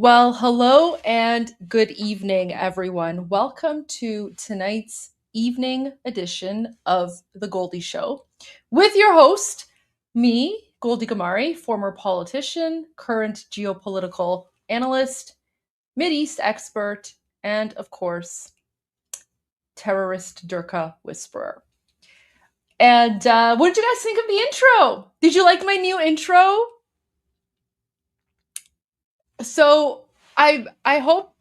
Well, hello and good evening, everyone. Welcome to tonight's evening edition of The Goldie Show with your host, me, Goldie Ghamari, former politician, current geopolitical analyst, Mideast expert, and of course, terrorist Durka whisperer. And what did you guys think of the intro? Did you like my new intro? So I hope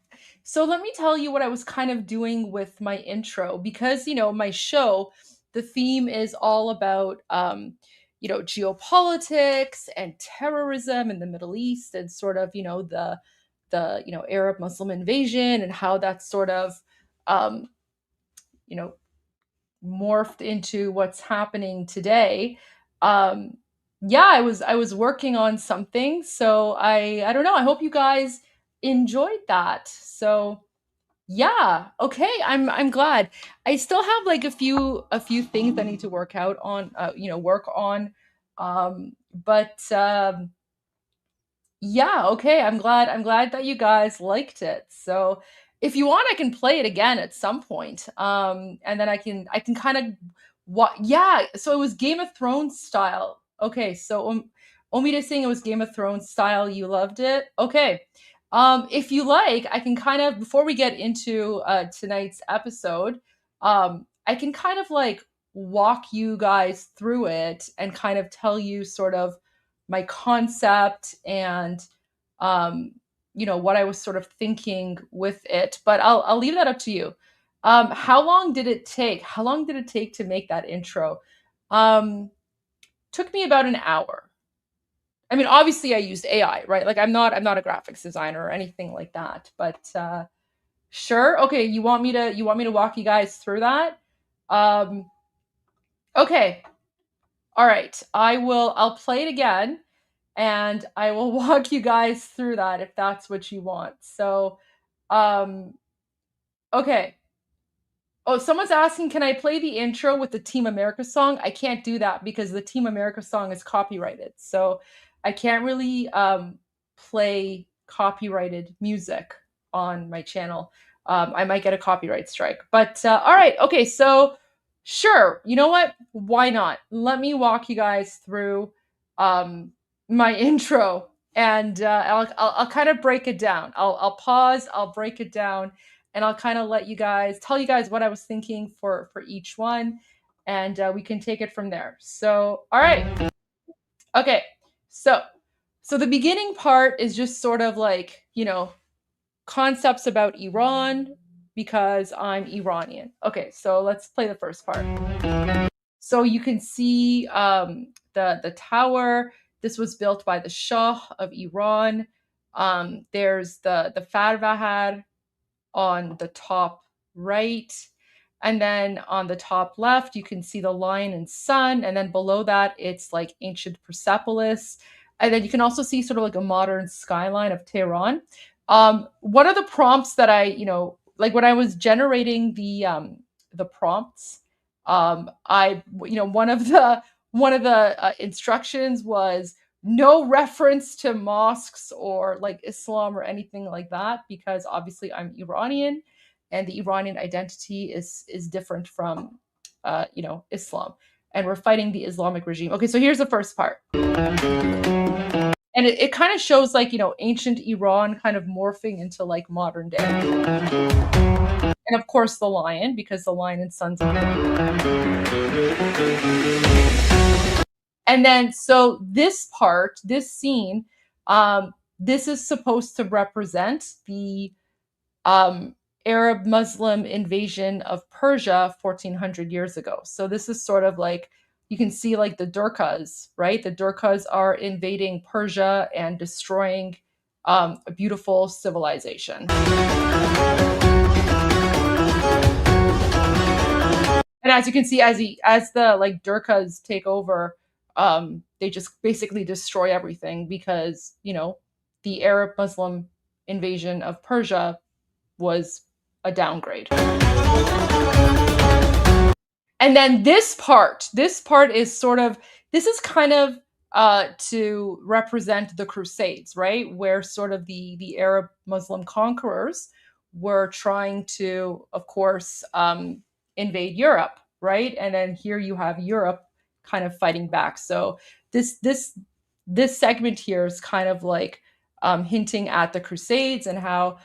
so. Let me tell you what I was kind of doing with my intro, because my show, the theme is all about geopolitics and terrorism in the Middle East, and sort of the Arab Muslim invasion, and how that's sort of um, you know morphed into what's happening today. Um, yeah, I was working on something, so I don't know. I hope you guys enjoyed that. So yeah, okay. I'm glad. I still have like a few things I need to work out on. Work on. But yeah, okay. I'm glad that you guys liked it. So if you want, I can play it again at some point. And then I can kind of what yeah, so it was Game of Thrones style. Okay, so Omida saying it was Game of Thrones style, you loved it. Okay. If you like, I can kind of, before we get into tonight's episode, I can kind of like walk you guys through it and kind of tell you sort of my concept and what I was sort of thinking with it. But I'll leave that up to you. How long did it take? How long did it take to make that intro? Um, Took me about an hour. I mean, obviously, I used AI, right? Like, I'm not a graphics designer or anything like that. But sure, okay. You want me to walk you guys through that? Um, okay, all right. I'll play it again, and I will walk you guys through that if that's what you want. So, um, okay. Oh, someone's asking, can I play the intro with the Team America song? I can't do that because the Team America song is copyrighted. So I can't really play copyrighted music on my channel. I might get a copyright strike. But all right. Okay. So Sure. You know what? Why not? Let me walk you guys through my intro, and I'll kind of break it down. I'll pause. I'll break it down, and I'll kind of let you guys tell you guys what I was thinking for each one, and we can take it from there. So, all right. Okay. So, so the beginning part is just sort of like, concepts about Iran because I'm Iranian. Okay, so let's play the first part. So you can see the tower. This was built by the Shah of Iran. There's the Farvahar on the top right. And then on the top left, you can see the lion and sun. And then below that, it's like ancient Persepolis. And then you can also see sort of like a modern skyline of Tehran. One of the prompts that like when I was generating the prompts, one of the instructions was no reference to mosques or like Islam or anything like that, because obviously I'm Iranian, and the Iranian identity is different from Islam, and we're fighting the Islamic regime. Okay, so here's the first part, and it kind of shows like ancient Iran kind of morphing into like modern day, and of course the lion, because the lion and sun's and then, so this part, this scene, this is supposed to represent the Arab Muslim invasion of Persia 1400 years ago. So this is sort of like, you can see like the Durkas, right? The Durkas are invading Persia and destroying a beautiful civilization. And as you can see, as the like Durkas take over, they just basically destroy everything, because the Arab Muslim invasion of Persia was a downgrade. And then this part is sort of, this is kind of to represent the Crusades, right? Where sort of the Arab Muslim conquerors were trying to, of course, invade Europe, right? And then here you have Europe kind of fighting back. So this segment here is kind of like hinting at the Crusades and how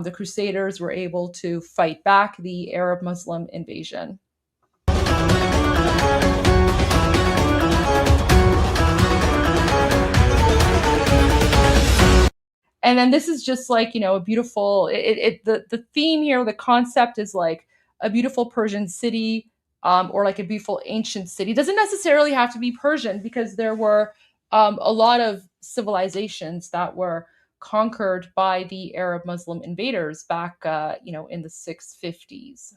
the Crusaders were able to fight back the Arab Muslim invasion. And then this is just like a beautiful the theme here, the concept is like a beautiful Persian city, or like a beautiful ancient city. It doesn't necessarily have to be Persian, because there were a lot of civilizations that were conquered by the Arab Muslim invaders back in the 650s.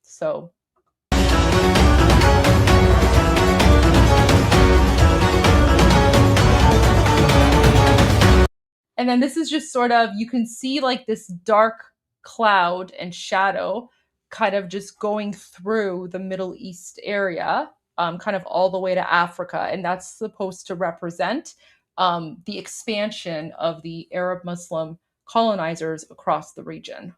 So and then this is just sort of, you can see like this dark cloud and shadow kind of just going through the Middle East area, kind of all the way to Africa. And that's supposed to represent the expansion of the Arab Muslim colonizers across the region.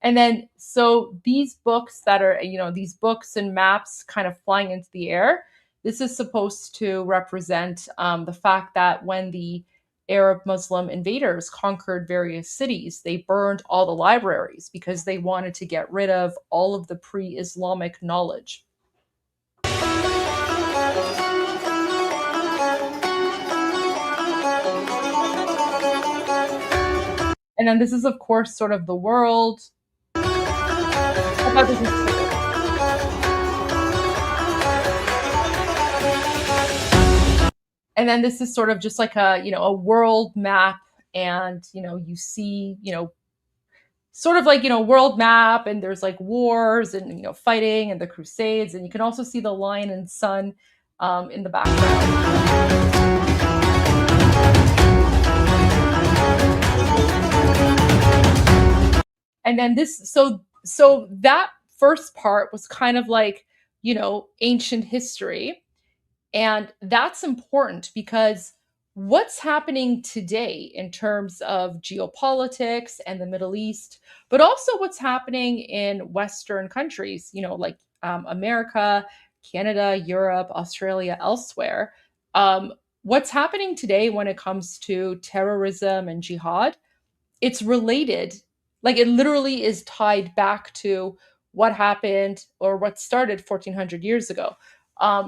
And then, so these books that are, these books and maps kind of flying into the air, this is supposed to represent the fact that when the Arab Muslim invaders conquered various cities, they burned all the libraries because they wanted to get rid of all of the pre-Islamic knowledge. And then this is, of course, sort of the world. And then this is sort of just like a world map, and you see sort of like world map, and there's like wars and fighting and the Crusades, and you can also see the lion and sun in the background. And then so that first part was kind of like ancient history. And that's important because what's happening today in terms of geopolitics and the Middle East, but also what's happening in Western countries, like America, Canada, Europe, Australia, elsewhere. What's happening today when it comes to terrorism and jihad, it's related, like it literally is tied back to what happened or what started 1400 years ago.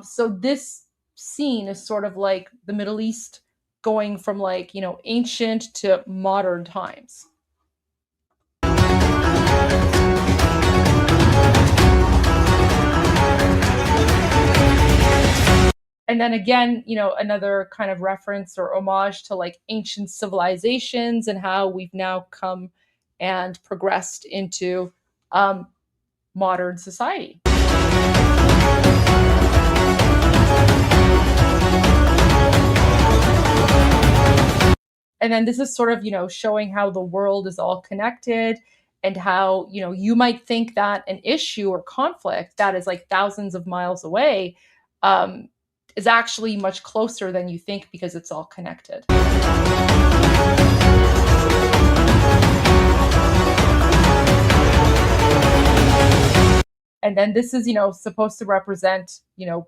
So this scene is sort of like the Middle East going from like, ancient to modern times. And then again, another kind of reference or homage to like ancient civilizations and how we've now come and progressed into um, modern society. And then this is sort of, showing how the world is all connected and how, you might think that an issue or conflict that is like thousands of miles away um, is actually much closer than you think because it's all connected. And then this is, supposed to represent,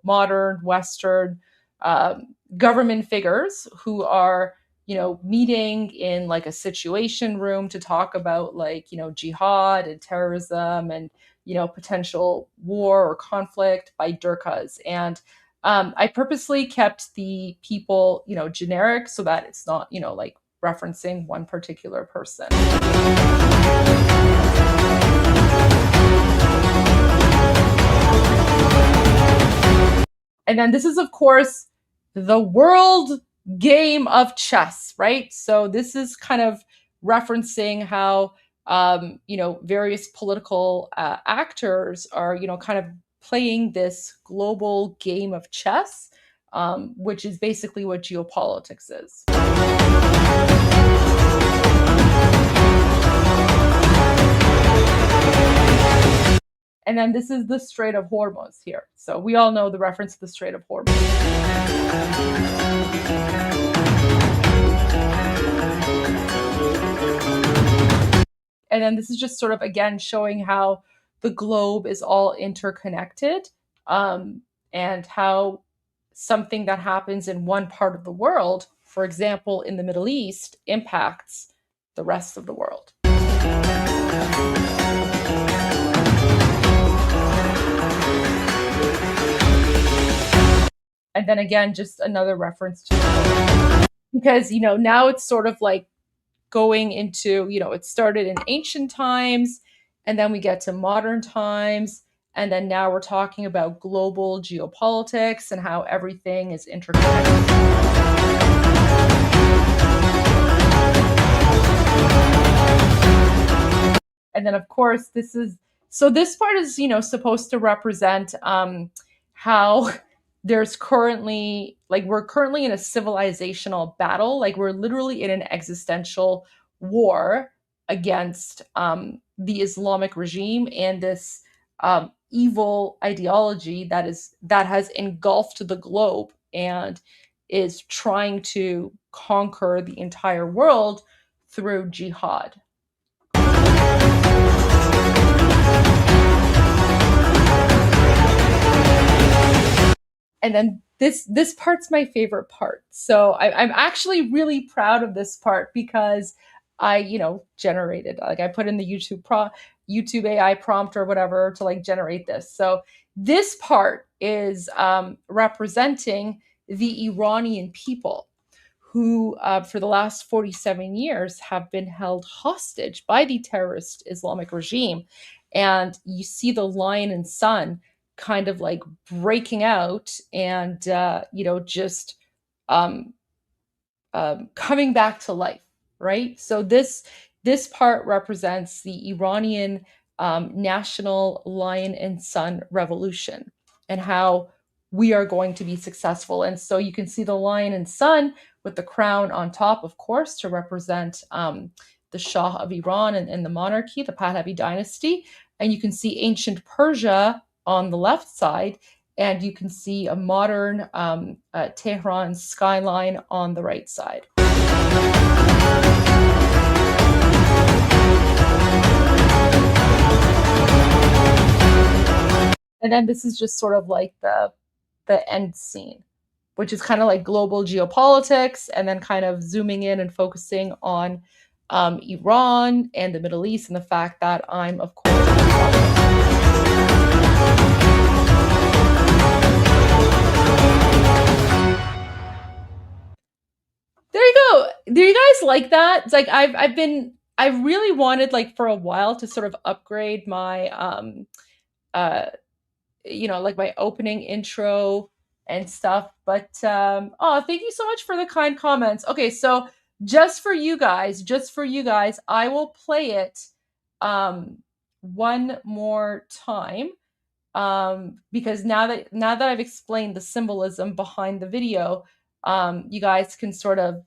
modern Western government figures who are, meeting in like a situation room to talk about like, jihad and terrorism and, potential war or conflict by Durkas. And I purposely kept the people, generic so that it's not, like referencing one particular person. And then this is, of course, the world game of chess, right? So this is kind of referencing how, various political actors are, kind of playing this global game of chess, which is basically what geopolitics is. And then this is the Strait of Hormuz here. So we all know the reference to the Strait of Hormuz. And then this is just sort of, again, showing how the globe is all interconnected and how something that happens in one part of the world, for example, in the Middle East, impacts the rest of the world. And then again, just another reference to, because, now it's sort of like going into, it started in ancient times and then we get to modern times. And then now we're talking about global geopolitics and how everything is interconnected. And then, of course, this part is, supposed to represent how there's currently, like, we're currently in a civilizational battle. Like, we're literally in an existential war against the Islamic regime and this evil ideology that has engulfed the globe and is trying to conquer the entire world through jihad. And then this part's my favorite part. So I'm actually really proud of this part because I, generated, like I put in the YouTube AI prompt or whatever to like generate this. So this part is representing the Iranian people who, for the last 47 years, have been held hostage by the terrorist Islamic regime. And you see the lion and sun kind of like breaking out and, just um, coming back to life, right? So this part represents the Iranian national lion and sun revolution and how we are going to be successful. And so you can see the lion and sun with the crown on top, of course, to represent the Shah of Iran and the monarchy, the Pahlavi dynasty. And you can see ancient Persia on the left side, and you can see a modern Tehran skyline on the right side. And then this is just sort of like the end scene, which is kind of like global geopolitics, and then kind of zooming in and focusing on Iran and the Middle East, and the fact that I'm, of course, there you go. Do you guys like that? It's like I really wanted, like, for a while to sort of upgrade my uh like my opening intro and stuff. But oh, thank you so much for the kind comments. Okay, so just for you guys, I will play it one more time, because now that I've explained the symbolism behind the video, you guys can sort of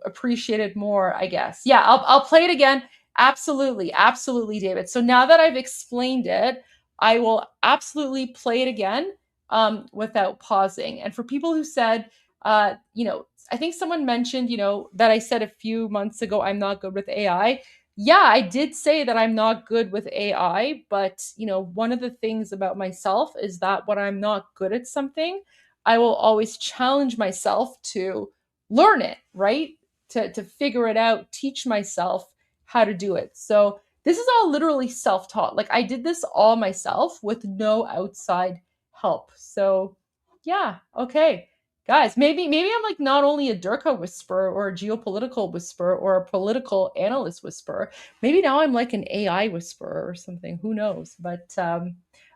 appreciate it more, I guess. Yeah, I'll play it again. Absolutely, absolutely, David. So now that I've explained it, I will absolutely play it again, without pausing. And for people who said, I think someone mentioned, that I said a few months ago I'm not good with AI. Yeah, I did say that I'm not good with AI, but one of the things about myself is that when I'm not good at something, I will always challenge myself to learn it, right? To figure it out, teach myself how to do it. So this is all literally self-taught. Like, I did this all myself with no outside help. So yeah, okay. Guys, maybe I'm like not only a Durka whisperer or a geopolitical whisperer or a political analyst whisperer. Maybe now I'm like an AI whisperer or something. Who knows? But all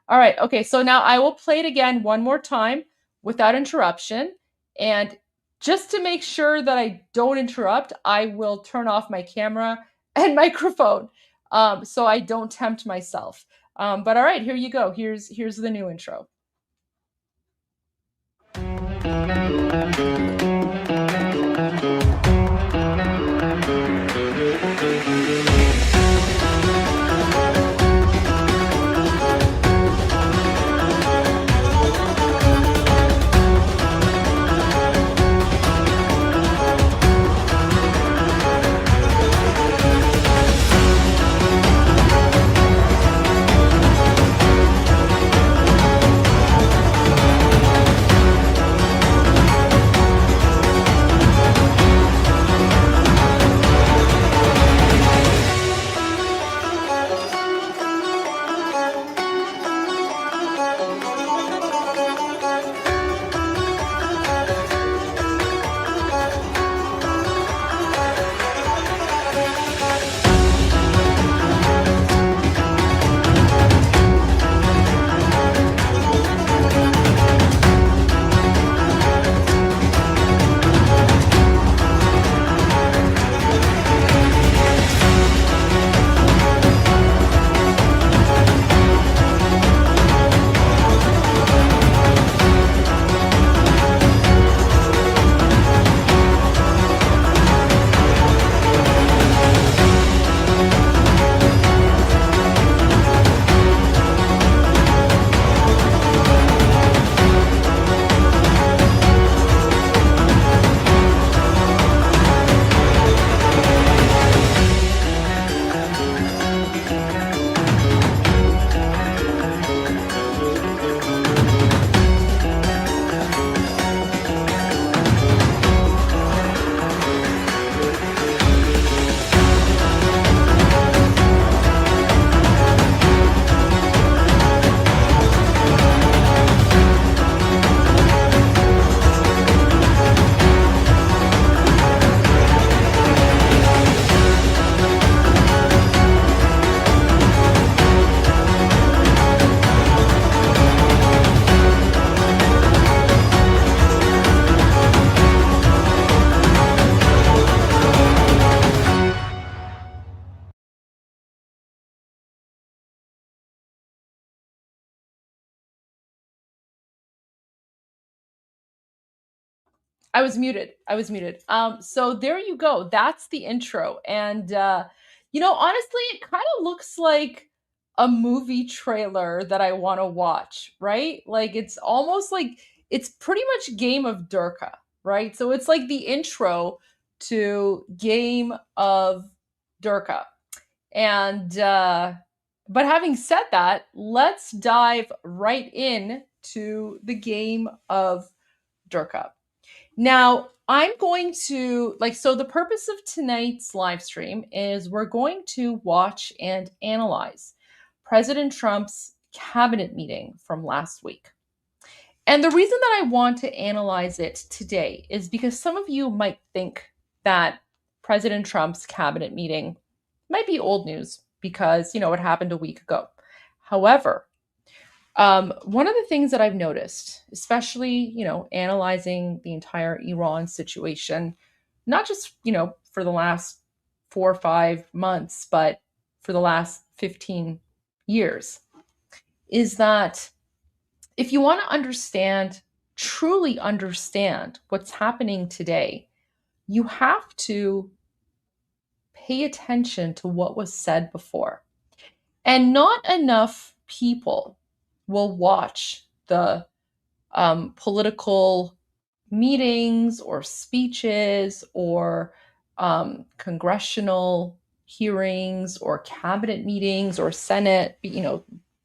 right, okay. So now I will play it again one more time without interruption, and just to make sure that I don't interrupt, I will turn off my camera and microphone, so I don't tempt myself. But all right, here you go. Here's the new intro. I was muted. I was muted. So there you go. That's the intro. And honestly, it kind of looks like a movie trailer that I want to watch, right? Like it's almost like it's pretty much Game of Durka, right? So it's like the intro to Game of Durka. And but having said that, let's dive right in to the Game of Durka. Now, I'm going to like so the purpose of tonight's live stream is we're going to watch and analyze President Trump's cabinet meeting from last week. And the reason that I want to analyze it today is because some of you might think that President Trump's cabinet meeting might be old news because, it happened a week ago. However, one of the things that I've noticed, especially, analyzing the entire Iran situation, not just, for the last 4 or 5 months, but for the last 15 years, is that if you want to truly understand what's happening today, you have to pay attention to what was said before. And not enough people will watch the political meetings or speeches or congressional hearings or cabinet meetings or Senate,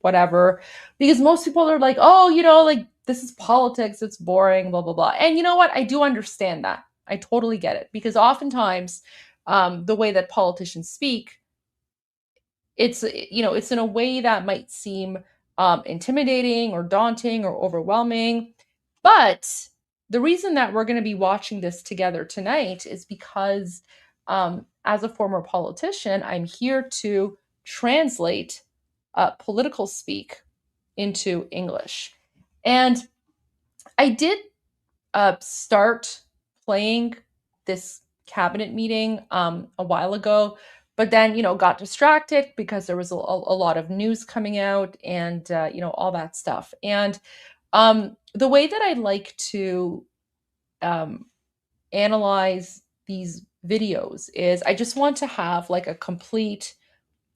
whatever. Because most people are like, oh, like this is politics, it's boring, blah, blah, blah. And you know what? I do understand that. I totally get it. Because oftentimes the way that politicians speak, it's in a way that might seem intimidating or daunting or overwhelming. But the reason that we're going to be watching this together tonight is because as a former politician, I'm here to translate political speak into English. And I did start playing this cabinet meeting a while ago, but then got distracted because there was a lot of news coming out and all that stuff. And the way that I like to analyze these videos is I just want to have like a complete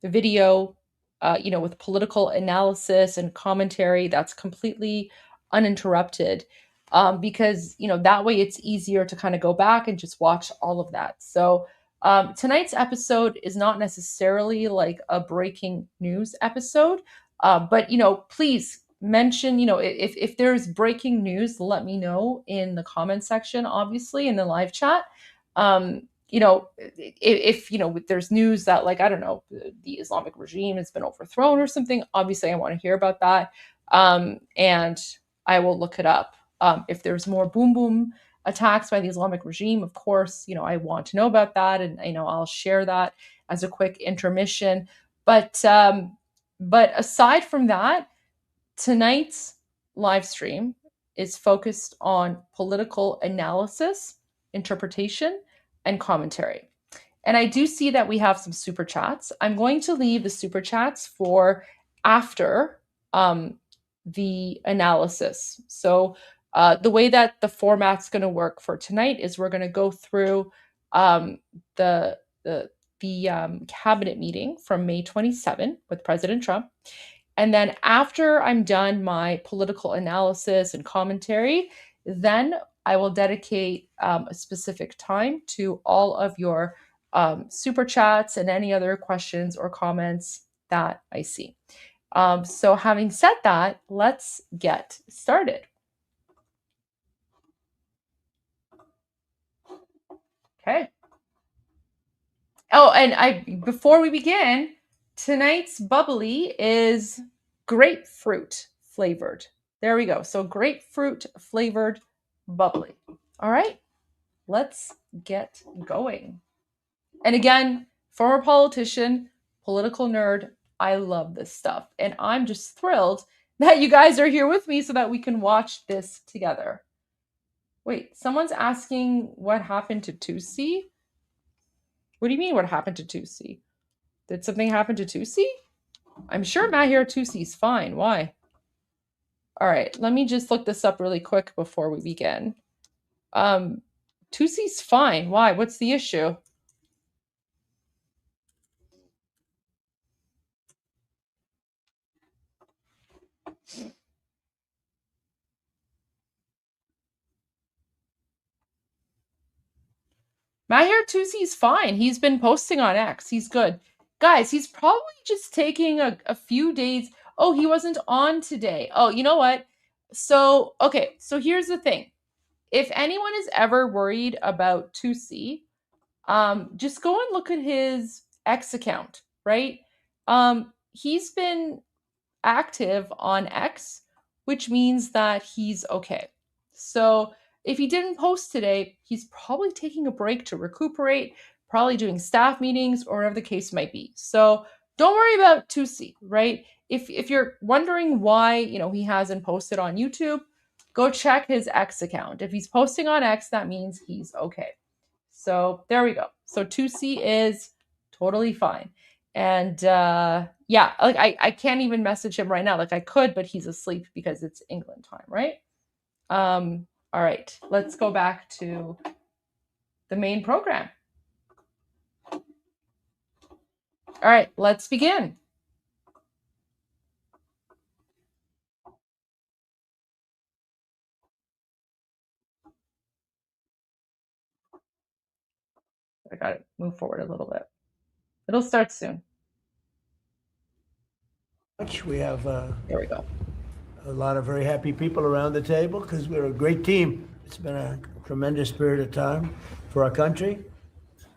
video, with political analysis and commentary that's completely uninterrupted. Because that way it's easier to kind of go back and just watch all of that. So tonight's episode is not necessarily like a breaking news episode, but please mention, if there's breaking news, let me know in the comment section, obviously in the live chat. If there's news that, like, I don't know, the Islamic regime has been overthrown or something, obviously I want to hear about that, and I will look it up. If there's more boom boom attacks by the Islamic regime, of course, I want to know about that, and I'll share that as a quick intermission. But aside from that, tonight's live stream is focused on political analysis, interpretation, and commentary. And I do see that we have some super chats. I'm going to leave the super chats for after the analysis. So the way that the format's going to work for tonight is we're going to go through the cabinet meeting from May 27 with President Trump. And then after I'm done my political analysis and commentary, then I will dedicate a specific time to all of your super chats and any other questions or comments that I see. So having said that, let's get started. Okay. Oh, and before we begin, tonight's bubbly is grapefruit flavored. There we go. So grapefruit flavored bubbly. All right, let's get going. And again, former politician, political nerd, I love this stuff. And I'm just thrilled that you guys are here with me so that we can watch this together. Wait, someone's asking what happened to Tusi? What do you mean what happened to Tusi? Did something happen to Tusi? I'm sure Mahir Tusi's fine. Why? All right, let me just look this up really quick before we begin. Tusi's fine. Why? What's the issue? Maher Tusi's fine. He's been posting on X. He's good. Guys, he's probably just taking a few days. Oh, he wasn't on today. Oh, you know what? So, okay, so here's the thing. If anyone is ever worried about Tusi, just go and look at his X account, right? He's been active on X, which means that he's okay. So if he didn't post today, he's probably taking a break to recuperate, probably doing staff meetings or whatever the case might be. So don't worry about Tusi, right? If you're wondering why, he hasn't posted on YouTube, go check his X account. If he's posting on X, that means he's okay. So there we go. So Tusi is totally fine. And yeah, like I can't even message him right now. Like I could, but he's asleep because it's England time, right? All right, let's go back to the main program. All right, let's begin. I got to move forward a little bit. It'll start soon. We have There we go. a lot of very happy people around the table because we're a great team. It's been a tremendous period of time for our country,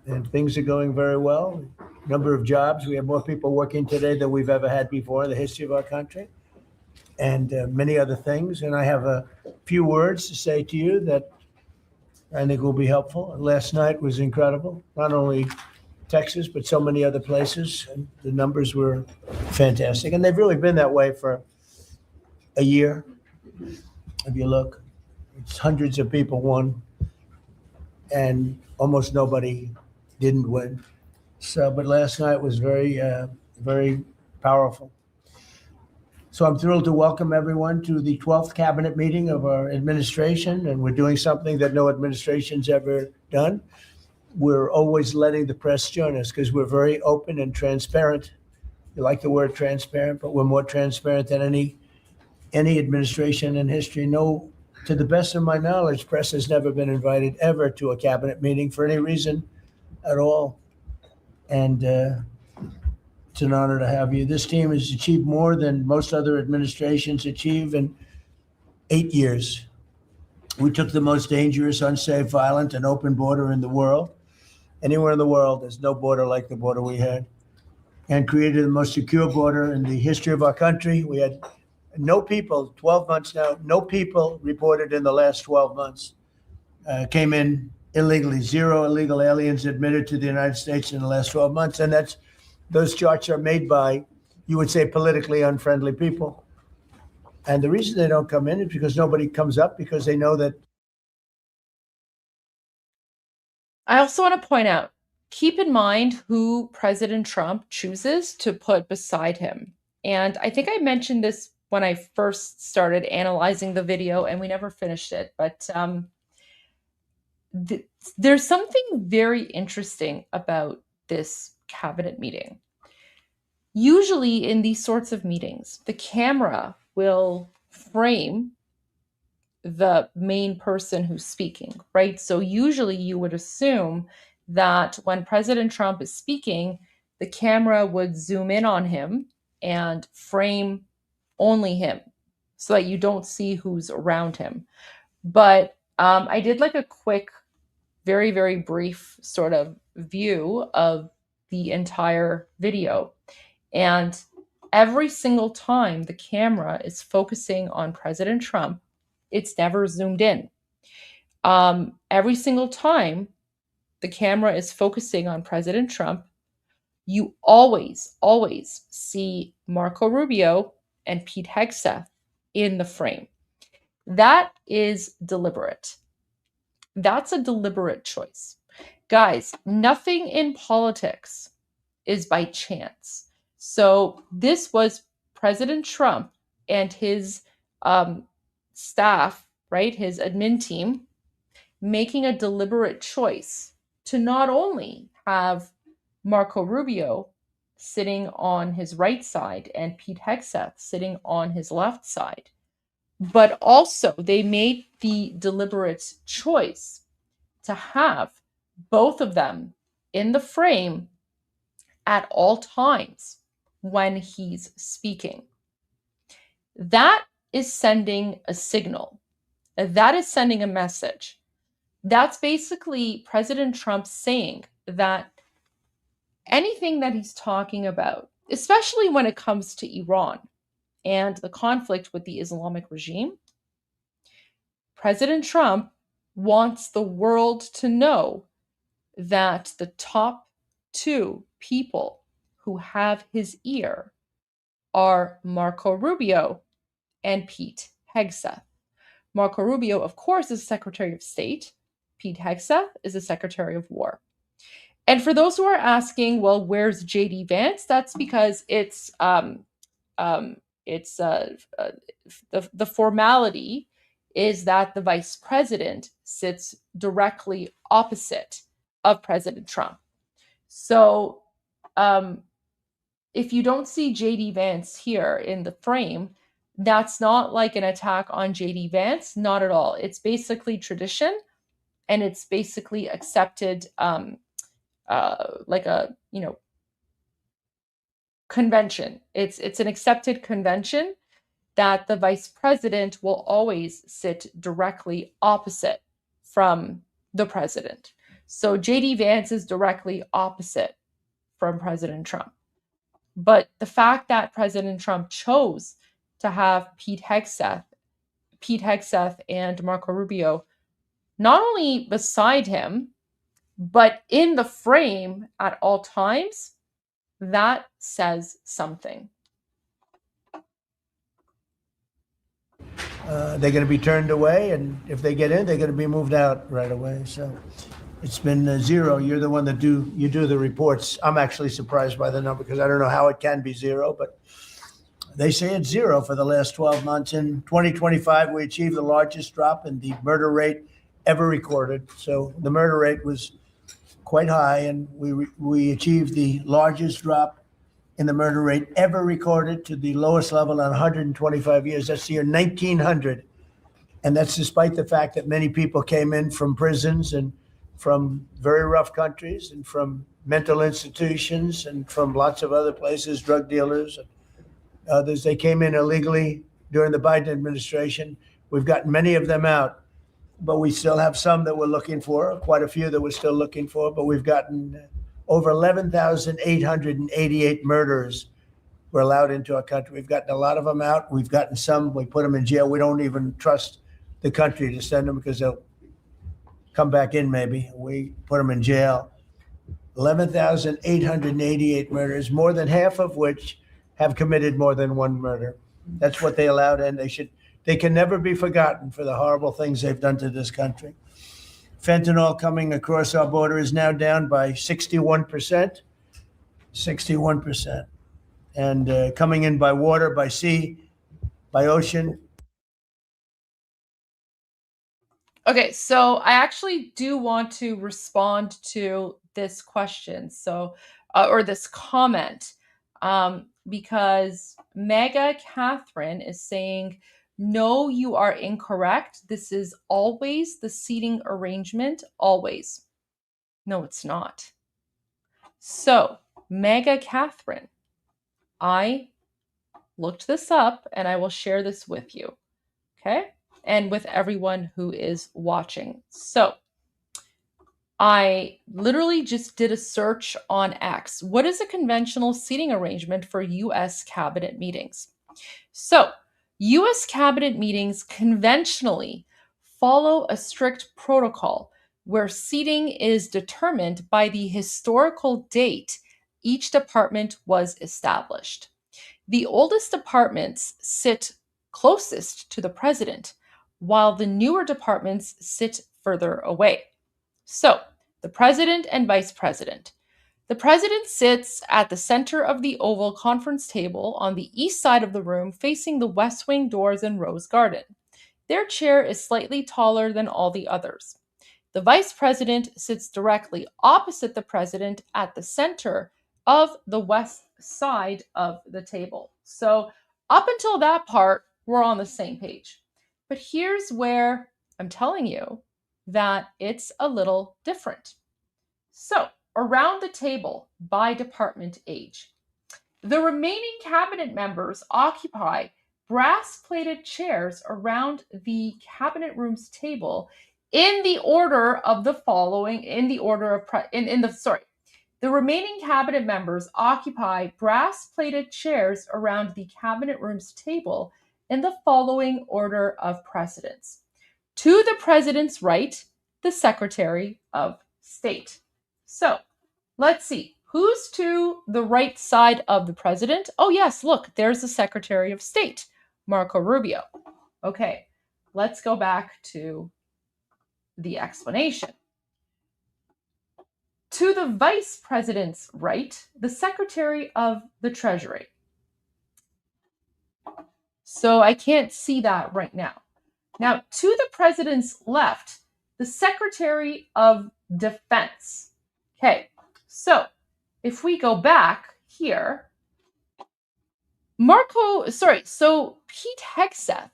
and things are going very well. Number of jobs, we have more people working today than we've ever had before in the history of our country, and many other things. And I have a few words to say to you that I think will be helpful. Last night was incredible, not only Texas, but so many other places. And the numbers were fantastic, and they've really been that way for a year. If you look, it's hundreds of people won, and almost nobody didn't win. So, but last night was very powerful. So I'm thrilled to welcome everyone to the 12th cabinet meeting of our administration, and we're doing something that no administration's ever done. We're always letting the press join us because we're very open and transparent. You like the word transparent, but we're more transparent than any administration in history. No, to the best of my knowledge, press has never been invited ever to a cabinet meeting for any reason at all. And it's an honor to have you. This team has achieved more than most other administrations achieve in 8 years. We took the most dangerous, unsafe, violent, and open border in the world. Anywhere in the world, there's no border like the border we had, and created the most secure border in the history of our country. We had no people, 12 months now, no people reported in the last 12 months came in illegally. Zero illegal aliens admitted to the United States in the last 12 months. And those charts are made by, you would say, politically unfriendly people. And the reason they don't come in is because nobody comes up, because they know that. I also want to point out, keep in mind who President Trump chooses to put beside him. And I think I mentioned this when I first started analyzing the video, and we never finished it. But there's something very interesting about this cabinet meeting. Usually in these sorts of meetings, the camera will frame the main person who's speaking, right? So usually you would assume that when President Trump is speaking, the camera would zoom in on him and frame only him so that you don't see who's around him. But I did like a quick, very, very brief sort of view of the entire video. And every single time the camera is focusing on President Trump, it's never zoomed in. Every single time the camera is focusing on President Trump, you always, always see Marco Rubio and Pete Hegseth in the frame. That is deliberate. That's a deliberate choice. Guys, nothing in politics is by chance. So this was President Trump and his staff, right, his admin team, making a deliberate choice to not only have Marco Rubio sitting on his right side and Pete Hegseth sitting on his left side, but also they made the deliberate choice to have both of them in the frame at all times when he's speaking. That is sending a signal. That is sending a message. That's basically President Trump saying that anything that he's talking about, especially when it comes to Iran and the conflict with the Islamic regime, President Trump wants the world to know that the top two people who have his ear are Marco Rubio and Pete Hegseth. Marco Rubio, of course, is Secretary of State. Pete Hegseth is the Secretary of War. And for those who are asking, well, where's JD Vance? That's because um, the formality is that the vice president sits directly opposite of President Trump. So if you don't see JD Vance here in the frame, that's not like an attack on JD Vance, not at all. It's basically tradition, and it's basically accepted, like a convention. It's an accepted convention that the vice president will always sit directly opposite from the president. So JD Vance is directly opposite from President Trump. But the fact that President Trump chose to have Pete Hegseth and Marco Rubio not only beside him, but in the frame at all times, that says something. They're going to be turned away, and if they get in, they're going to be moved out right away. So it's been zero. You're the one that do the reports. I'm actually surprised by the number because I don't know how it can be zero, but they say it's zero for the last 12 months. In 2025, we achieved the largest drop in the murder rate ever recorded. So the murder rate was quite high, and we achieved the largest drop in the murder rate ever recorded to the lowest level in 125 years. That's the year 1900. And that's despite the fact that many people came in from prisons and from very rough countries and from mental institutions and from lots of other places, drug dealers and others. They came in illegally during the Biden administration. We've gotten many of them out, but we still have some that we're looking for, quite a few that we're still looking for, but we've gotten over 11,888 murderers were allowed into our country. We've gotten a lot of them out. We've gotten some, we put them in jail. We don't even trust the country to send them because they'll come back in maybe. We put them in jail. 11,888 murders, more than half of which have committed more than one murder. That's what they allowed in. They can never be forgotten for the horrible things they've done to this country. Fentanyl coming across our border is now down by 61%. 61%. And coming in by water, by sea, by ocean. Okay, so I actually do want to respond to this question, or this comment, because Mega Catherine is saying, no, you are incorrect. This is always the seating arrangement, always. No, it's not. So, Mega Catherine, I looked this up and I will share this with you, okay? And with everyone who is watching. So, I literally just did a search on X. What is a conventional seating arrangement for US cabinet meetings? So, US cabinet meetings conventionally follow a strict protocol where seating is determined by the historical date each department was established. The oldest departments sit closest to the president, while the newer departments sit further away. So, the president and vice president. The president sits at the center of the Oval Conference table on the east side of the room, facing the West Wing doors and Rose Garden. Their chair is slightly taller than all the others. The vice president sits directly opposite the president at the center of the west side of the table. So, up until that part, we're on the same page. But here's where I'm telling you that it's a little different. So, around the table by department age. The remaining cabinet members occupy brass-plated chairs around the cabinet room's table in the order of the following in the order of the remaining cabinet members occupy brass-plated chairs around the cabinet room's table in the following order of precedence. To the president's right, the Secretary of State. So, let's see. Who's to the right side of the president? Oh, yes, look, there's the Secretary of State, Marco Rubio. Okay, let's go back to the explanation. To the vice president's right, the Secretary of the Treasury. So I can't see that right now. Now, to the president's left, the Secretary of Defense. Okay, so if we go back here, so Pete Hegseth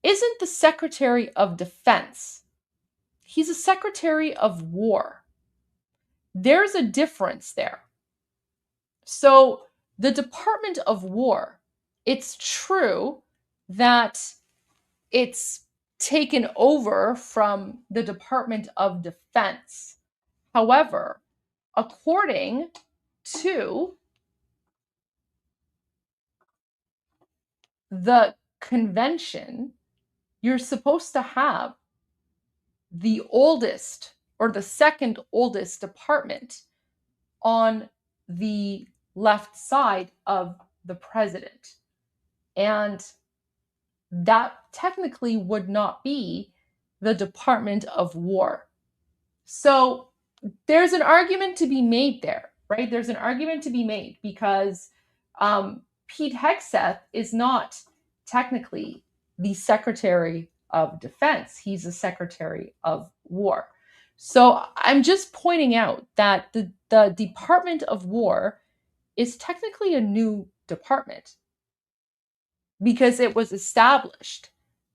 isn't the Secretary of Defense. He's a Secretary of War. There's a difference there. So the Department of War, it's true that it's taken over from the Department of Defense. However, according to the convention, you're supposed to have the oldest or the second oldest department on the left side of the president. And that technically would not be the Department of War. So there's an argument to be made there, right? There's an argument to be made because Pete Hegseth is not technically the Secretary of Defense. He's the Secretary of War. So I'm just pointing out that the Department of War is technically a new department because it was established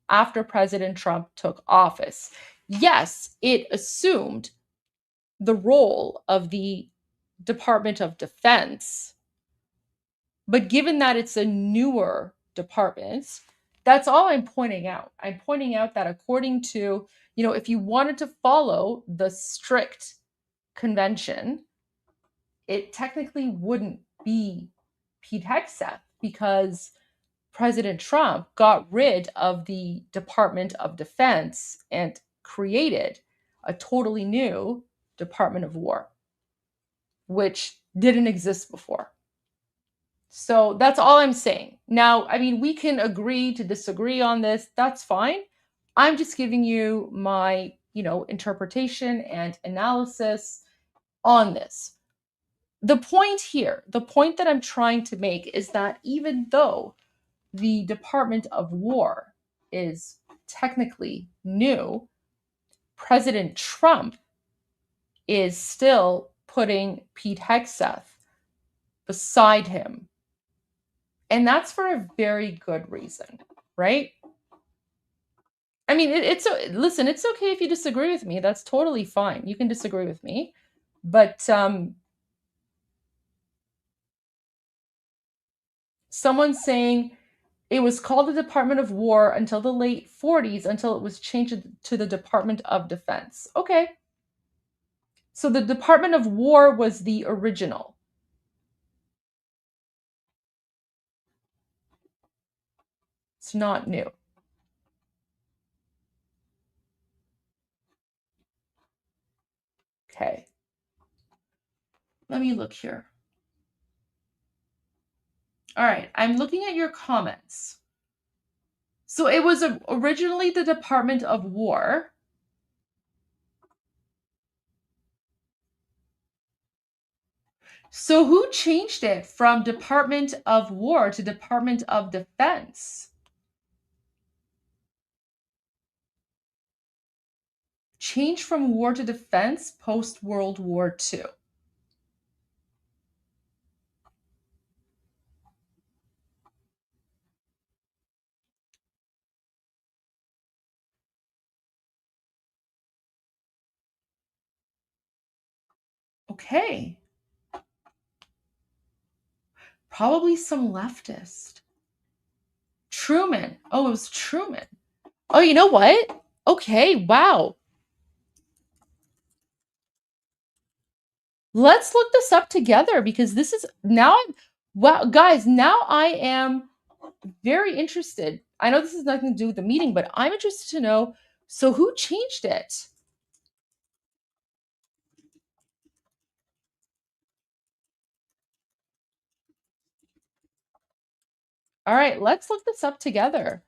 after President Trump took office. Yes, it assumed the role of the Department of Defense, but given that it's a newer department, that's all I'm pointing out. I'm pointing out that according to, if you wanted to follow the strict convention, it technically wouldn't be Pete Hegseth because President Trump got rid of the Department of Defense and created a totally new Department of War, which didn't exist before. So that's all I'm saying. Now, I mean, we can agree to disagree on this. That's fine. I'm just giving you my, interpretation and analysis on this. The point that I'm trying to make is that even though the Department of War is technically new, President Trump is still putting Pete Hegseth beside him. And that's for a very good reason, right? I mean, listen, it's okay if you disagree with me. That's totally fine. You can disagree with me. But someone's saying it was called the Department of War until the late 40s, until it was changed to the Department of Defense. Okay. So the Department of War was the original. It's not new. Okay. Let me look here. All right. I'm looking at your comments. So it was originally the Department of War. So who changed it from Department of War to Department of Defense? Change from war to defense post-World War II. Okay. Probably some leftist. Truman. Oh, it was Truman. Oh, you know what? Okay, wow. Let's look this up together because this is now wow, guys, now I am very interested. I know this has nothing to do with the meeting, but I'm interested to know, so who changed it? All right, let's look this up together.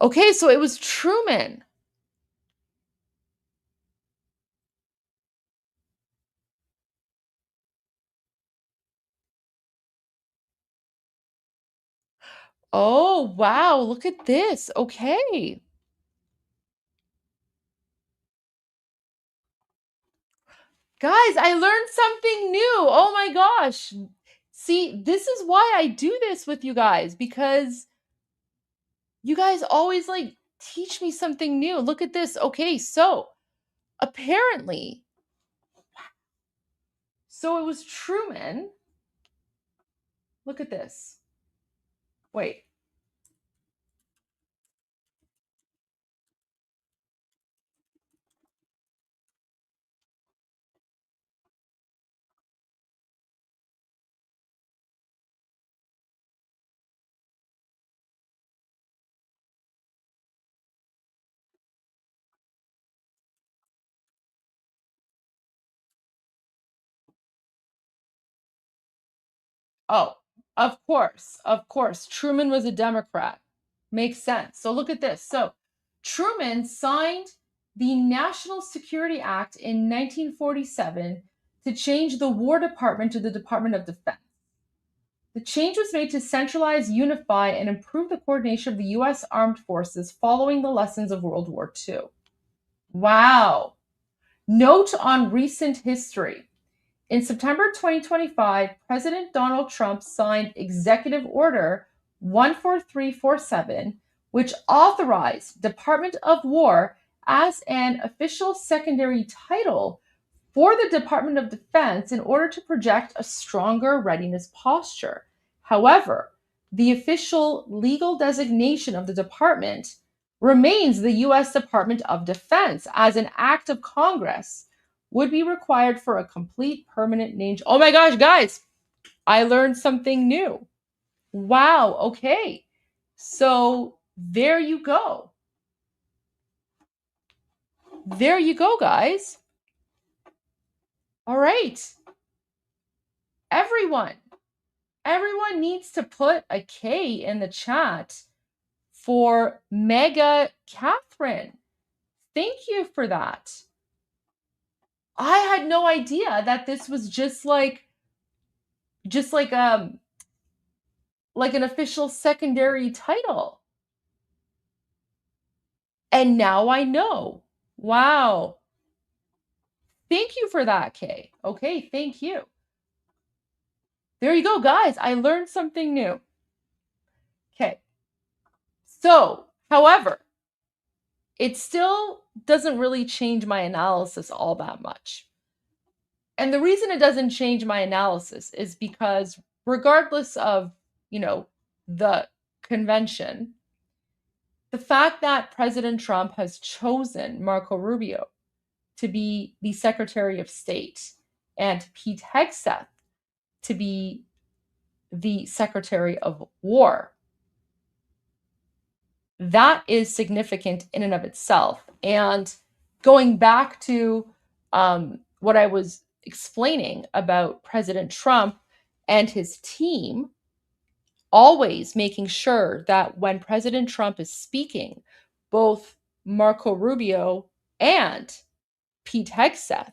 Okay, so it was Truman. Oh, wow, look at this. Okay. Guys, I learned something new. Oh my gosh. See, this is why I do this with you guys, because you guys always like teach me something new. Look at this. Okay, so apparently, so it was Truman. Look at this. Wait. Oh, of course. Of course. Truman was a Democrat. Makes sense. So look at this. So Truman signed the National Security Act in 1947 to change the War Department to the Department of Defense. The change was made to centralize, unify, and improve the coordination of the U.S. armed forces following the lessons of World War II. Wow. Note on recent history. In September 2025, President Donald Trump signed Executive Order 14347, which authorized Department of War as an official secondary title for the Department of Defense in order to project a stronger readiness posture. However, the official legal designation of the department remains the U.S. Department of Defense, as an act of Congress would be required for a complete permanent name. Oh my gosh, guys, I learned something new. Wow, okay. So there you go. There you go, guys. All right. Everyone, everyone needs to put a K in the chat for Mega Catherine. Thank you for that. I had no idea that this was just like an official secondary title. And now I know. Wow. Thank you for that, Kay. Okay, thank you. There you go, guys. I learned something new. Okay. So, however, it still doesn't really change my analysis all that much. And the reason it doesn't change my analysis is because regardless of, the convention, the fact that President Trump has chosen Marco Rubio to be the Secretary of State and Pete Hegseth to be the Secretary of War, that is significant in and of itself. And going back to what I was explaining about President Trump and his team, always making sure that when President Trump is speaking, both Marco Rubio and Pete Hegseth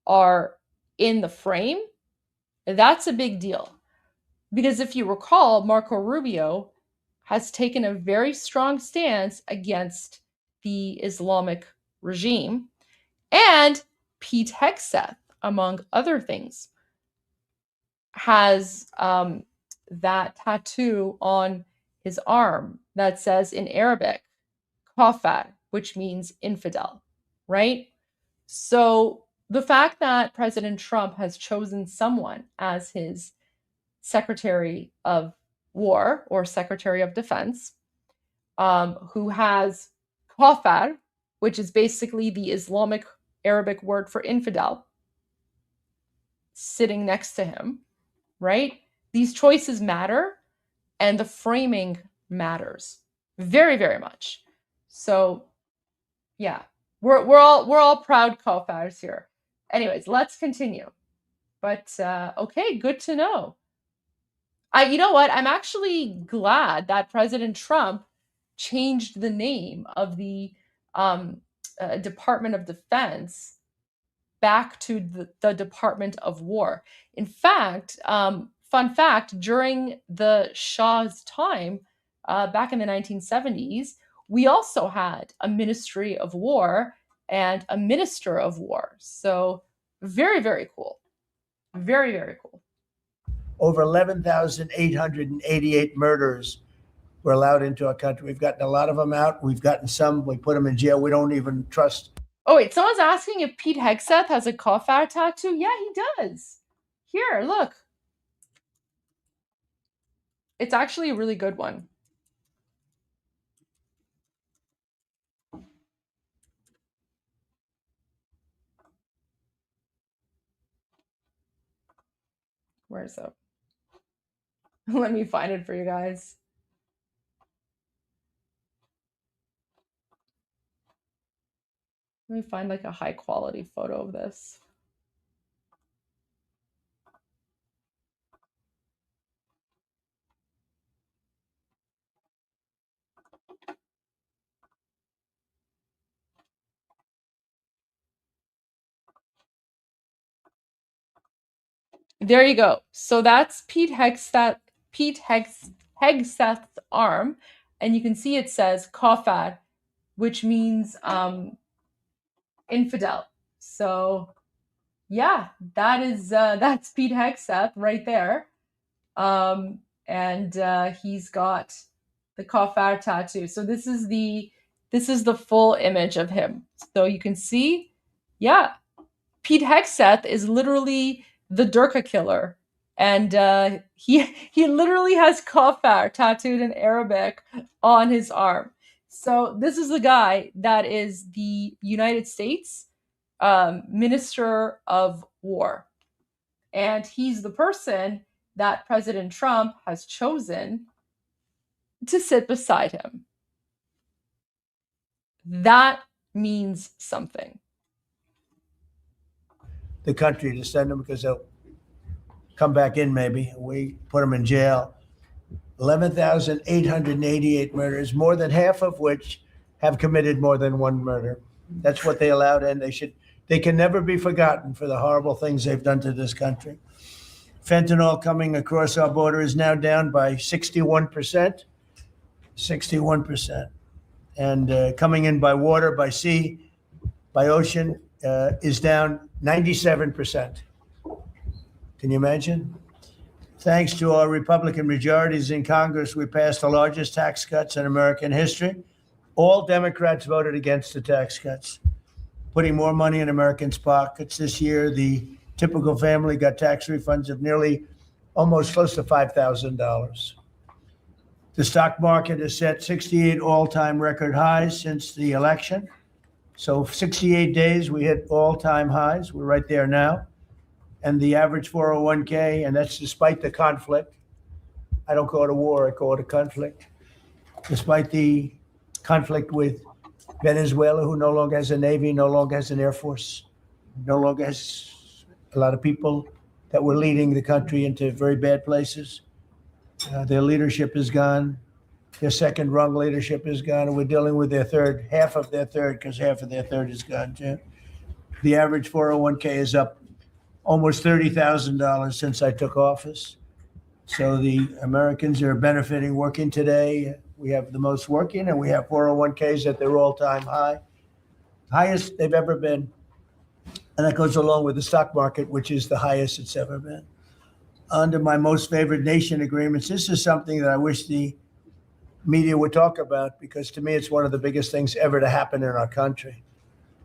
are in the frame, that's a big deal. Because if you recall, Marco Rubio has taken a very strong stance against the Islamic regime, and Pete Hegseth, among other things, has that tattoo on his arm that says in Arabic, kafir, which means infidel, right? So the fact that President Trump has chosen someone as his Secretary of War or Secretary of Defense, who has kafir, which is basically the Islamic Arabic word for infidel, sitting next to him, right? These choices matter, and the framing matters very, very much. So, yeah, we're all proud kafirs here. Anyways, let's continue. But okay, good to know. You know what? I'm actually glad that President Trump changed the name of the Department of Defense back to the Department of War. In fact, fun fact, during the Shah's time, back in the 1970s, we also had a Ministry of War and a Minister of War. So very, very cool. Very, very cool. Over 11,888 murders were allowed into our country. We've gotten a lot of them out. We've gotten some, we put them in jail. We don't even trust. Oh, wait, someone's asking if Pete Hegseth has a kafir tattoo. Yeah, he does. Here, look. It's actually a really good one. Where is it? Let me find it for you guys. Let me find like a high quality photo of this. There you go. So that's Pete Hegseth's arm, and you can see it says kafir, which means infidel. So yeah, that's Pete Hegseth right there. And he's got the kafir tattoo. So this is the full image of him. So you can see, yeah, Pete Hegseth is literally the Durka killer, and he literally has kafir tattooed in Arabic on his arm. So this is the guy that is the United States Minister of War, and he's the person that President Trump has chosen to sit beside him. That means something. The country to send them because they'll come back in maybe. We put them in jail. 11,888 murders, more than half of which have committed more than one murder. That's what they allowed, and they can never be forgotten for the horrible things they've done to this country. Fentanyl coming across our border is now down by 61%. 61%. And coming in by water, by sea, by ocean is down 97%. Can you imagine? Thanks to our Republican majorities in Congress, we passed the largest tax cuts in American history. All Democrats voted against the tax cuts, putting more money in Americans' pockets. This year, the typical family got tax refunds of nearly almost close to $5,000. The stock market has set 68 all-time record highs since the election. So 68 days, we hit all-time highs. We're right there now. And the average 401k, and that's despite the conflict. I don't call it a war, I call it a conflict. Despite the conflict with Venezuela, who no longer has a Navy, no longer has an Air Force, no longer has a lot of people that were leading the country into very bad places. Their leadership is gone. Their second rung leadership is gone, and we're dealing with their third, half of their third, because half of their third is gone too. The average 401k is up almost $30,000 since I took office. So the Americans are benefiting working today. We have the most working, and we have 401ks at their all-time high, highest they've ever been. And that goes along with the stock market, which is the highest it's ever been. Under my most favored nation agreements, this is something that I wish the media would talk about, because to me it's one of the biggest things ever to happen in our country.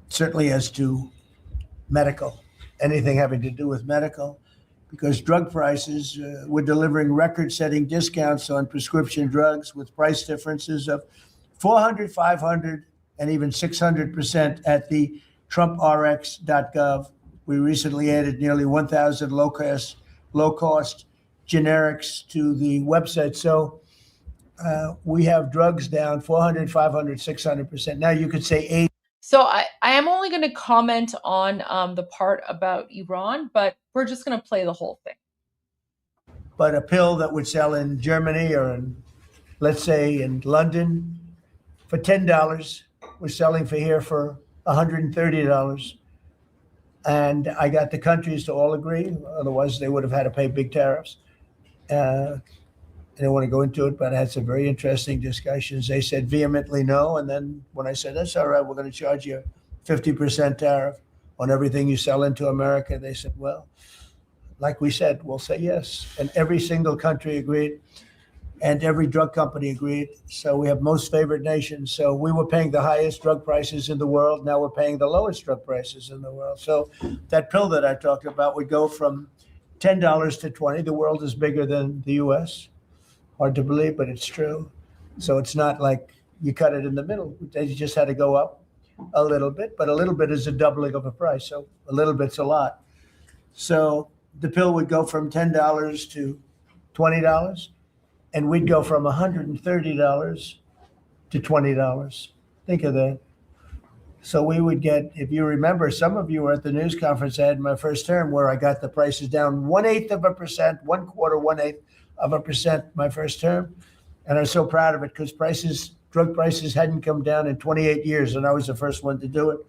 Certainly as to medical, anything having to do with medical, because drug prices, we're delivering record-setting discounts on prescription drugs with price differences of 400, 500, and even 600% at the TrumpRx.gov. We recently added nearly 1,000 low-cost generics to the website. So we have drugs down 400, 500, 600%. Now you could say 80. So I am only going to comment on the part about Iran, but we're just going to play the whole thing. But a pill that would sell in Germany or in, let's say, in London for $10 was selling for here for $130. And I got the countries to all agree. Otherwise, they would have had to pay big tariffs. I don't want to go into it, but I had some very interesting discussions. They said vehemently no. And then when I said, that's all right, we're going to charge you 50% tariff on everything you sell into America, they said, well, like we said, we'll say yes. And every single country agreed, and every drug company agreed. So we have most favored nation. So we were paying the highest drug prices in the world. Now we're paying the lowest drug prices in the world. So that pill that I talked about would go from $10 to $20. The world is bigger than the U.S. Hard to believe, but it's true. So it's not like you cut it in the middle. They just had to go up a little bit, but a little bit is a doubling of a price. So a little bit's a lot. So the pill would go from $10 to $20, and we'd go from $130 to $20. Think of that. So we would get, if you remember, some of you were at the news conference I had in my first term where I got the prices down 1/8%, 1/4% my first term. And I was so proud of it because drug prices hadn't come down in 28 years, and I was the first one to do it.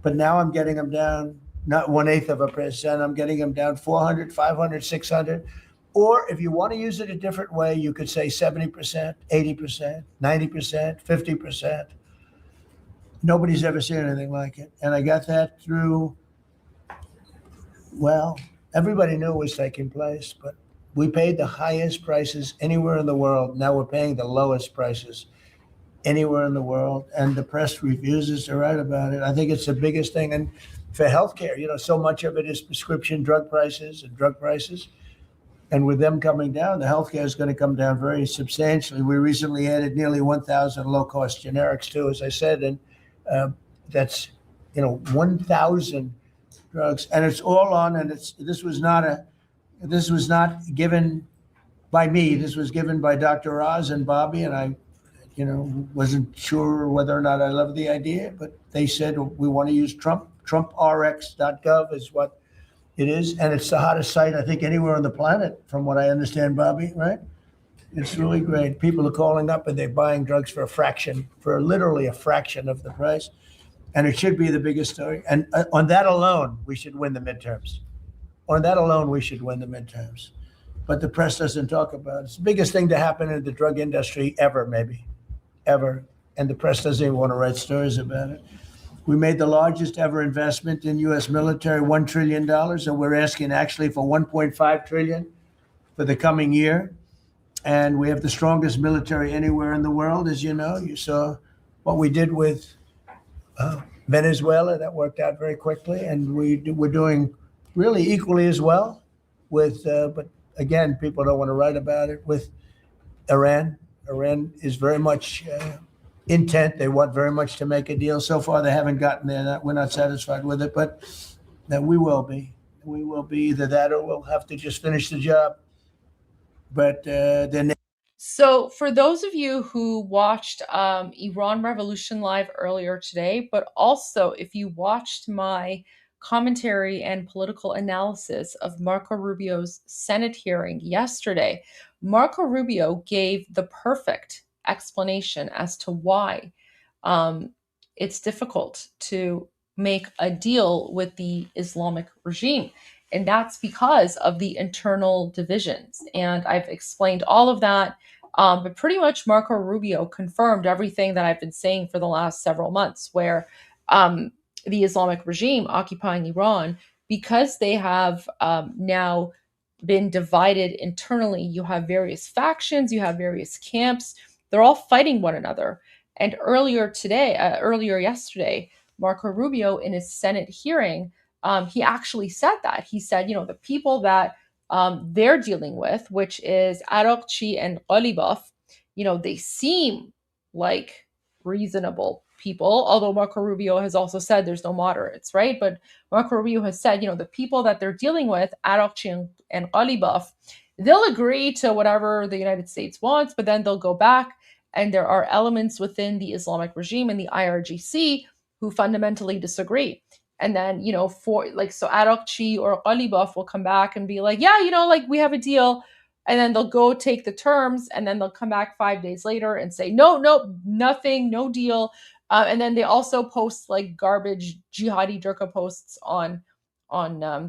But now I'm getting them down, not 1/8%, I'm getting them down 400, 500, 600. Or if you want to use it a different way, you could say 70%, 80%, 90%, 50%. Nobody's ever seen anything like it. And I got that through, well, everybody knew it was taking place, but we paid the highest prices anywhere in the world. Now we're paying the lowest prices anywhere in the world. And the press refuses to write about it. I think it's the biggest thing. And for healthcare, so much of it is prescription drug prices and drug prices. And with them coming down, the healthcare is going to come down very substantially. We recently added nearly 1,000 low-cost generics too, as I said, and that's 1,000 drugs, and it's all on. And this was not given by me. This was given by Dr. Oz and Bobby, and I, wasn't sure whether or not I loved the idea, but they said we want to use TrumpRx.gov is what it is, and it's the hottest site I think anywhere on the planet, from what I understand, Bobby. Right? It's really great. People are calling up and they're buying drugs for literally a fraction of the price. And it should be the biggest story. And on that alone, we should win the midterms. On that alone, we should win the midterms. But the press doesn't talk about it. It's the biggest thing to happen in the drug industry ever, maybe, ever. And the press doesn't even want to write stories about it. We made the largest ever investment in U.S. military, $1 trillion. And we're asking actually for $1.5 trillion for the coming year. And we have the strongest military anywhere in the world, as you know. You saw what we did with Venezuela. That worked out very quickly. And we're doing really equally as well with, but again, people don't want to write about it, with Iran. Iran is very much intent. They want very much to make a deal. So far, they haven't gotten there. We're not satisfied with it, but we will be. We will be either that or we'll have to just finish the job. But then. So for those of you who watched Iran Revolution Live earlier today, but also if you watched my commentary and political analysis of Marco Rubio's Senate hearing yesterday, Marco Rubio gave the perfect explanation as to why it's difficult to make a deal with the Islamic regime. And that's because of the internal divisions. And I've explained all of that. But pretty much Marco Rubio confirmed everything that I've been saying for the last several months, where the Islamic regime occupying Iran, because they have now been divided internally, you have various factions, you have various camps. They're all fighting one another. And earlier yesterday, Marco Rubio in his Senate hearing, he actually said that. He said, the people that they're dealing with, which is Arokchi and Golibov, they seem like reasonable people, although Marco Rubio has also said there's no moderates, right? But Marco Rubio has said, the people that they're dealing with, Arokchi and Golibov, they'll agree to whatever the United States wants, but then they'll go back, and there are elements within the Islamic regime and the IRGC who fundamentally disagree. And then, so Arokchi or Golibov will come back and be like, yeah, we have a deal. And then they'll go take the terms, and then they'll come back 5 days later and say, no, nothing, no deal. And then they also post like garbage jihadi Durka posts on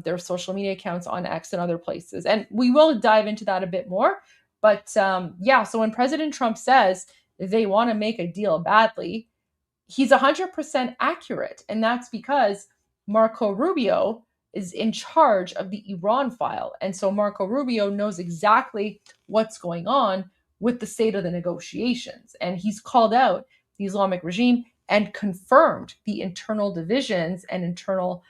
their social media accounts on X and other places. And we will dive into that a bit more. But so when President Trump says they want to make a deal badly, he's 100% accurate. And that's because Marco Rubio is in charge of the Iran file. And so Marco Rubio knows exactly what's going on with the state of the negotiations. And he's called out the Islamic regime and confirmed the internal divisions and internal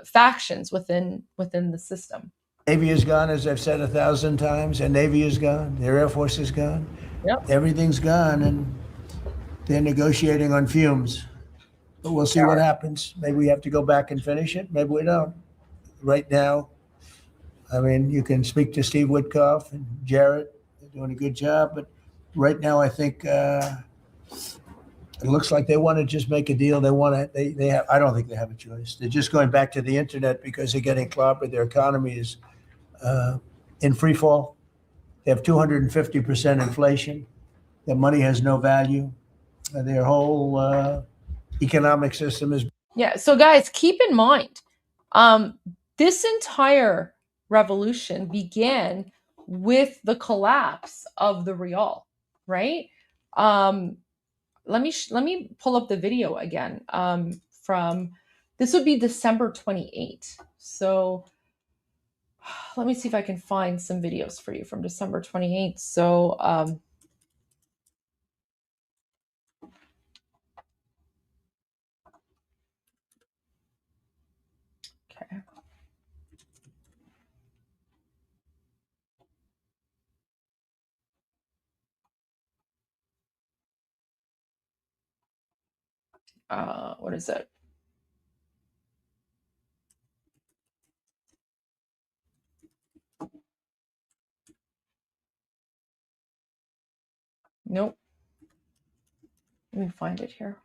factions within the system. Navy is gone, as I've said 1,000 times. Their Navy is gone. Their Air Force is gone. Yep. Everything's gone, and they're negotiating on fumes. But we'll see what happens. Maybe we have to go back and finish it. Maybe we don't. Right now, I mean, you can speak to Steve Witkoff and Jarrett. They're doing a good job. But right now, I think it looks like they want to just make a deal. They want to. They have. I don't think they have a choice. They're just going back to the internet because they're getting clobbered. Their economy is in free fall. They have 250% inflation. Their money has no value. Their whole economic system is. Yeah. So, guys, keep in mind, this entire revolution began with the collapse of the rial, right? Let me pull up the video again from this would be December 28th. So let me see if I can find some videos for you from December 28th. So okay. What is it? Nope. Let me find it here.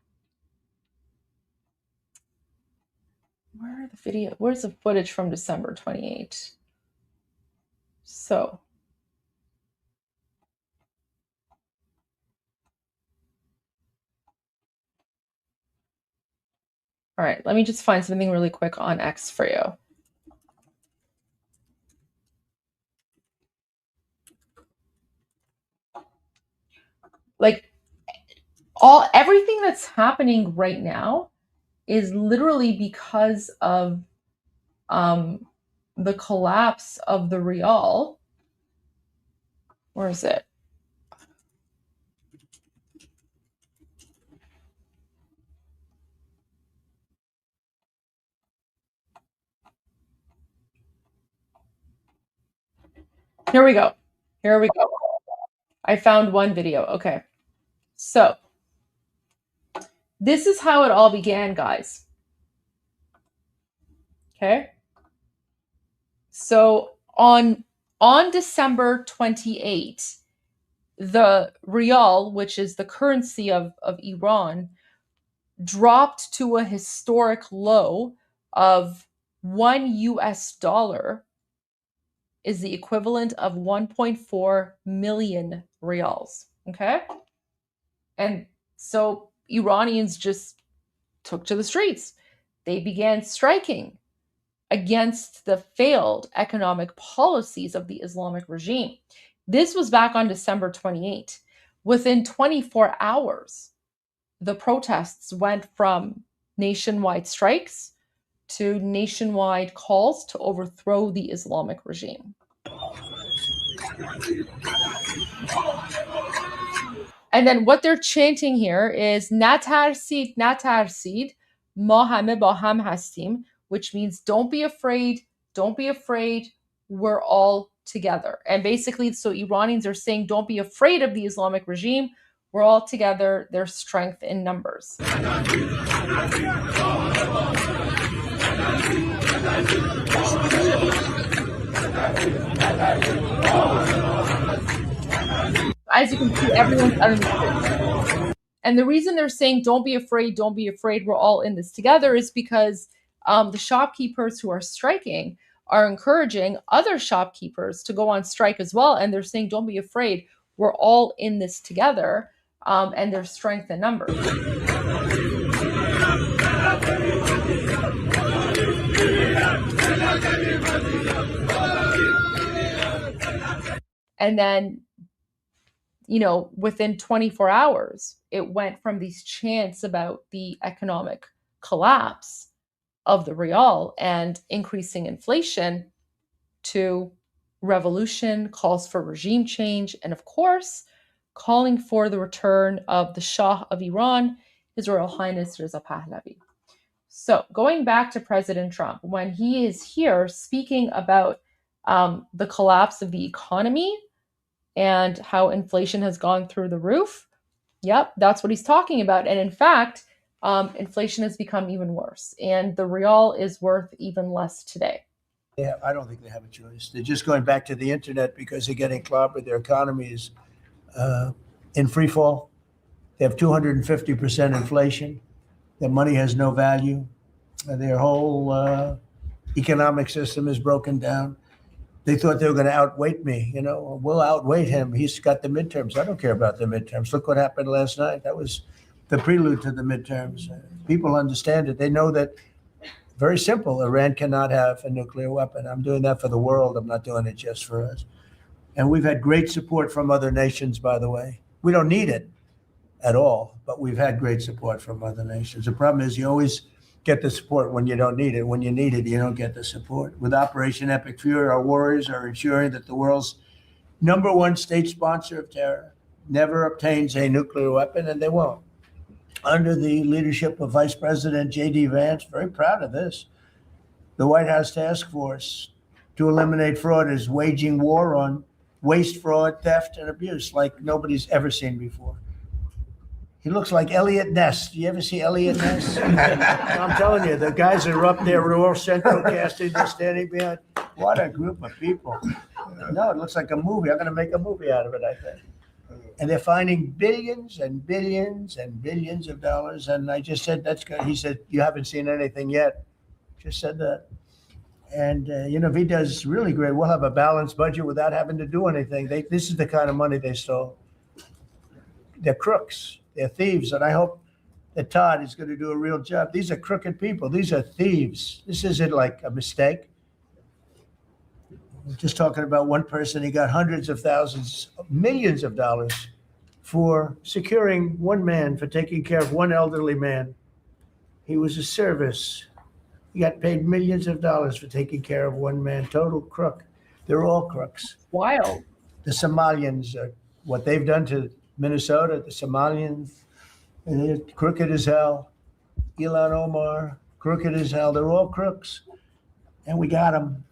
Where are the video? Where's the footage from December 28th? So all right, let me just find something really quick on X for you. Like everything that's happening right now is literally because of the collapse of the rial. Where is it? Here we go. I found one video. Okay. So this is how it all began, guys. Okay. So on December 28th, the rial, which is the currency of Iran, dropped to a historic low of $1 is the equivalent of 1.4 million rials. Okay. And so Iranians just took to the streets. They began striking against the failed economic policies of the Islamic regime. This was back on December 28th. Within 24 hours, the protests went from nationwide strikes to nationwide calls to overthrow the Islamic regime. And then what they're chanting here is natarsid, natarsid, ma hame ba ham hastim, which means don't be afraid, we're all together. And basically, so Iranians are saying, don't be afraid of the Islamic regime, we're all together, there's strength in numbers. As you can see, everyone's underneath. And the reason they're saying, don't be afraid, we're all in this together, is because the shopkeepers who are striking are encouraging other shopkeepers to go on strike as well. And they're saying, don't be afraid, we're all in this together. And there's strength in numbers. And then, within 24 hours, it went from these chants about the economic collapse of the real and increasing inflation to revolution, calls for regime change, and of course, calling for the return of the Shah of Iran, His Royal Highness Reza Pahlavi. So going back to President Trump, when he is here speaking about the collapse of the economy and how inflation has gone through the roof, yep, that's what he's talking about. And in fact, inflation has become even worse, and the real is worth even less today. Yeah, I don't think they have a choice. They're just going back to the internet because they're getting clobbered. Their economy is in free fall. They have 250% inflation. Their money has no value. Their whole economic system is broken down. They thought they were going to outweight me. We'll outweight him. He's got the midterms. I don't care about the midterms. Look what happened last night. That was the prelude to the midterms. People understand it. They know that, very simple, Iran cannot have a nuclear weapon. I'm doing that for the world. I'm not doing it just for us. And we've had great support from other nations, by the way. We don't need it at all, but we've had great support from other nations. The problem is you always get the support when you don't need it. When you need it, you don't get the support. With Operation Epic Fury, our warriors are ensuring that the world's #1 state sponsor of terror never obtains a nuclear weapon, and they won't. Under the leadership of Vice President J.D. Vance, very proud of this, the White House Task Force to eliminate fraud is waging war on waste, fraud, theft, and abuse like nobody's ever seen before. He looks like Elliot Ness. Do you ever see Elliot Ness? I'm telling you, the guys that are up there, Royal Central Casting, they're standing behind. What a group of people. No, it looks like a movie. I'm going to make a movie out of it, I think. And they're finding billions and billions and billions of dollars. And I just said, that's good. He said, you haven't seen anything yet. Just said that. And, if he does really great, we'll have a balanced budget without having to do anything. This is the kind of money they stole. They're crooks. They're thieves. And I hope that Todd is going to do a real job. These are crooked people. These are thieves. This isn't like a mistake. Just talking about one person, he got hundreds of thousands, millions of dollars for securing one man, for taking care of one elderly man. He was a service. He got paid millions of dollars for taking care of one man. Total crook. They're all crooks. Wild. The Somalians, what they've done to Minnesota, the Somalians, they're crooked as hell. Ilhan Omar, crooked as hell. They're all crooks. And we got them.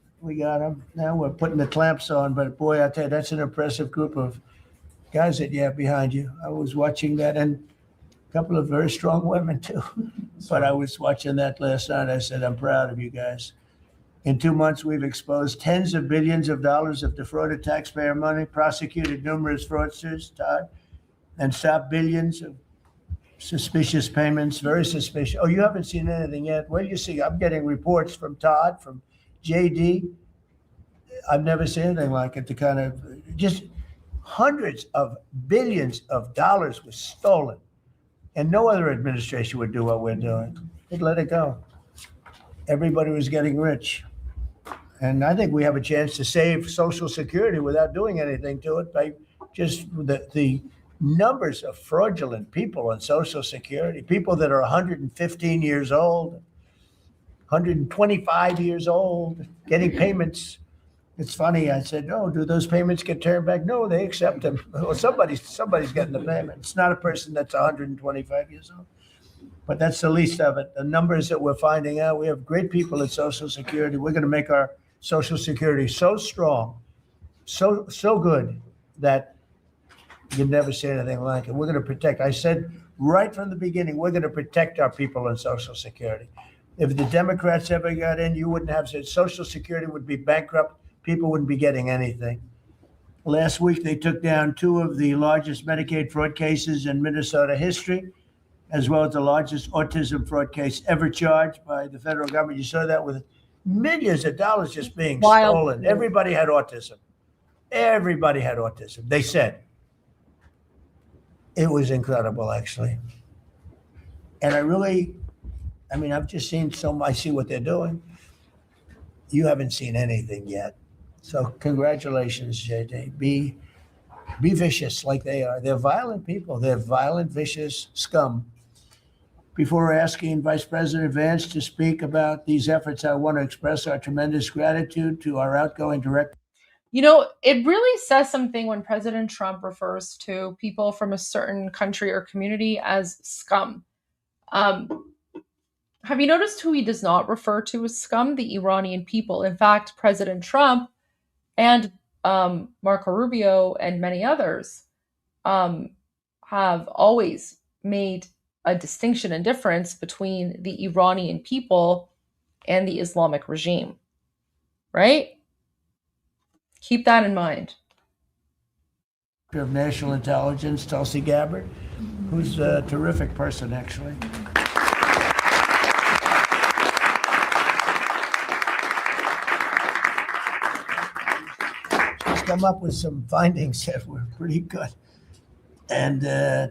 Now we're putting the clamps on, but boy, I tell you, that's an impressive group of guys that you have behind you. I was watching that, and a couple of very strong women too. But I was watching that last night. I said, I'm proud of you guys. In 2 months, we've exposed tens of billions of dollars of defrauded taxpayer money, prosecuted numerous fraudsters, Todd, and stopped billions of suspicious payments, very suspicious. Oh, you haven't seen anything yet? Well, you see, I'm getting reports from Todd, from JD. I've never seen anything like it. The kind of just hundreds of billions of dollars was stolen, and no other administration would do what we're doing. They'd let it go. Everybody was getting rich, and I think we have a chance to save Social Security without doing anything to it by just the numbers of fraudulent people on Social Security, people that are 115 years old, 125 years old, getting payments It's funny. I said, "No, do those payments get turned back?" No, they accept them. Well, somebody's getting the payment. It's not a person that's 125 years old, but that's the least of it. The numbers that we're finding out, we have great people at Social Security. We're going to make our Social Security so strong, so good that you'd never see anything like it. We're going to protect. I said right from the beginning, we're going to protect our people on Social Security. If the Democrats ever got in, you wouldn't have said Social Security would be bankrupt. People wouldn't be getting anything. Last week, they took down two of the largest Medicaid fraud cases in Minnesota history, as well as the largest autism fraud case ever charged by the federal government. You saw that with millions of dollars just being Wild. stolen. Everybody had autism. Everybody had autism. They said it was incredible, actually. And I've just seen I see what they're doing. You haven't seen anything yet. So congratulations, JJ. Be vicious like they are. They're violent people. They're violent, vicious scum. Before asking Vice President Vance to speak about these efforts, I want to express our tremendous gratitude to our outgoing director. It really says something when President Trump refers to people from a certain country or community as scum. Have you noticed who he does not refer to as scum? The Iranian people. In fact, President Trump and Marco Rubio and many others have always made a distinction and difference between the Iranian people and the Islamic regime, right? Keep that in mind. Of National Intelligence, Tulsi Gabbard, who's a terrific person, actually. She's come up with some findings that were pretty good. And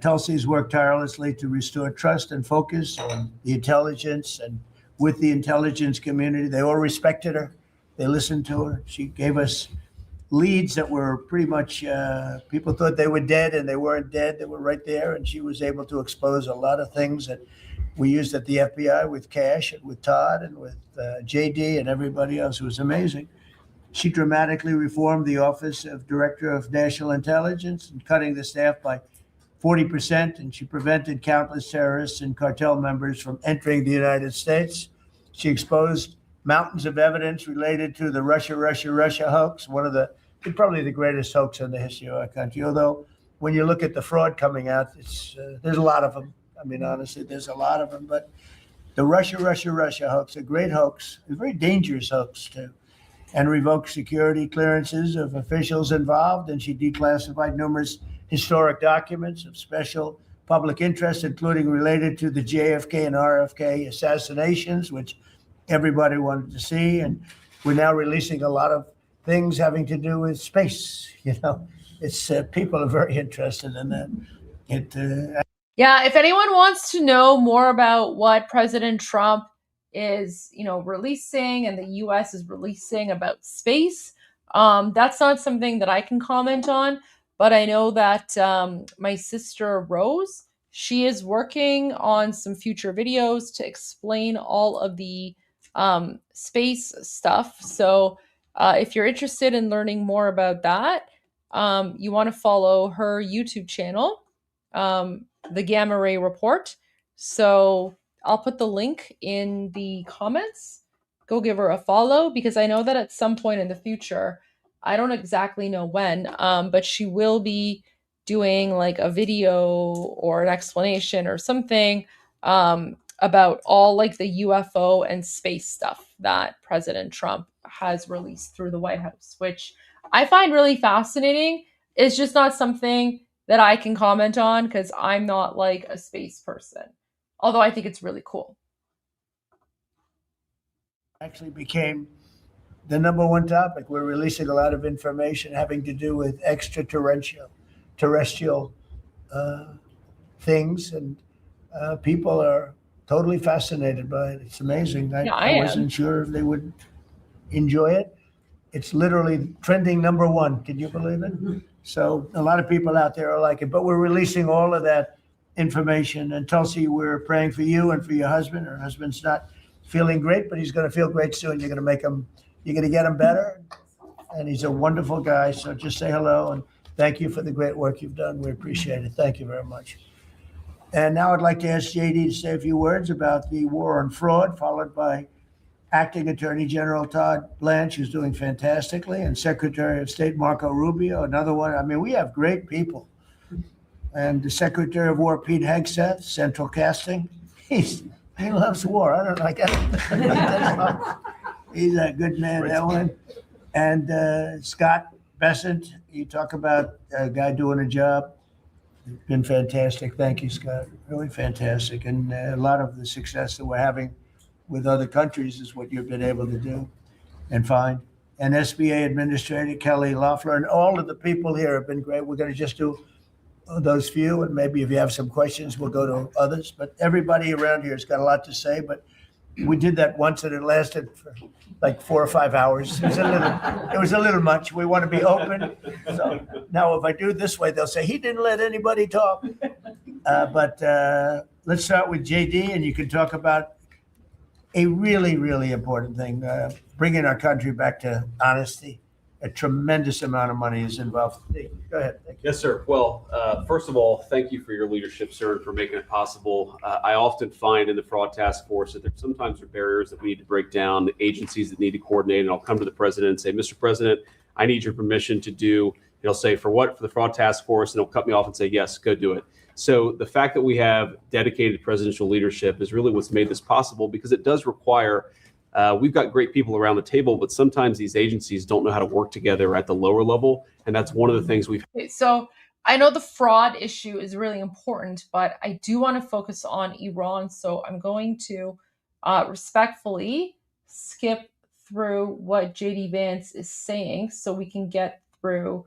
Tulsi's worked tirelessly to restore trust and focus on the intelligence and with the intelligence community. They all respected her. They listened to her. She gave us leads that were pretty much, people thought they were dead and they weren't dead. They were right there. And she was able to expose a lot of things that we used at the FBI with Cash and with Todd and with JD and everybody else. It was amazing. She dramatically reformed the Office of Director of National Intelligence and cutting the staff by 40%. And she prevented countless terrorists and cartel members from entering the United States. She exposed mountains of evidence related to the Russia hoax, probably the greatest hoax in the history of our country. Although when you look at the fraud coming out, there's a lot of them. I mean, honestly, there's a lot of them. But the Russia hoax, a great hoax, a very dangerous hoax too, and revoked security clearances of officials involved. And she declassified numerous historic documents of special public interest, including related to the JFK and RFK assassinations, which everybody wanted to see. And we're now releasing a lot of things having to do with space. It's people are very interested in that. Yeah, if anyone wants to know more about what President Trump is, releasing and the US is releasing about space, that's not something that I can comment on, but I know that my sister Rose, she is working on some future videos to explain all of the space stuff. So if you're interested in learning more about that, you want to follow her YouTube channel, the Ghamari Report. So I'll put the link in the comments. Go give her a follow, because I know that at some point in the future, I don't exactly know when, but she will be doing like a video or an explanation or something about all like the UFO and space stuff that President Trump has released through the White House, which I find really fascinating. It's just not something that I can comment on because I'm not like a space person, although I think it's really cool. Actually became the number one topic. We're releasing a lot of information having to do with terrestrial things, and people are totally fascinated by it. It's amazing. I wasn't sure if they would enjoy it. It's literally trending number one. Can you believe it? Mm-hmm. So a lot of people out there are like it, but we're releasing all of that information. And Tulsi, we're praying for you and for your husband. Her husband's not feeling great, but he's going to feel great soon. You're going to get him better. and he's a wonderful guy. So just say hello and thank you for the great work you've done. We appreciate it. Thank you very much. And now I'd like to ask JD to say a few words about the war on fraud, followed by Acting Attorney General Todd Blanche, who's doing fantastically, and Secretary of State Marco Rubio, another one. I mean, we have great people. And the Secretary of War Pete Hegseth, Central Casting. He loves war. I don't know. He's a good man, that one. And Scott Bessent, you talk about a guy doing a job. Been fantastic. Thank you, Scott. Really fantastic. And a lot of the success that we're having with other countries is what you've been able to do and find. And SBA Administrator Kelly Loeffler and all of the people here have been great. We're going to just do those few, and maybe if you have some questions, we'll go to others. But everybody around here has got a lot to say. But we did that once, and it lasted for like 4 or 5 hours. It was a little much. We want to be open. So now, if I do it this way, they'll say he didn't let anybody talk. But let's start with JD, and you can talk about a really, really important thing, bringing our country back to honesty. A tremendous amount of money is involved. Go ahead. Yes, sir. Well, first of all, thank you for your leadership, sir, and for making it possible. I often find in the fraud task force that there sometimes are barriers that we need to break down, agencies that need to coordinate, and I'll come to the president and say, Mr. President, I need your permission to do, he'll say, for what? For the fraud task force, and he'll cut me off and say, yes, go do it. So the fact that we have dedicated presidential leadership is really what's made this possible, because it does require we've got great people around the table, but sometimes these agencies don't know how to work together at the lower level. And that's one of the things we've. Okay, so I know the fraud issue is really important, but I do want to focus on Iran. So I'm going to respectfully skip through what JD Vance is saying so we can get to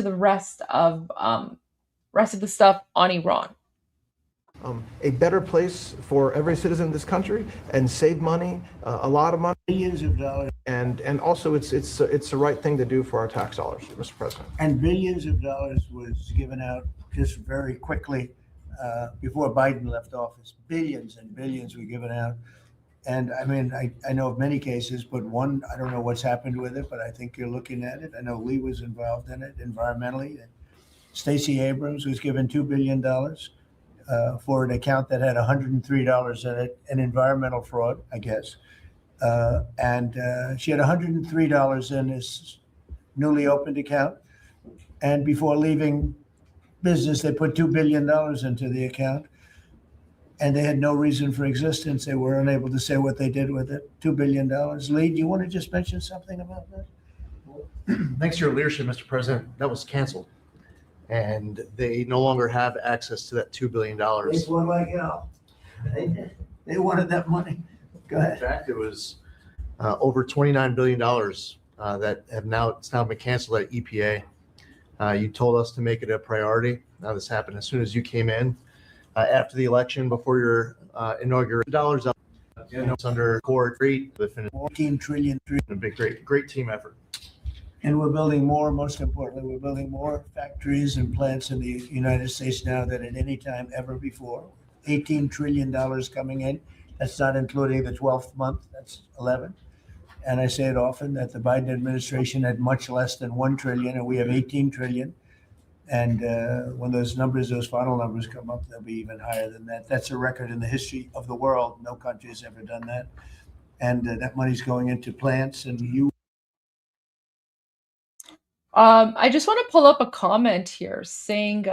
the rest of the stuff on Iran. A better place for every citizen in this country and save money, a lot of money, Billions of dollars. and also it's the right thing to do for our tax dollars, Mr. President. And billions of dollars was given out just very quickly before Biden left office. Billions and billions were given out. And I mean, I know of many cases, but one, I don't know what's happened with it, but I think you're looking at it. I know Lee was involved in it environmentally. Stacey Abrams was given $2 billion. For an account that had $103 in it, an environmental fraud, I guess. And she had $103 in this newly opened account. And before leaving business, they put $2 billion into the account. And they had no reason for existence. They were unable to say what they did with it. $2 billion. Lee, do you want to just mention something about that? Thanks to your leadership, Mr. President, that was canceled. And they no longer have access to that $2 billion. They fought like hell. They wanted that money. Go In ahead. fact, it was over $29 billion that it's now been canceled at EPA. You told us to make it a priority. Now this happened as soon as you came in. After the election, before your inaugural dollars up, it's under court. Great, 14 trillion. a big, great team effort. And we're building more, most importantly, we're building more factories and plants in the United States now than at any time ever before. $18 trillion coming in. That's not including the 12th month, that's 11. And I say it often that the Biden administration had much less than 1 trillion, and we have 18 trillion. And when those final numbers come up, they'll be even higher than that. That's a record in the history of the world. No country has ever done that. And that money's going into plants, and I just want to pull up a comment here saying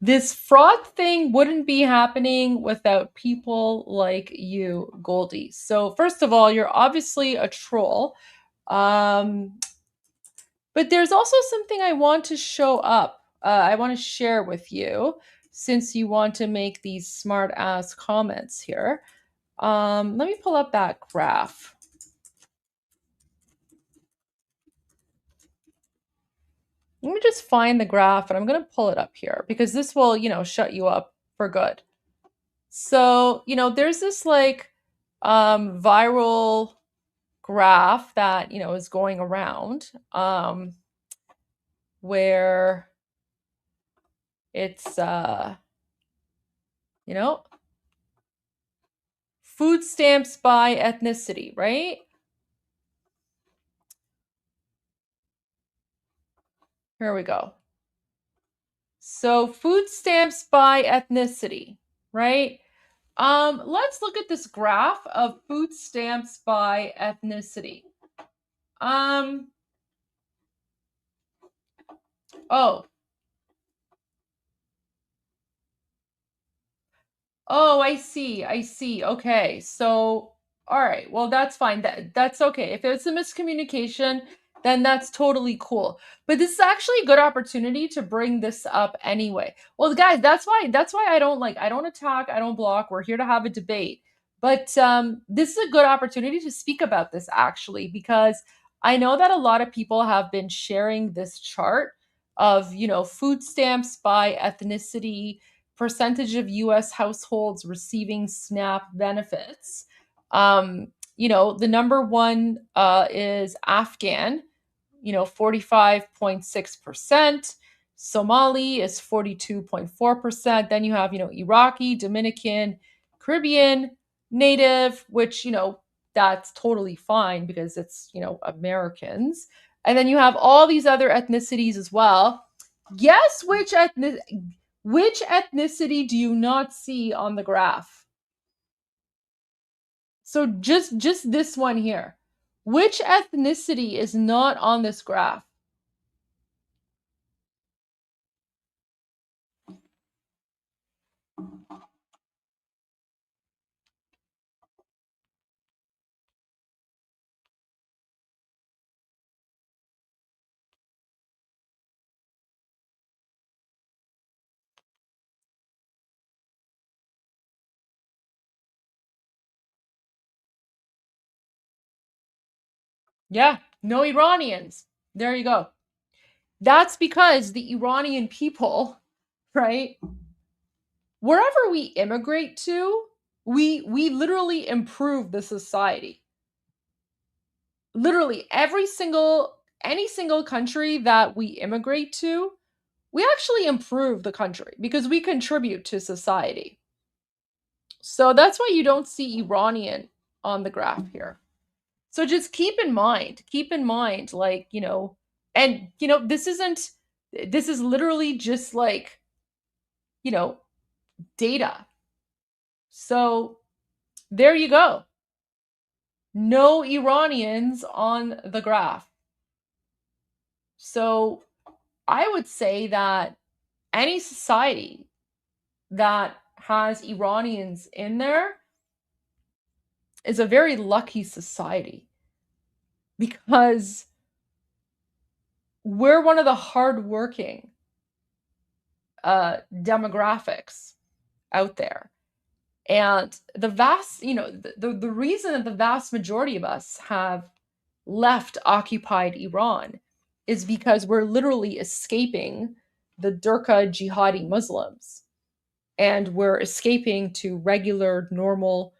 this fraud thing wouldn't be happening without people like you, Goldie. So first of all, you're obviously a troll. But there's also something I want to show up. I want to share with you since you want to make these smart ass comments here. Let me pull up that graph. Let me just find the graph and I'm going to pull it up here because this will, shut you up for good. So, there's this like viral graph that, is going around where it's, food stamps by ethnicity, right? Here we go. So food stamps by ethnicity, right? Let's look at this graph of food stamps by ethnicity. Um, oh, Oh, I see. I see. Okay. So, all right. Well, that's fine. That's okay. If it's a miscommunication, then that's totally cool. But this is actually a good opportunity to bring this up anyway. Well, guys, that's why I don't attack, I don't block. We're here to have a debate. But this is a good opportunity to speak about this actually because I know that a lot of people have been sharing this chart of, food stamps by ethnicity, percentage of US households receiving SNAP benefits. The number one is Afghan, 45.6%. Somali is 42.4%. Then you have, Iraqi, Dominican, Caribbean, Native, which, that's totally fine because it's, Americans. And then you have all these other ethnicities as well. Guess which ethnicity do you not see on the graph? So just this one here. Which ethnicity is not on this graph? Yeah, no Iranians. There you go. That's because the Iranian people, right? Wherever we immigrate to, we literally improve the society. Literally any single country that we immigrate to, we actually improve the country because we contribute to society. So that's why you don't see Iranian on the graph here. So just keep in mind, like, and, this is literally just like, you know, data. So there you go. No Iranians on the graph. So I would say that any society that has Iranians in there is a very lucky society because we're one of the hardworking demographics out there. And the vast, the reason that the vast majority of us have left occupied Iran is because we're literally escaping the Durka jihadi Muslims and we're escaping to regular, normal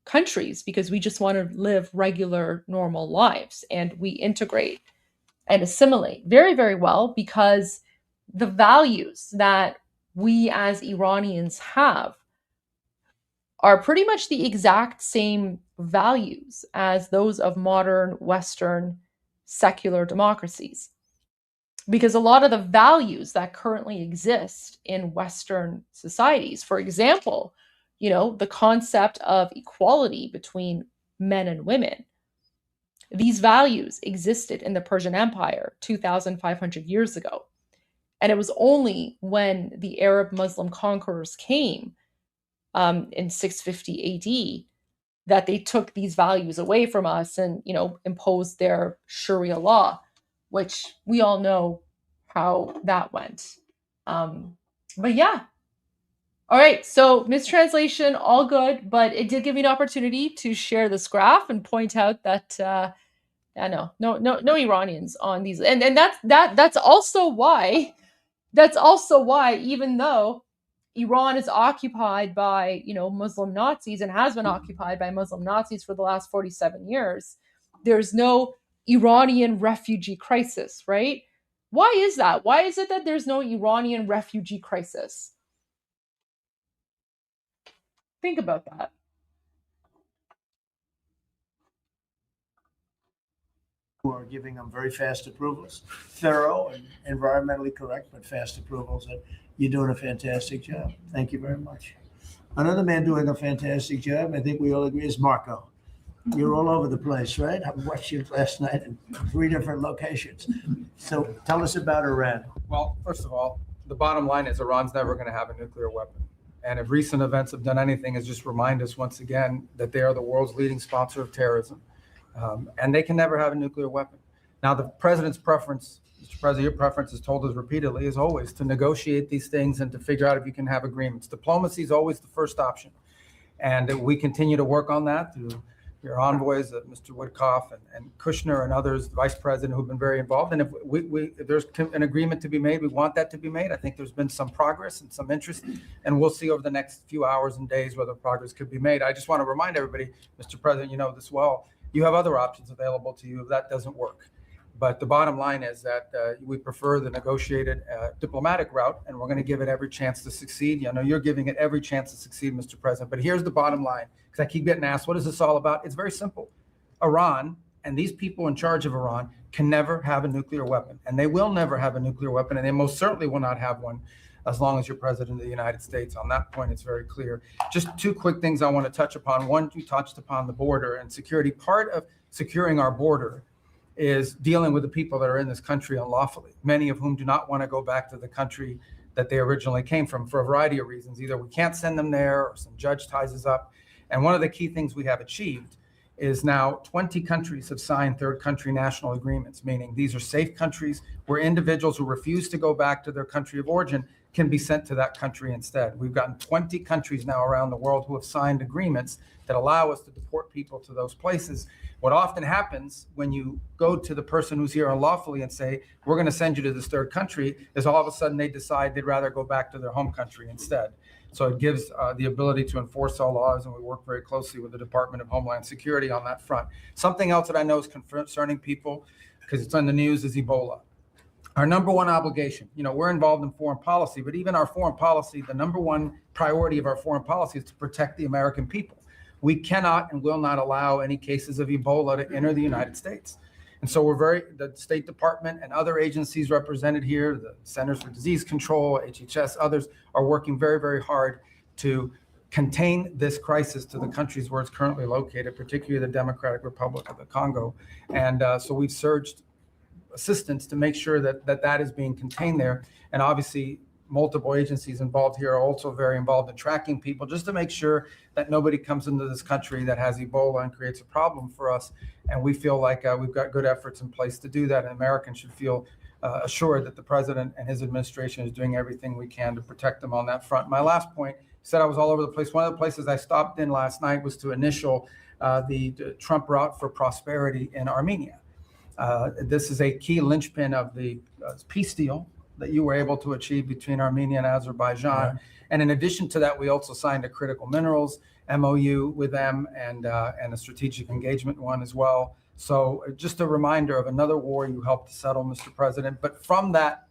countries because we just want to live regular, normal lives and we integrate and assimilate very, very well because the values that we as Iranians have are pretty much the exact same values as those of modern Western secular democracies. Because a lot of the values that currently exist in Western societies, for example, the concept of equality between men and women, these values existed in the Persian Empire 2,500 years ago. And it was only when the Arab Muslim conquerors came in 650 AD that they took these values away from us and, imposed their Sharia law, which we all know how that went. But yeah. All right. So mistranslation, all good, but it did give me an opportunity to share this graph and point out that no Iranians on these, and that's also why even though Iran is occupied by, Muslim Nazis and has been occupied by Muslim Nazis for the last 47 years, there's no Iranian refugee crisis, right? Why is that? Why is it that there's no Iranian refugee crisis? Think about that. who are giving them very fast approvals, thorough and environmentally correct, but fast approvals. And you're doing a fantastic job. Thank you very much. Another man doing a fantastic job, I think we all agree, is Marco. You're all over the place, right? I watched you last night in 3 different locations. So tell us about Iran. Well, first of all, the bottom line is Iran's never going to have a nuclear weapon. And if recent events have done anything, is just remind us once again that they are the world's leading sponsor of terrorism. And they can never have a nuclear weapon. Now, the president's preference, Mr. President, your preference is told us repeatedly, is always to negotiate these things and to figure out if you can have agreements. Diplomacy is always the first option. And we continue to work on that through your envoys, Mr. Woodcoff and Kushner and others, the vice president, who've been very involved. And if there's an agreement to be made, we want that to be made. I think there's been some progress and some interest, and we'll see over the next few hours and days whether progress could be made. I just want to remind everybody, Mr. President, you know this well, you have other options available to you if that doesn't work. But the bottom line is that we prefer the negotiated diplomatic route, and we're going to give it every chance to succeed. I know you're giving it every chance to succeed, Mr. President. But here's the bottom line, because I keep getting asked, what is this all about? It's very simple. Iran and these people in charge of Iran can never have a nuclear weapon, and they will never have a nuclear weapon, and they most certainly will not have one as long as you're president of the United States. On that point, it's very clear. Just 2 quick things I want to touch upon. One, you touched upon the border and security. Part of securing our border is dealing with the people that are in this country unlawfully, many of whom do not want to go back to the country that they originally came from for a variety of reasons. Either we can't send them there or some judge ties us up. And one of the key things we have achieved is now 20 countries have signed third country national agreements, meaning these are safe countries where individuals who refuse to go back to their country of origin can be sent to that country instead. We've gotten 20 countries now around the world who have signed agreements that allow us to deport people to those places. What often happens when you go to the person who's here unlawfully and say, we're going to send you to this third country, is all of a sudden they decide they'd rather go back to their home country instead. So it gives the ability to enforce all laws, and we work very closely with the Department of Homeland Security on that front. Something else that I know is concerning people, because it's on the news, is Ebola. Our number one obligation, we're involved in foreign policy, but even our foreign policy, the number one priority of our foreign policy is to protect the American people. We cannot and will not allow any cases of Ebola to enter the United States. And so the State Department and other agencies represented here, the Centers for Disease Control, HHS, others are working very, very hard to contain this crisis to the countries where it's currently located, particularly the Democratic Republic of the Congo. And so we've surged assistance to make sure that is being contained there. And obviously, multiple agencies involved here are also very involved in tracking people, just to make sure that nobody comes into this country that has Ebola and creates a problem for us. And we feel like we've got good efforts in place to do that. And Americans should feel assured that the president and his administration is doing everything we can to protect them on that front. My last point, said I was all over the place. One of the places I stopped in last night was to initial the Trump route for prosperity in Armenia. This is a key linchpin of the peace deal that you were able to achieve between Armenia and Azerbaijan. Yeah. And in addition to that, we also signed a critical minerals MOU with them and a strategic engagement one as well. So just a reminder of another war you helped to settle, Mr. President. But from that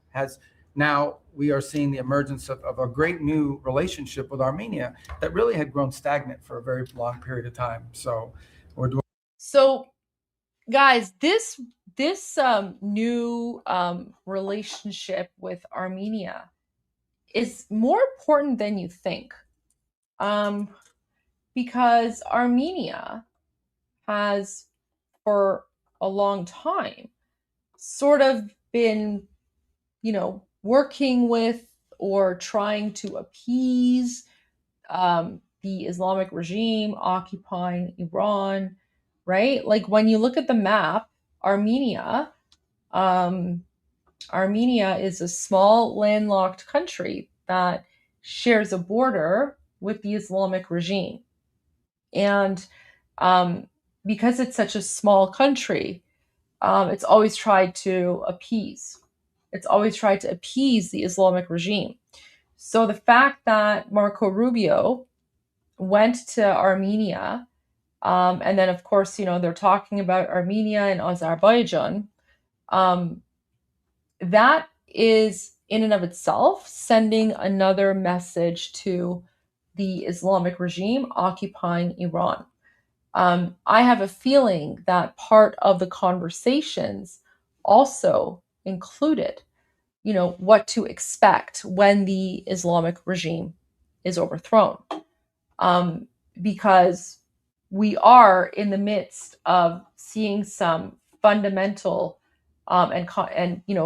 now we are seeing the emergence of a great new relationship with Armenia that really had grown stagnant for a very long period of time. So we're doing. So guys, this new relationship with Armenia is more important than you think, because Armenia has, for a long time, sort of been, working with or trying to appease the Islamic regime occupying Iran, right? Like when you look at the map, Armenia is a small landlocked country that shares a border with the Islamic regime. And because it's such a small country, it's always tried to appease. It's always tried to appease the Islamic regime. So the fact that Marco Rubio went to Armenia, and then, of course, they're talking about Armenia and Azerbaijan. That is, in and of itself, sending another message to the Islamic regime occupying Iran. I have a feeling that part of the conversations also included, what to expect when the Islamic regime is overthrown. Because we are in the midst of seeing some fundamental and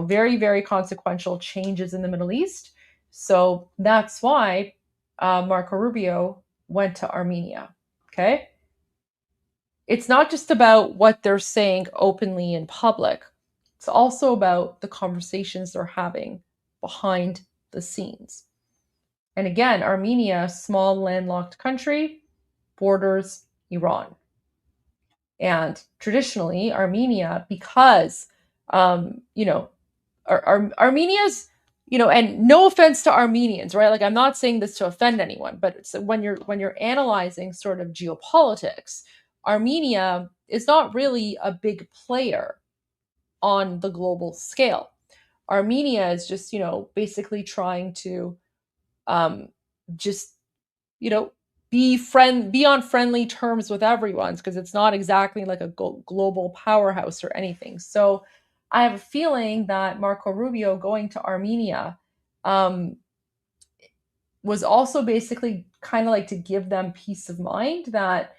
very, very consequential changes in the Middle East. So that's why Marco Rubio went to Armenia. Okay. It's not just about what they're saying openly in public. It's also about the conversations they're having behind the scenes. And again, Armenia, small landlocked country, borders Iran. And traditionally, Armenia, because Armenia's, and no offense to Armenians, right? Like, I'm not saying this to offend anyone, but it's when you're analyzing sort of geopolitics, Armenia is not really a big player on the global scale. Armenia is just, basically trying to just, be on friendly terms with everyone, because it's not exactly like a global powerhouse or anything. So I have a feeling that Marco Rubio going to Armenia was also basically kind of like to give them peace of mind that,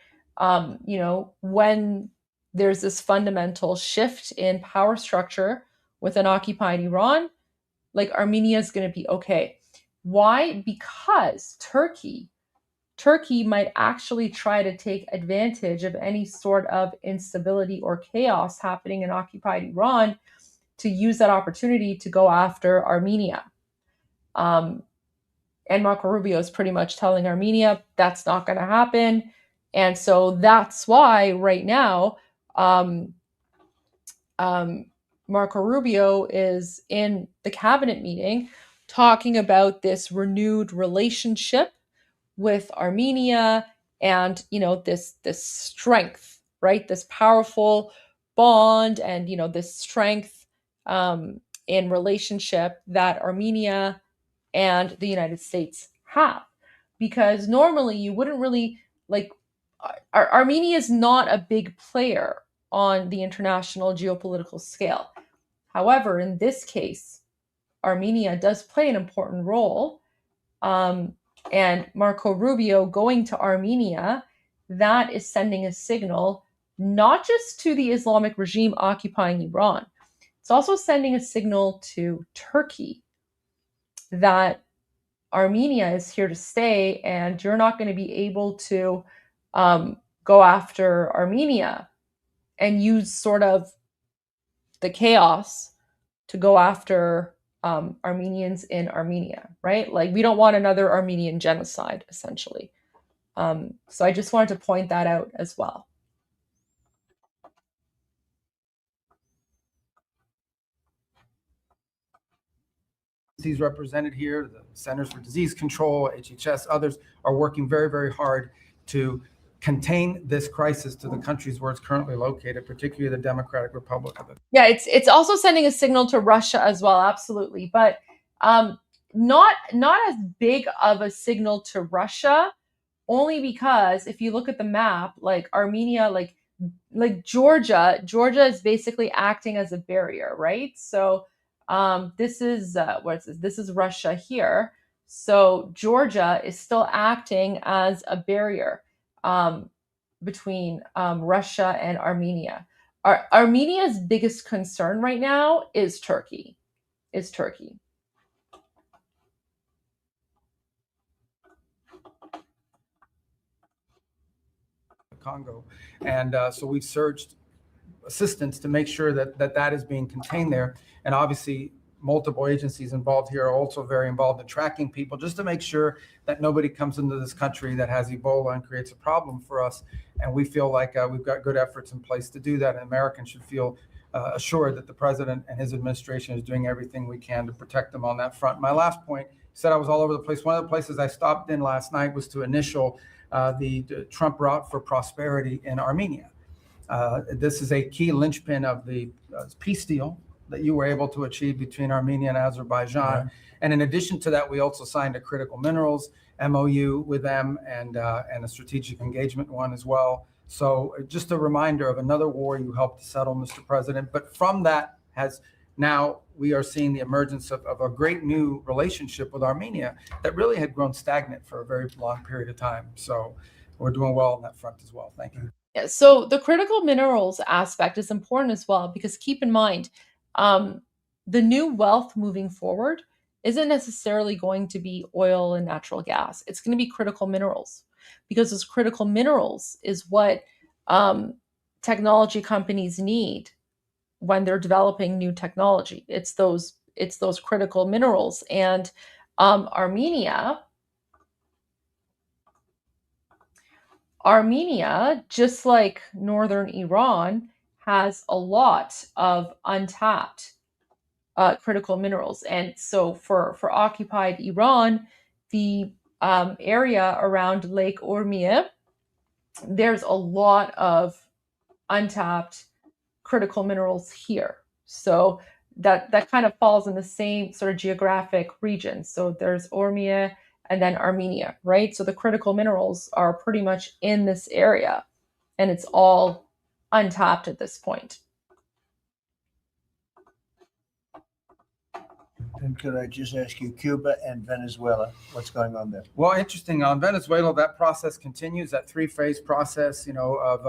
when there's this fundamental shift in power structure within occupied Iran, like, Armenia is going to be okay. Why? Because Turkey might actually try to take advantage of any sort of instability or chaos happening in occupied Iran to use that opportunity to go after Armenia. And Marco Rubio is pretty much telling Armenia that's not going to happen. And so that's why right now, Marco Rubio is in the cabinet meeting talking about this renewed relationship with Armenia and, this strength, right? This powerful bond and, this strength in relationship that Armenia and the United States have. Because normally you wouldn't really, like, Armenia is not a big player on the international geopolitical scale. However, in this case, Armenia does play an important role. And Marco Rubio going to Armenia, that is sending a signal not just to the Islamic regime occupying Iran, it's also sending a signal to Turkey that Armenia is here to stay, and you're not going to be able to go after Armenia and use sort of the chaos to go after Armenians in Armenia, right? Like, we don't want another Armenian genocide, essentially. So I just wanted to point that out as well. He's represented here, the Centers for Disease Control, HHS, others are working very, very hard to contain this crisis to the countries where it's currently located, particularly the Democratic Republic of it. Yeah, it's also sending a signal to Russia as well, absolutely, but not as big of a signal to Russia, only because if you look at the map, like Armenia, like Georgia is basically acting as a barrier, right? So this is This is Russia here. So Georgia is still acting as a barrier between Russia and Armenia. Armenia's biggest concern right now is Turkey. Congo. And so we've surged assistance to make sure that is being contained there. And obviously, multiple agencies involved here are also very involved in tracking people, just to make sure that nobody comes into this country that has Ebola and creates a problem for us. And we feel like we've got good efforts in place to do that. And Americans should feel assured that the president and his administration is doing everything we can to protect them on that front. My last point, you said I was all over the place. One of the places I stopped in last night was to initial the Trump route for prosperity in Armenia. This is a key linchpin of the peace deal that you were able to achieve between Armenia and Azerbaijan. And in addition to that, we also signed a critical minerals MOU with them and a strategic engagement one as well. So just a reminder of another war you helped to settle, Mr. President. But from that now we are seeing the emergence of a great new relationship with Armenia that really had grown stagnant for a very long period of time. So we're doing well on that front as well. Thank you. Yeah, so the critical minerals aspect is important as well, because keep in mind, the new wealth moving forward isn't necessarily going to be oil and natural gas. It's going to be critical minerals, because those critical minerals is what technology companies need when they're developing new technology. It's those critical minerals. And Armenia, just like northern Iran, has a lot of untapped critical minerals. And so for occupied Iran, the area around Lake Urmia, there's a lot of untapped critical minerals here. So that kind of falls in the same sort of geographic region. So there's Urmia and then Armenia, right? So the critical minerals are pretty much in this area, and it's all untapped at this point. And could I just ask you, Cuba and Venezuela, what's going on there? Well, interesting. On Venezuela, that process continues, that three-phase process, of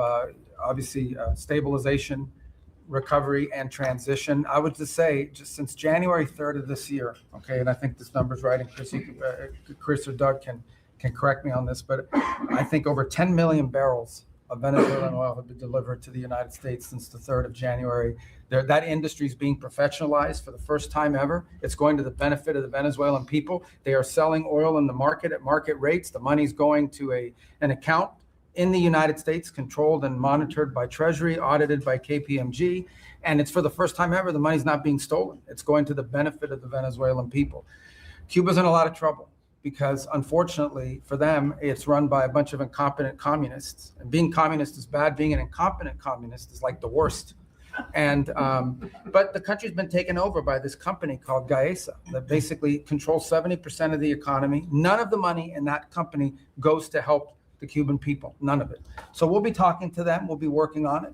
obviously stabilization, recovery, and transition. I would just say, just since January 3rd of this year, okay, and I think this number's right, and Chris or Doug can correct me on this, but I think over 10 million barrels of Venezuelan oil have been delivered to the United States since the 3rd of January. That industry is being professionalized for the first time ever. It's going to the benefit of the Venezuelan people. They are selling oil in the market at market rates. The money's going to an account in the United States, controlled and monitored by Treasury, audited by KPMG. And it's for the first time ever, the money's not being stolen. It's going to the benefit of the Venezuelan people. Cuba's in a lot of trouble because, unfortunately for them, it's run by a bunch of incompetent communists. And being communist is bad. Being an incompetent communist is like the worst. And but the country's been taken over by this company called Gaesa that basically controls 70% of the economy. None of the money in that company goes to help the Cuban people, none of it. So we'll be talking to them. We'll be working on it.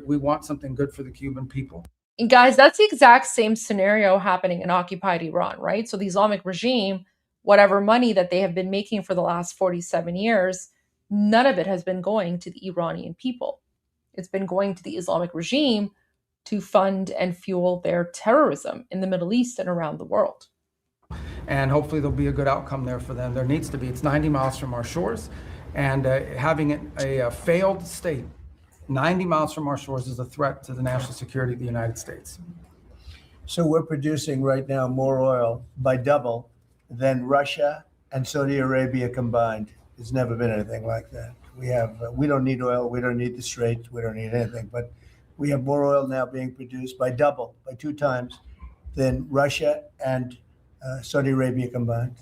We want something good for the Cuban people. And guys, that's the exact same scenario happening in occupied Iran, right? So the Islamic regime, whatever money that they have been making for the last 47 years, none of it has been going to the Iranian people. It's been going to the Islamic regime to fund and fuel their terrorism in the Middle East and around the world. And hopefully there'll be a good outcome there for them. There needs to be. It's 90 miles from our shores. And having a failed state 90 miles from our shores is a threat to the national security of the United States. So we're producing right now more oil by double than Russia and Saudi Arabia combined. There's never been anything like that. We don't need oil. We don't need the Straits. We don't need anything. But we have more oil now being produced by 2 times than Russia and Saudi Arabia combined.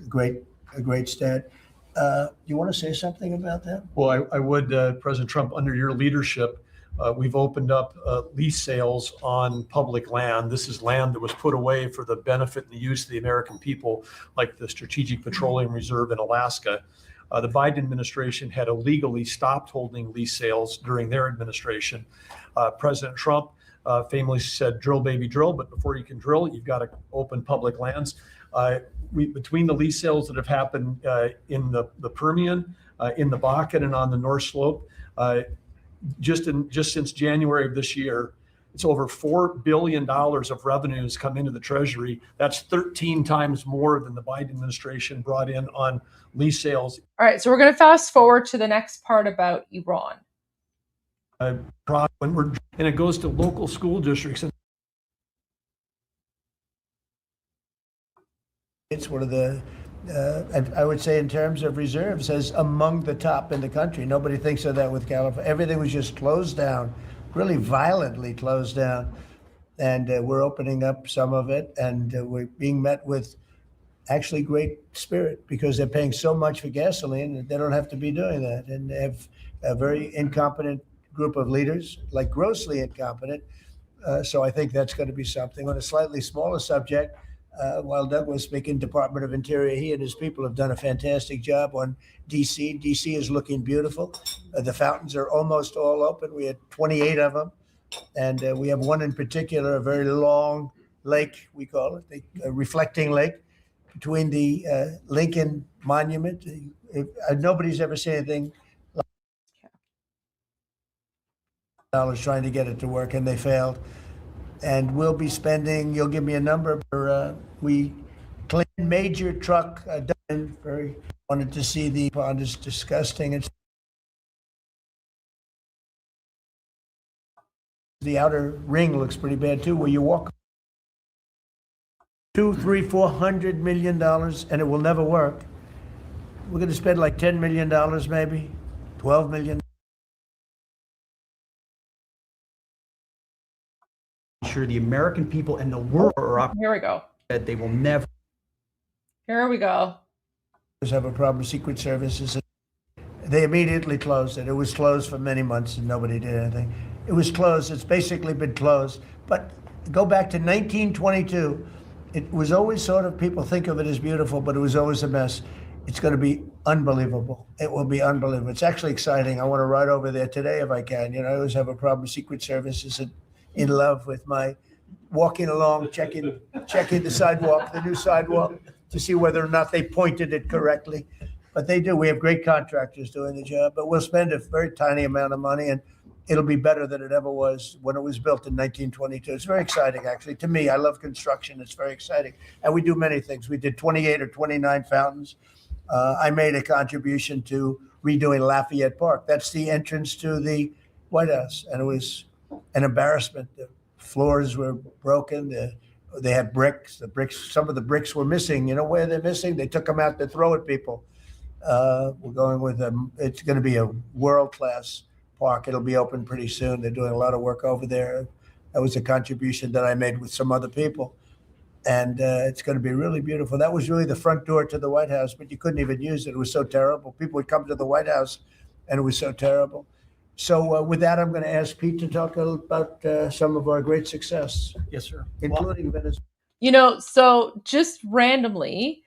A great stat. You want to say something about that? Well, I would, President Trump, under your leadership, we've opened up lease sales on public land. This is land that was put away for the benefit and the use of the American people, like the Strategic Petroleum Reserve in Alaska. The Biden administration had illegally stopped holding lease sales during their administration. President Trump famously said, drill, baby, drill, but before you can drill, you've got to open public lands. Between the lease sales that have happened in the Permian, in the Bakken, and on the North Slope, just since January of this year, it's over $4 billion of revenues come into the Treasury. That's 13 times more than the Biden administration brought in on lease sales. All right, so we're going to fast forward to the next part about Iran. And it goes to local school districts. It's one of the, I would say in terms of reserves, as among the top in the country. Nobody thinks of that with California. Everything was just closed down, really violently closed down. And we're opening up some of it, and we're being met with actually great spirit because they're paying so much for gasoline that they don't have to be doing that. And they have a very incompetent group of leaders, like grossly incompetent, So I think that's going to be something. On a slightly smaller subject, while Doug was speaking, Department of Interior, he and his people have done a fantastic job on DC. DC is looking beautiful. The fountains are almost all open. We had 28 of them. And we have one in particular, a very long lake, we call it, a reflecting lake between the Lincoln Monument. Nobody's ever seen anything like dollars trying to get it to work, and they failed. And we'll be spending, you'll give me a number, we cleaned major truck, very wanted to see the pond. Is disgusting. It's the outer ring looks pretty bad too, where you walk $200, $300, $400 million, and it will never work. We're going to spend like $10 million, maybe $12 million. Sure, the American people and the world are Here we go. that they will never. Here we go. Have a problem with Secret Services. They immediately closed it. It was closed for many months and nobody did anything. It was closed. It's basically been closed. But go back to 1922. It was always sort of, people think of it as beautiful, but it was always a mess. It's going to be unbelievable. It will be unbelievable. It's actually exciting. I want to ride over there today if I can. You know, I always have a problem with Secret Services and in love with my walking along, checking the sidewalk, the new sidewalk, to see whether or not they pointed it correctly. But they do. We have great contractors doing the job, but we'll spend a very tiny amount of money, and it'll be better than it ever was when it was built in 1922. It's very exciting, actually. To me, I love construction. It's very exciting. And we do many things. We did 28 or 29 fountains. I made a contribution to redoing Lafayette Park. That's the entrance to the White House, and it was an embarrassment. The floors were broken. They had bricks. Some of the bricks were missing. You know where they're missing? They took them out to throw at people. We're going with them. It's going to be a world-class park. It'll be open pretty soon. They're doing a lot of work over there. That was a contribution that I made with some other people. And it's going to be really beautiful. That was really the front door to the White House, but you couldn't even use it. It was so terrible. People would come to the White House, and it was so terrible. So with that, I'm going to ask Pete to talk about some of our great success, Yes, sir. including Venezuela. You know, so just randomly,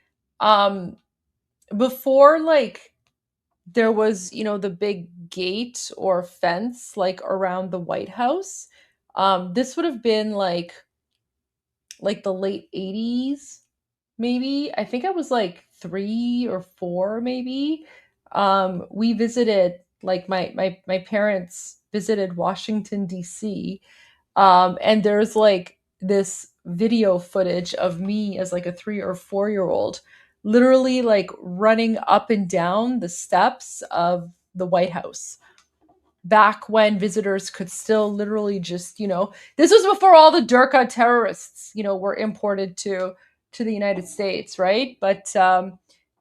before like there was, you know, the big gate or fence like around the White House, this would have been like the late 80s, maybe. I think I was like 3 or 4, maybe. We visited, like my parents visited Washington, D.C. And there's like this video footage of me as like a 3 or 4-year-old literally like running up and down the steps of the White House back when visitors could still literally just, you know, this was before all the Durka terrorists, you know, were imported to the United States, right? But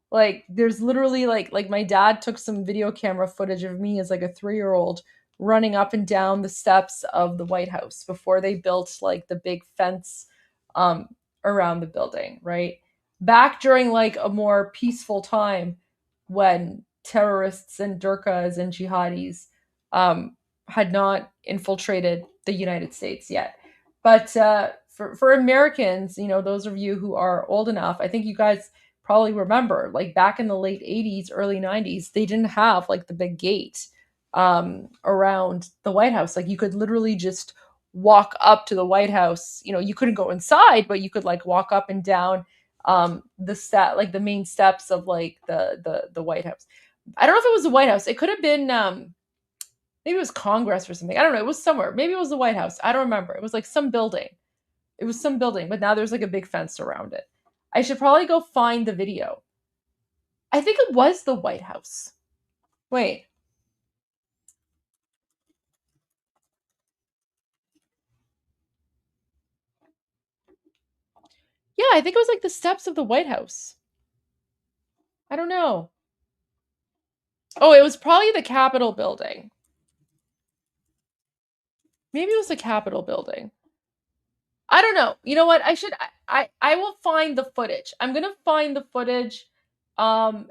like there's literally like my dad took some video camera footage of me as like a 3-year-old running up and down the steps of the White House before they built like the big fence around the building, right? Back during like a more peaceful time when terrorists and Durkas and jihadis had not infiltrated the United States yet. But for Americans, you know, those of you who are old enough, I think you guys probably remember, like back in the late 80s, early 90s, they didn't have like the big gate around the White House. Like you could literally just walk up to the White House. You know, you couldn't go inside, but you could like walk up and down like the main steps of like the White House. I don't know if it was the White House. It could have been maybe it was Congress or something. I don't know. It was somewhere. Maybe it was the White House. I don't remember. It was like some building. It was some building, but now there's like a big fence around it. I should probably go find the video. I think it was the White House. Wait. Yeah, I think it was like the steps of the White House. I don't know. Oh, it was probably the Capitol building. Maybe it was the Capitol building. I don't know. You know what? I will find the footage. I'm going to find the footage. And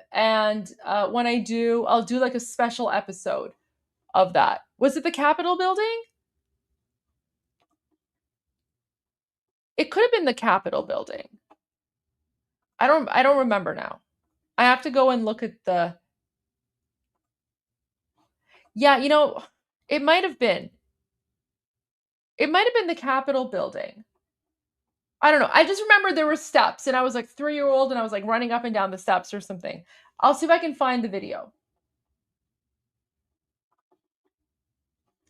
when I do, I'll do like a special episode of that. Was it the Capitol building? It could have been the Capitol building. I don't remember now. I have to go and look at the. Yeah, it might have been. It might have been the Capitol building. I don't know. I just remember there were steps and I was like 3-year-old and I was like running up and down the steps or something. I'll see if I can find the video.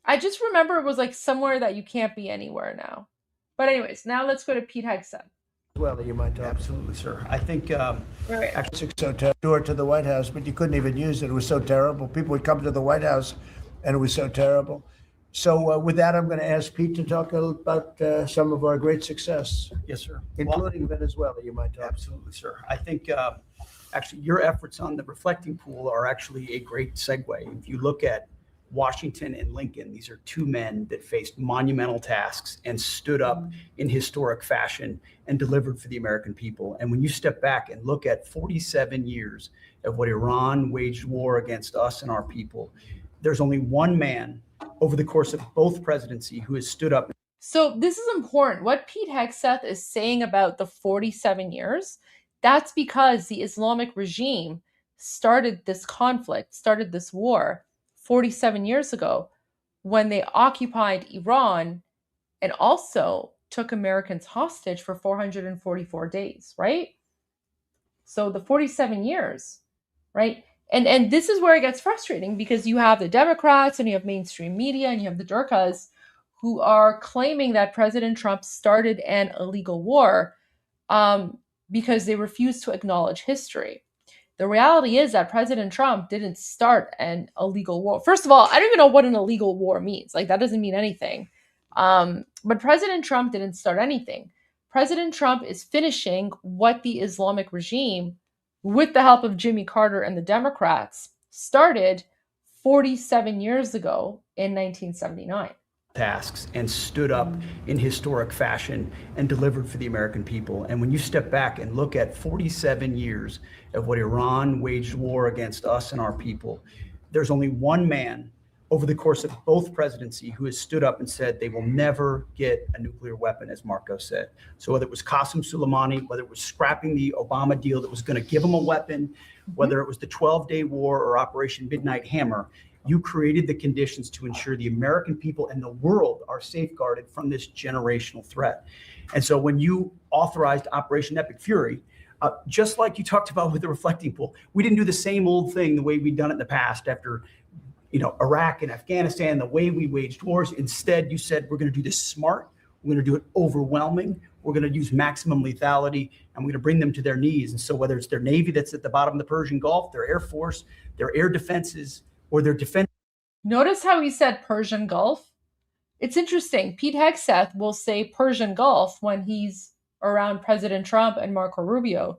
I just remember it was like somewhere that you can't be anywhere now. But anyways, now let's go to Pete Hegseth. Well, that you might talk. Absolutely, sir. I think Right. Actually, so door to the White House, but you couldn't even use it. It was so terrible. People would come to the White House, and it was so terrible. So with that, I'm going to ask Pete to talk a little about some of our great success, yes, sir. including Venezuela. You might talk. Absolutely, sir. I think actually your efforts on the reflecting pool are actually a great segue. If you look at Washington and Lincoln, these are two men that faced monumental tasks and stood up in historic fashion and delivered for the American people. And when you step back and look at 47 years of what Iran waged war against us and our people, there's only one man over the course of both presidency who has stood up. So this is important. What Pete Hegseth is saying about the 47 years, that's because the Islamic regime started this conflict, started this war 47 years ago when they occupied Iran and also took Americans hostage for 444 days, right? So the 47 years, right? And this is where it gets frustrating because you have the Democrats and you have mainstream media and you have the Durkas who are claiming that President Trump started an illegal war because they refuse to acknowledge history. The reality is that President Trump didn't start an illegal war. First of all, I don't even know what an illegal war means. Like, that doesn't mean anything. But President Trump didn't start anything. President Trump is finishing what the Islamic regime, with the help of Jimmy Carter and the Democrats, started 47 years ago in 1979. Tasks and stood up in historic fashion and delivered for the American people. And when you step back and look at 47 years of what Iran waged war against us and our people, there's only one man over the course of both presidency who has stood up and said they will never get a nuclear weapon, as Marco said. So whether it was Qasem Soleimani, whether it was scrapping the Obama deal that was going to give them a weapon, whether it was the 12-day war or Operation Midnight Hammer, you created the conditions to ensure the American people and the world are safeguarded from this generational threat. And so when you authorized Operation Epic Fury, just like you talked about with the reflecting pool, we didn't do the same old thing the way we'd done it in the past after Iraq and Afghanistan, the way we waged wars. Instead, you said, we're going to do this smart. We're going to do it overwhelming. We're going to use maximum lethality, and we're going to bring them to their knees. And so whether it's their Navy that's at the bottom of the Persian Gulf, their Air Force, their air defenses, or their defense. Notice how he said Persian Gulf. It's interesting. Pete Hegseth will say Persian Gulf when he's around President Trump and Marco Rubio.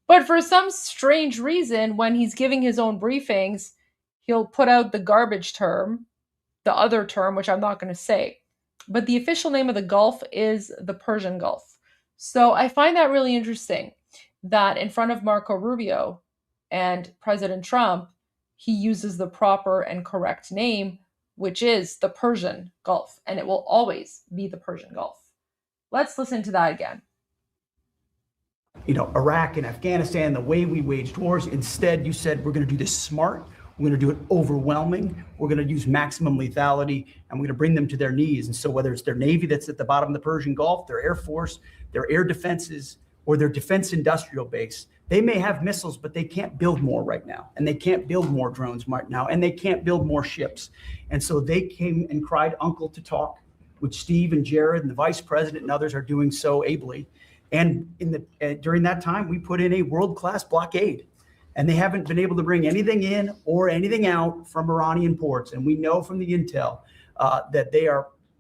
But for some strange reason, when he's giving his own briefings, he'll put out the garbage term, the other term, which I'm not going to say. But the official name of the Gulf is the Persian Gulf. So I find that really interesting that in front of Marco Rubio and President Trump, he uses the proper and correct name, which is the Persian Gulf, and it will always be the Persian Gulf. Let's listen to that again. Iraq and Afghanistan, the way we waged wars. Instead, you said, we're going to do this smart. We're going to do it overwhelming. We're going to use maximum lethality, and we're going to bring them to their knees. And so whether it's their Navy that's at the bottom of the Persian Gulf, their Air Force, their air defenses, or their defense industrial base, they may have missiles, but they can't build more right now. And they can't build more drones right now. And they can't build more ships. And so they came and cried uncle to talk, which Steve and Jared and the vice president and others are doing so ably. And during that time, we put in a world-class blockade. And they haven't been able to bring anything in or anything out from Iranian ports. And we know from the intel that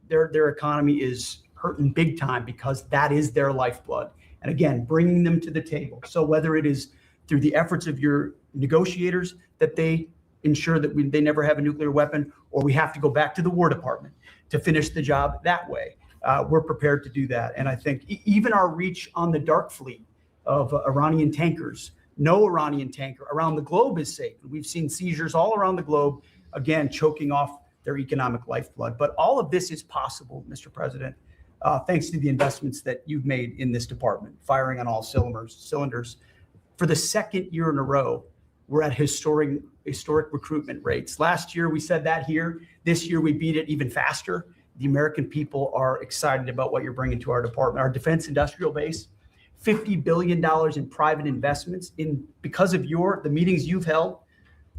their economy is hurting big time because that is their lifeblood. And again, bringing them to the table. So whether it is through the efforts of your negotiators that they ensure that they never have a nuclear weapon, or we have to go back to the War Department to finish the job that way, we're prepared to do that. And I think even our reach on the dark fleet of Iranian tankers, no Iranian tanker around the globe is safe. We've seen seizures all around the globe, again, choking off their economic lifeblood. But all of this is possible, Mr. President, thanks to the investments that you've made in this department, firing on all cylinders. For the second year in a row, we're at historic recruitment rates. Last year, we said that here. This year, we beat it even faster. The American people are excited about what you're bringing to our department. Our defense industrial base, $50 billion in private investments. Because of the meetings you've held,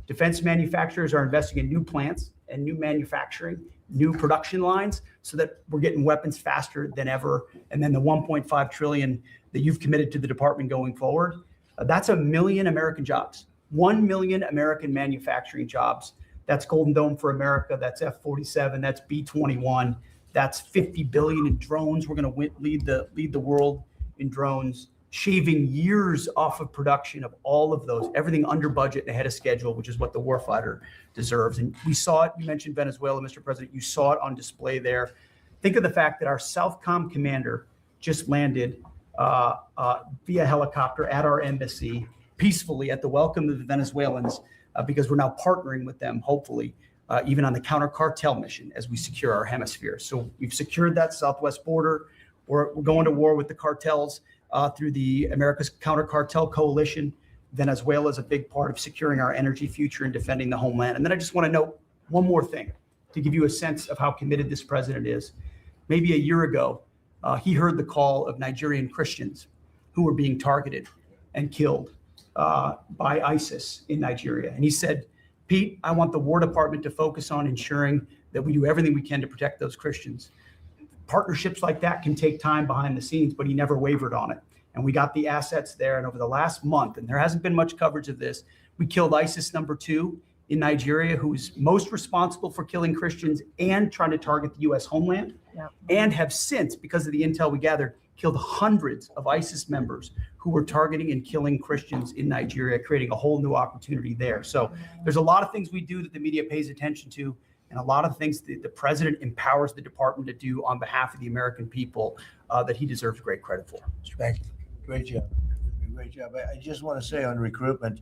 defense manufacturers are investing in new plants and new manufacturing, new production lines, so that we're getting weapons faster than ever. And then the $1.5 trillion that you've committed to the department going forward, that's 1 million American jobs, 1 million American manufacturing jobs. That's Golden Dome for America. That's F-47. That's B-21. That's 50 billion in drones. We're going to lead the world in drones, shaving years off of production of all of those, everything under budget and ahead of schedule, which is what the warfighter deserves. And we saw it. You mentioned Venezuela, Mr. President. You saw it on display there. Think of the fact that our Southcom commander just landed via helicopter at our embassy peacefully at the welcome of the Venezuelans, because we're now partnering with them, hopefully, even on the counter-cartel mission as we secure our hemisphere. So we've secured that southwest border. We're going to war with the cartels through the America's Counter-Cartel Coalition. Venezuela is a big part of securing our energy future and defending the homeland. And then I just want to note one more thing to give you a sense of how committed this president is. Maybe a year ago, he heard the call of Nigerian Christians who were being targeted and killed by ISIS in Nigeria. And he said, Pete, I want the War Department to focus on ensuring that we do everything we can to protect those Christians. Partnerships like that can take time behind the scenes, but he never wavered on it. And we got the assets there. And over the last month, and there hasn't been much coverage of this, we killed ISIS #2 in Nigeria, who is most responsible for killing Christians and trying to target the U.S. homeland, and have since, because of the intel we gathered, killed hundreds of ISIS members who were targeting and killing Christians in Nigeria, creating a whole new opportunity there. So there's a lot of things we do that the media pays attention to, and a lot of things that the president empowers the department to do on behalf of the American people that he deserves great credit for. Thank you. Great job. Great job. I just want to say on recruitment,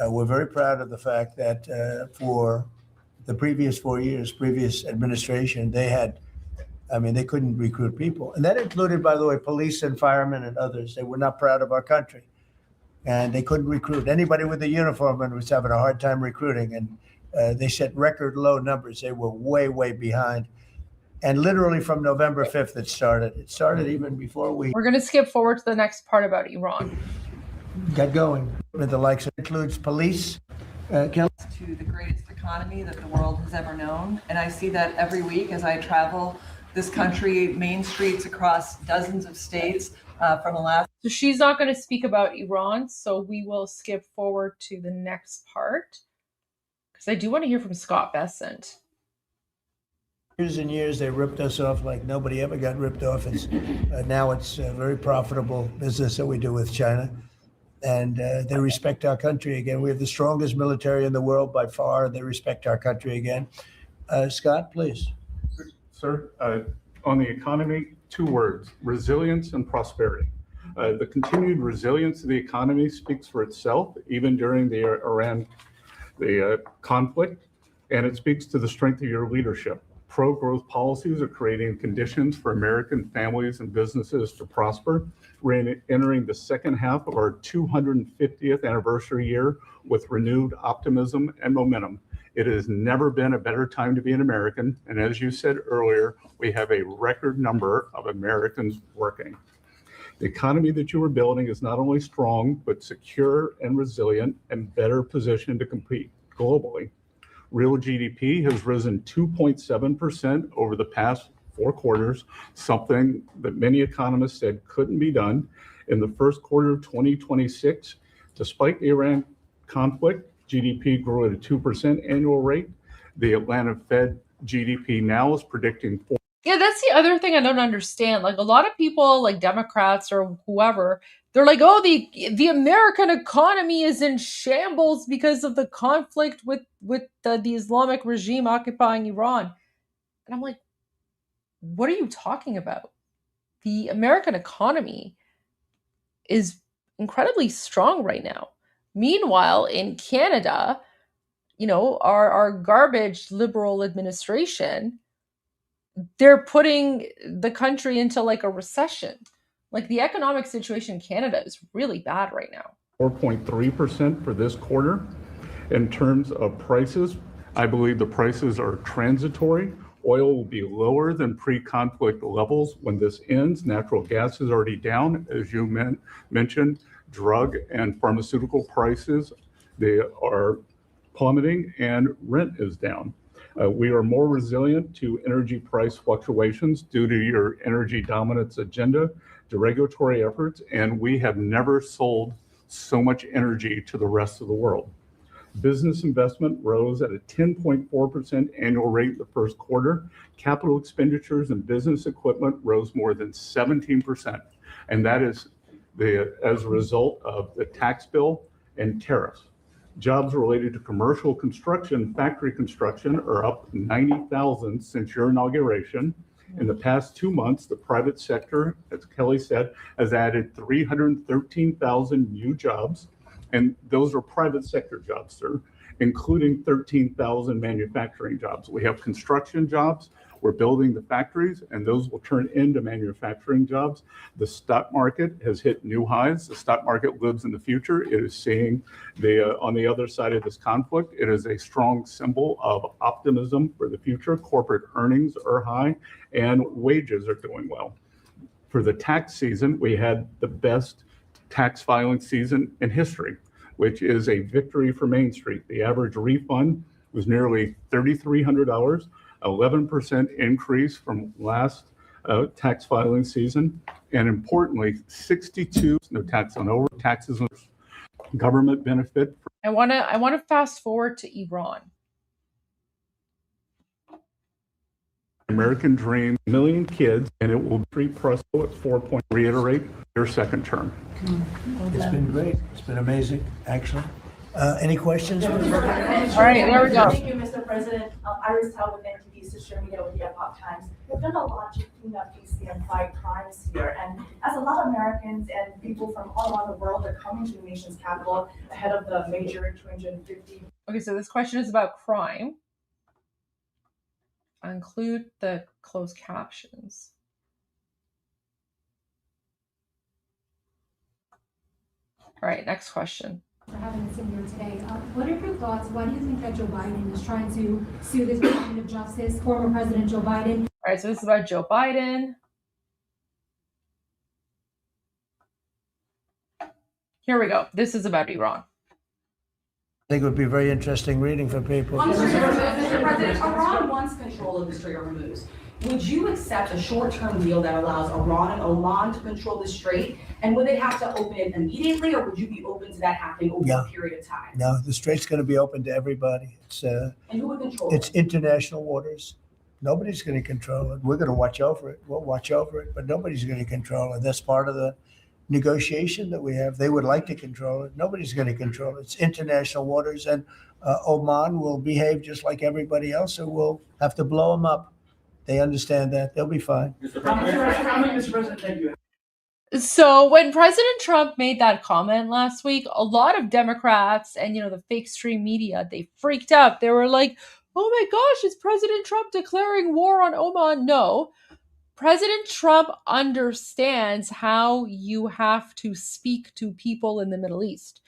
we're very proud of the fact that for the previous 4 years, previous administration, they couldn't recruit people. And that included, by the way, police and firemen and others. They were not proud of our country. And they couldn't recruit. Anybody with a uniform and was having a hard time recruiting. And they set record low numbers. They were way, way behind. And literally from November 5th, it started. It started even before we We're going to skip forward to the next part about Iran. got going. With the likes, it includes police. To the greatest economy that the world has ever known. And I see that every week as I travel this country, main streets across dozens of states from Alaska. So she's not going to speak about Iran, so we will skip forward to the next part, because I do want to hear from Scott Bessent. Years and years, they ripped us off like nobody ever got ripped off. Now it's a very profitable business that we do with China. And they respect our country again. We have the strongest military in the world by far. They respect our country again. Scott, please. Sir, on the economy, 2 words: resilience and prosperity. The continued resilience of the economy speaks for itself, even during the Iran conflict, and it speaks to the strength of your leadership. Pro-growth policies are creating conditions for American families and businesses to prosper. We're entering the second half of our 250th anniversary year with renewed optimism and momentum. It has never been a better time to be an American. And as you said earlier, we have a record number of Americans working. The economy that you are building is not only strong, but secure and resilient and better positioned to compete globally. Real GDP has risen 2.7% over the past 4 quarters, something that many economists said couldn't be done. In the first quarter of 2026, despite the Iran conflict, GDP grew at a 2% annual rate. The Atlanta Fed GDP now is predicting 4%. Yeah, that's the other thing I don't understand. Like, a lot of people, like Democrats or whoever, they're like, oh, the American economy is in shambles because of the conflict with the Islamic regime occupying Iran. And I'm like, what are you talking about? The American economy is incredibly strong right now. Meanwhile, in Canada, our garbage liberal administration, they're putting the country into like a recession. Like the economic situation in Canada is really bad right now. 4.3% for this quarter. In terms of prices, I believe the prices are transitory. Oil will be lower than pre-conflict levels when this ends. Natural gas is already down, as you mentioned. Drug and pharmaceutical prices, they are plummeting, and rent is down. We are more resilient to energy price fluctuations due to your energy dominance agenda, to regulatory efforts, and we have never sold so much energy to the rest of the world. Business investment rose at a 10.4% annual rate in the first quarter. Capital expenditures and business equipment rose more than 17%. And that is as a result of the tax bill and tariffs. Jobs related to commercial construction, factory construction are up 90,000 since your inauguration. In the past 2 months, the private sector, as Kelly said, has added 313,000 new jobs. And those are private sector jobs, sir, including 13,000 manufacturing jobs. We have construction jobs. We're building the factories, and those will turn into manufacturing jobs. The stock market has hit new highs. The stock market lives in the future. It is seeing on the other side of this conflict, it is a strong symbol of optimism for the future. Corporate earnings are high, and wages are doing well. For the tax season, we had the best tax filing season in history, which is a victory for Main Street. The average refund was nearly $3,300, 11% increase from last tax filing season. And importantly, 62, no tax on over, taxes on government benefit. I want to fast forward to Iran. American dream, million kids, and it will treat Presto at 4 point. Reiterate your second term. It's been great. It's been amazing, actually. Any questions? All right, there we go. Thank you, Mr. President. Iris Tao with NTV Social Media with the Epoch Times. We've done a lot to clean up these fight crimes here, and as a lot of Americans and people from all around the world are coming to the nation's capital ahead of the major 250. Okay, so this question is about crime. I'll include the closed captions. All right, next question. For having us in here today. What are your thoughts? Why do you think that Joe Biden is trying to sue this Department of Justice, former President Joe Biden? All right, so this is about Joe Biden. Here we go. This is about Iran. I think it would be very interesting reading for people. Mr. President, Iran wants control of the Strait of Hormuz. Would you accept a short-term deal that allows Iran and Oman to control the strait? And would they have to open it immediately, or would you be open to that happening over a period of time? No, the strait's going to be open to everybody. And who would control it? It's international waters. Nobody's going to control it. We're going to watch over it. We'll watch over it, but nobody's going to control it. That's part of the negotiation that we have. They would like to control it. Nobody's going to control it. It's international waters, and Oman will behave just like everybody else, so we'll have to blow them up. They understand that. They'll be fine. Mr. President, thank you. So when President Trump made that comment last week, a lot of Democrats and, the fake stream media, they freaked out. They were like, oh my gosh, is President Trump declaring war on Oman? No. President Trump understands how you have to speak to people in the Middle East.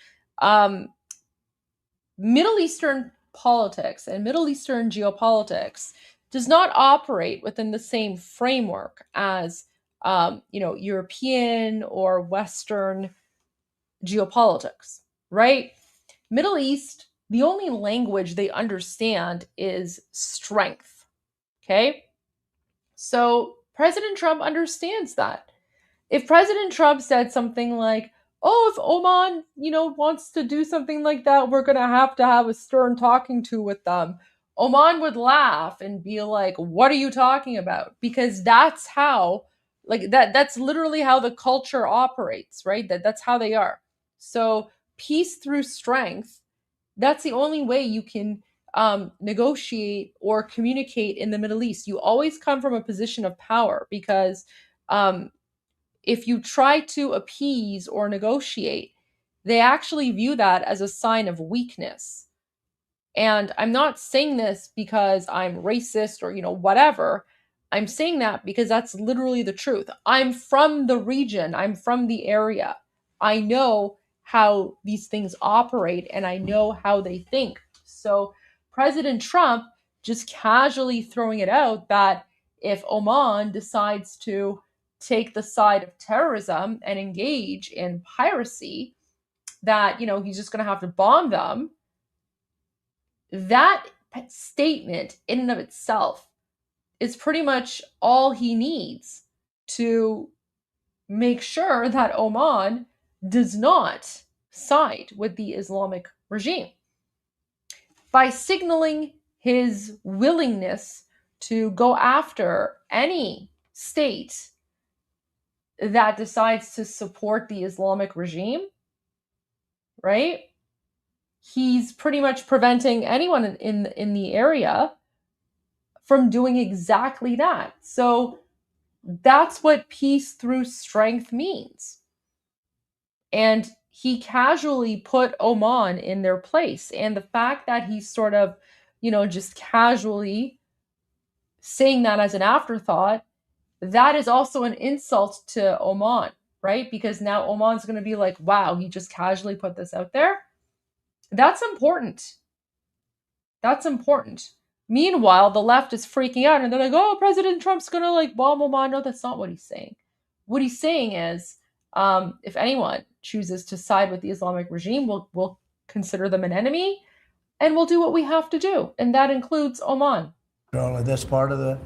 Middle Eastern politics and Middle Eastern geopolitics does not operate within the same framework as, European or Western geopolitics, right? Middle East, the only language they understand is strength, okay? So President Trump understands that. If President Trump said something like, oh, if Oman, wants to do something like that, we're going to have a stern talking to with them, Oman would laugh and be like, what are you talking about? Because that's how, that's literally how the culture operates, right? That's how they are. So peace through strength, that's the only way you can negotiate or communicate in the Middle East. You always come from a position of power, because if you try to appease or negotiate, they actually view that as a sign of weakness. And I'm not saying this because I'm racist or, whatever. I'm saying that because that's literally the truth. I'm from the region, I'm from the area. I know how these things operate and I know how they think. So President Trump just casually throwing it out that if Oman decides to take the side of terrorism and engage in piracy, that, he's just going to have to bomb them. That statement in and of itself is pretty much all he needs to make sure that Oman does not side with the Islamic regime. By signaling his willingness to go after any state that decides to support the Islamic regime, right? He's pretty much preventing anyone in the area from doing exactly that. So that's what peace through strength means. And he casually put Oman in their place. And the fact that he's sort of, just casually saying that as an afterthought, that is also an insult to Oman, right? Because now Oman's going to be like, wow, he just casually put this out there. That's important. That's important. Meanwhile, the left is freaking out and they're like, oh, President Trump's going to bomb Oman. No, that's not what he's saying. What he's saying is, if anyone chooses to side with the Islamic regime, we'll consider them an enemy and we'll do what we have to do. And that includes Oman. That's part of the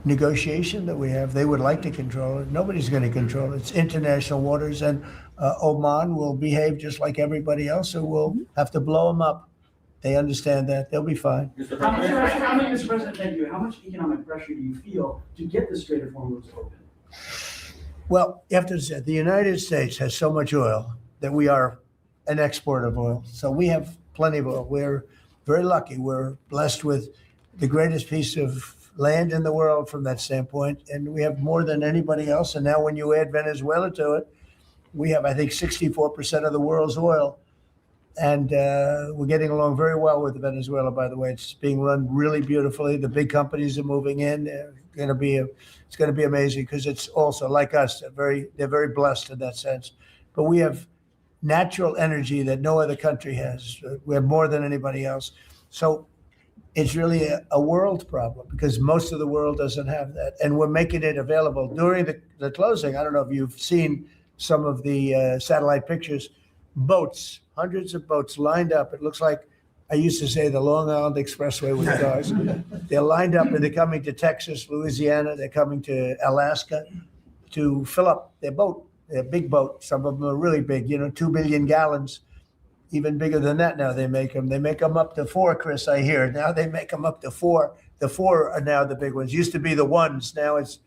negotiation that we have. They would like to control it. Nobody's going to control it. It's international waters, and Oman will behave just like everybody else, so we'll have to blow them up. They understand that. They'll be fine. Mr. President, thank you. How much economic pressure do you feel to get the Strait of Hormuz open? Well, you have to say, the United States has so much oil that we are an exporter of oil. So we have plenty of oil. We're very lucky. We're blessed with the greatest piece of land in the world from that standpoint. And we have more than anybody else. And now when you add Venezuela to it, we have, I think, 64% of the world's oil. And we're getting along very well with Venezuela, by the way. It's being run really beautifully. The big companies are moving in. It's going to be amazing because it's also like us. They're very blessed in that sense. But we have natural energy that no other country has. We have more than anybody else. So it's really a world problem because most of the world doesn't have that. And we're making it available. During the closing, I don't know if you've seen some of the satellite pictures, boats, hundreds of boats lined up. It looks like, I used to say, the Long Island Expressway with cars. They're lined up and they're coming to Texas, Louisiana. They're coming to Alaska to fill up their boat, their big boat. Some of them are really big, 2 billion gallons. Even bigger than that now they make them. They make them up to 4, Chris, I hear. Now they make them up to 4. The 4 are now the big ones. Used to be the ones. Now it's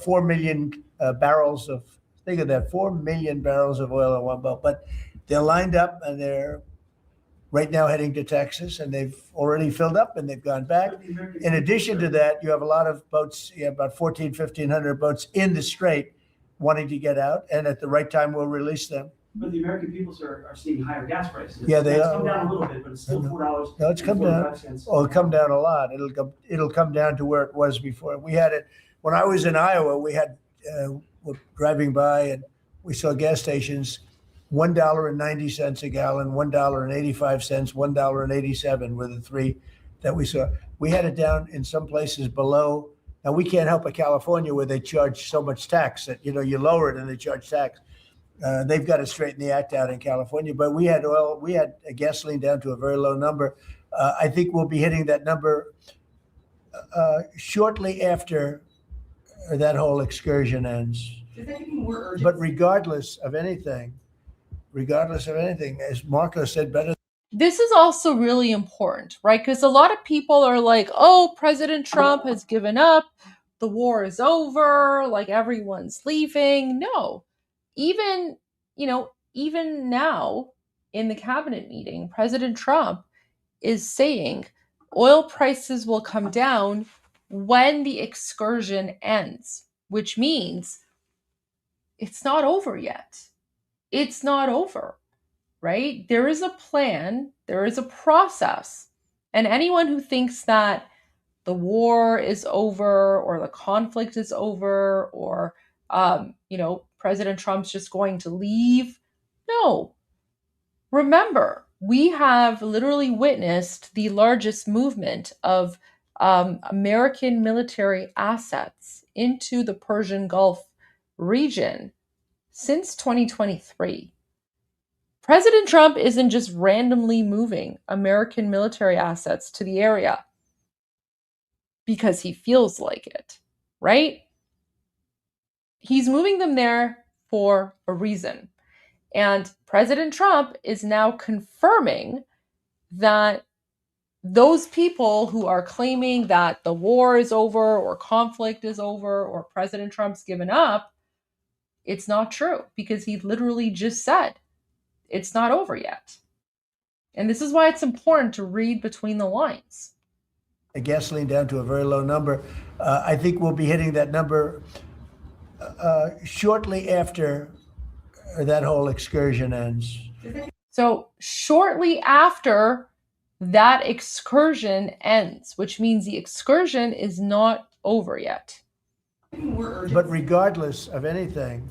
4 million barrels of, think of that, 4 million barrels of oil in one boat. But they're lined up and they're right now heading to Texas, and they've already filled up and they've gone back. In addition to that, you have a lot of boats, you have about 1,500 boats in the strait wanting to get out, and at the right time we'll release them. But the American people, sir, are seeing higher gas prices. Yeah, they It's are. come down a little bit, but it's still $4. No, it's come down. Oh, it'll come down a lot. It'll come down to where it was before. We had it when I was in Iowa. We had we're driving by and we saw gas stations $1.90 a gallon, $1.85, $1.87 were the three that we saw. We had it down in some places below. Now we can't help but California where they charge so much tax that you lower it and they charge tax. They've got to straighten the act out in California, but we had gasoline down to a very low number. I think we'll be hitting that number shortly after that whole excursion ends. But regardless of anything, as Marco said, better. This is also really important, right? Because a lot of people are like, oh, President Trump has given up. The war is over. Like everyone's leaving. No. Even now in the cabinet meeting, President Trump is saying oil prices will come down when the excursion ends, which means it's not over yet. It's not over, right? There is a plan, there is a process. And anyone who thinks that the war is over or the conflict is over or, President Trump's just going to leave. No. Remember, we have literally witnessed the largest movement of American military assets into the Persian Gulf region since 2023. President Trump isn't just randomly moving American military assets to the area because he feels like it, right? He's moving them there for a reason. And President Trump is now confirming that those people who are claiming that the war is over or conflict is over or President Trump's given up, it's not true because he literally just said it's not over yet. And this is why it's important to read between the lines. Gasoline down to a very low number. I think we'll be hitting that number shortly after that whole excursion ends. So shortly after that excursion ends, which means the excursion is not over yet. But regardless of anything,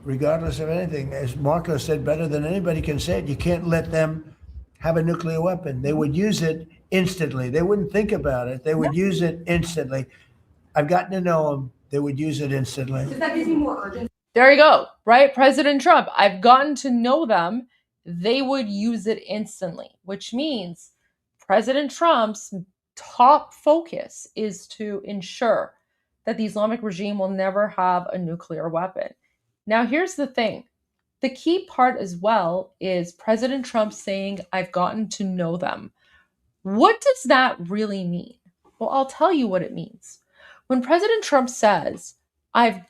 as Marco said better than anybody can say it, you can't let them have a nuclear weapon. They would use it instantly. They wouldn't think about it. They would use it instantly. I've gotten to know them. They would use it instantly. That gives me more urgency. There you go, right? President Trump, I've gotten to know them. They would use it instantly, which means President Trump's top focus is to ensure that the Islamic regime will never have a nuclear weapon. Now, here's the thing. The key part as well is President Trump saying, I've gotten to know them. What does that really mean? Well, I'll tell you what it means. When President Trump says, I've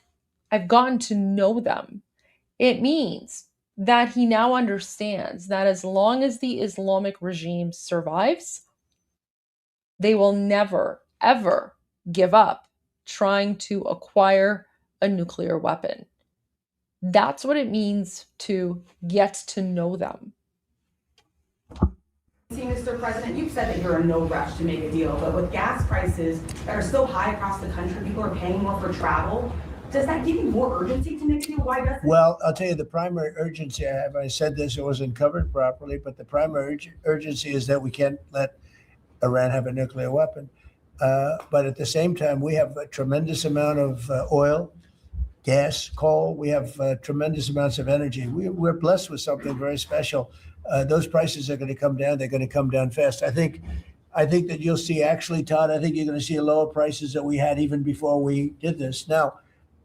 gotten to know them, it means that he now understands that as long as the Islamic regime survives, they will never, ever give up trying to acquire a nuclear weapon. That's what it means to get to know them. See, Mr. President, you've said that you're in no rush to make a deal, but with gas prices that are so high across the country, people are paying more for travel. Does that give you more urgency to make a deal? Why doesn't it? Well, I'll tell you the primary urgency I have. I said this, it wasn't covered properly, but the primary urgency is that we can't let Iran have a nuclear weapon. But at the same time, we have a tremendous amount of oil, gas, coal. We have tremendous amounts of energy. We're blessed with something very special. Those prices are going to come down. They're going to come down fast. I think that you'll see, actually, Todd, I think you're going to see lower prices that we had even before we did this. Now,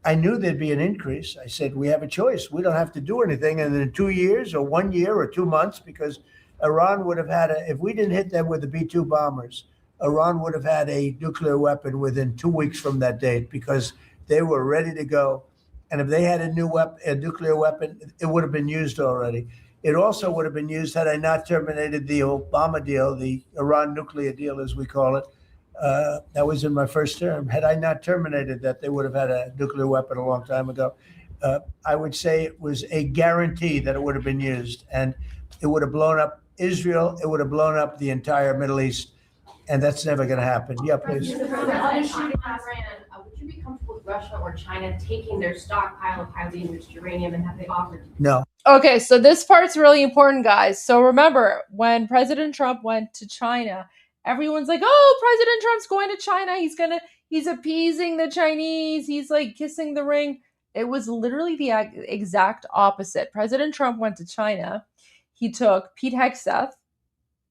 I knew there'd be an increase. I said, we have a choice. We don't have to do anything. And in 2 years or 1 year or 2 months, because Iran would have had if we didn't hit them with the B-2 bombers, Iran would have had a nuclear weapon within 2 weeks from that date because they were ready to go. And if they had a nuclear weapon, it would have been used already. It also would have been used had I not terminated the Obama deal, the Iran nuclear deal, as we call it. That was in my first term. Had I not terminated that, they would have had a nuclear weapon a long time ago. I would say it was a guarantee that it would have been used. And it would have blown up Israel. It would have blown up the entire Middle East. And that's never going to happen. Yeah, please. Would you be comfortable with Russia or China taking their stockpile of highly enriched uranium and have they offered? No. Okay, so this part's really important, guys. So remember, when President Trump went to China, everyone's like, oh, President Trump's going to China. He's appeasing the Chinese. He's like kissing the ring. It was literally the exact opposite. President Trump went to China. He took Pete Hegseth,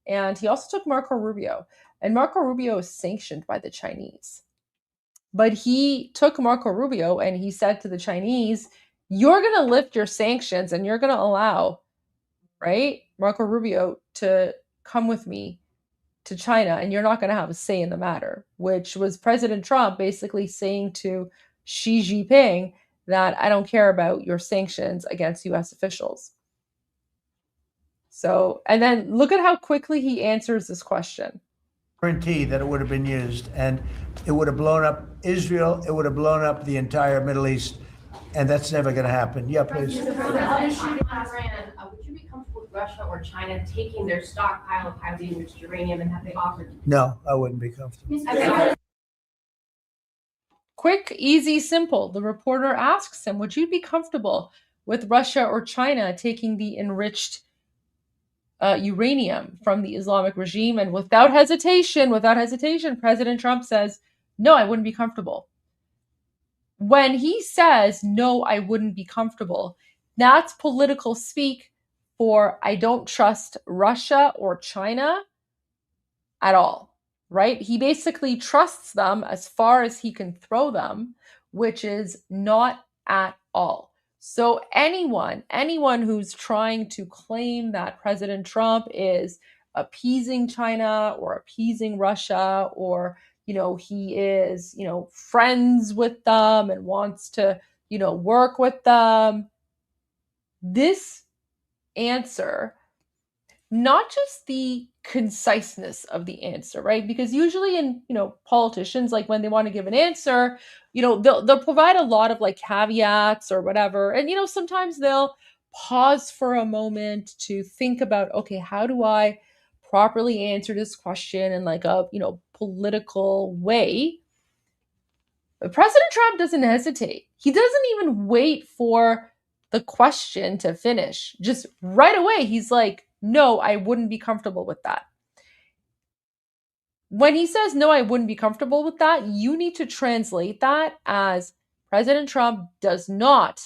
and he also took Marco Rubio. And Marco Rubio is sanctioned by the Chinese. But he took Marco Rubio and he said to the Chinese, you're going to lift your sanctions and you're going to allow, right, Marco Rubio to come with me to China and you're not going to have a say in the matter, which was President Trump basically saying to Xi Jinping that I don't care about your sanctions against U.S. officials. So, and then look at how quickly he answers this question. Guarantee that it would have been used, and it would have blown up Israel. It would have blown up the entire Middle East, and that's never going to happen. Yeah, please. Would you be comfortable with with Russia or China taking their stockpile of highly enriched uranium, and have they offered? No, I wouldn't be comfortable. Quick, easy, simple. The reporter asks him, would you be comfortable with Russia or China taking the enriched uranium from the Islamic regime? And without hesitation, President Trump says, no, I wouldn't be comfortable. When he says, no, I wouldn't be comfortable, that's political speak for I don't trust Russia or China at all, right? He basically trusts them as far as he can throw them, which is not at all. So anyone who's trying to claim that President Trump is appeasing China or appeasing Russia, or he is, friends with them and wants to, work with them. This answer, not just the conciseness of the answer, right? Because usually in, politicians, like when they want to give an answer, they'll provide a lot of like caveats or whatever. And, sometimes they'll pause for a moment to think about, okay, how do I properly answer this question in like a, political way? But President Trump doesn't hesitate. He doesn't even wait for the question to finish. Just right away, he's like, no, I wouldn't be comfortable with that. When he says, no, I wouldn't be comfortable with that, you need to translate that as President Trump does not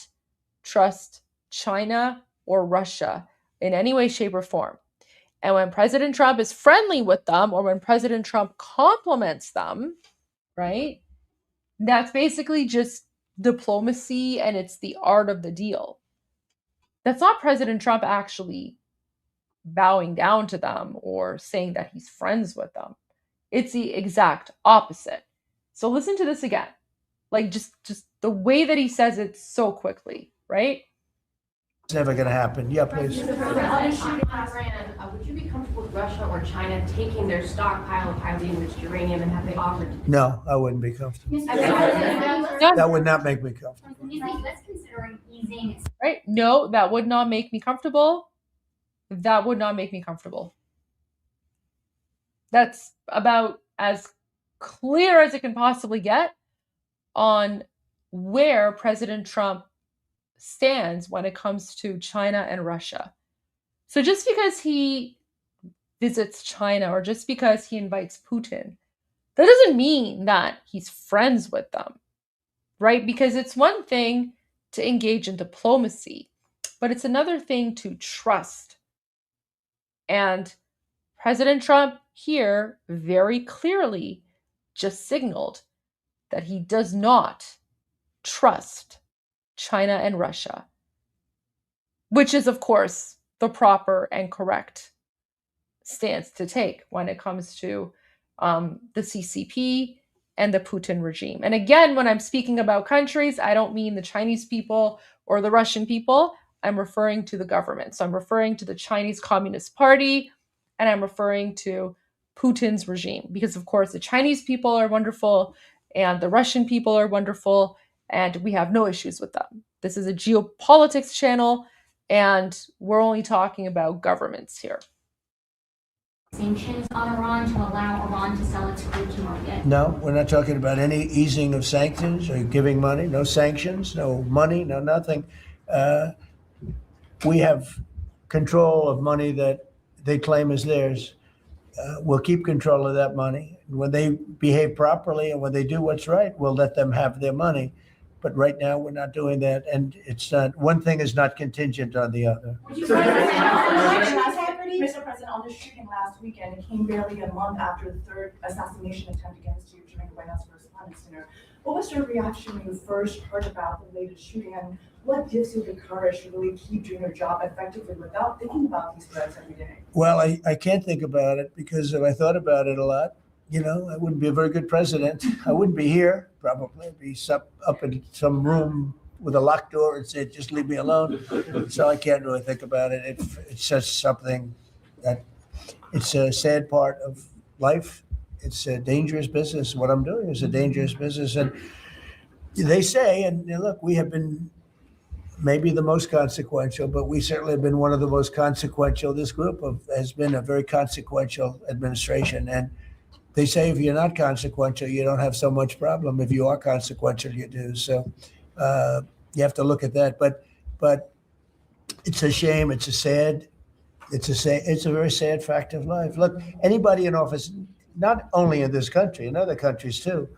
trust China or Russia in any way, shape, or form. And when President Trump is friendly with them, or when President Trump compliments them, right, that's basically just diplomacy, and it's the art of the deal. That's not President Trump actually bowing down to them or saying that he's friends with them. It's the exact opposite. So listen to this again. Like just the way that he says it so quickly, right? It's never going to happen. Yeah, please. On Iran, would you be comfortable with Russia or China taking their stockpile of highly enriched uranium, and have they offered? No, I wouldn't be comfortable. That would not make me comfortable. Let's consider easing. Right? No, that would not make me comfortable. That would not make me comfortable. That's about as clear as it can possibly get on where President Trump stands when it comes to China and Russia. So just because he visits China or just because he invites Putin, that doesn't mean that he's friends with them, right? Because it's one thing to engage in diplomacy, but it's another thing to trust. And President Trump here very clearly just signaled that he does not trust China and Russia, which is, of course, the proper and correct stance to take when it comes to the CCP and the Putin regime. And again, when I'm speaking about countries, I don't mean the Chinese people or the Russian people. I'm referring to the government. So I'm referring to the Chinese Communist Party, and I'm referring to Putin's regime, because of course the Chinese people are wonderful and the Russian people are wonderful, and we have no issues with them. This is a geopolitics channel, and we're only talking about governments here. Sanctions on Iran to allow Iran to sell its crude to market? No, we're not talking about any easing of sanctions or giving money. No sanctions, no money, no nothing. We have control of money that they claim is theirs. We'll keep control of that money. When they behave properly and when they do what's right, we'll let them have their money. But right now, we're not doing that, and it's not. One thing is not contingent on the other. Mr. President, on the shooting last weekend, it came barely a month after the third assassination attempt against you during the White House Correspondents' Dinner. What was your reaction when you first heard about the latest shooting, and what gives you the courage to really keep doing your job effectively without thinking about these threats every day? Well, I can't think about it, because if I thought about it a lot, I wouldn't be a very good president. I wouldn't be here, probably. I'd be up in some room with a locked door and say, just leave me alone. So I can't really think about it. It's just something that it's a sad part of life. It's a dangerous business. What I'm doing is a dangerous business. And they say, and look, we have been maybe the most consequential, but we certainly have been one of the most consequential. This group has been a very consequential administration. And they say if you're not consequential, you don't have so much problem. If you are consequential, you do. So you have to look at that. But it's a shame. It's a very sad fact of life. Look, anybody in office, not only in this country, in other countries too,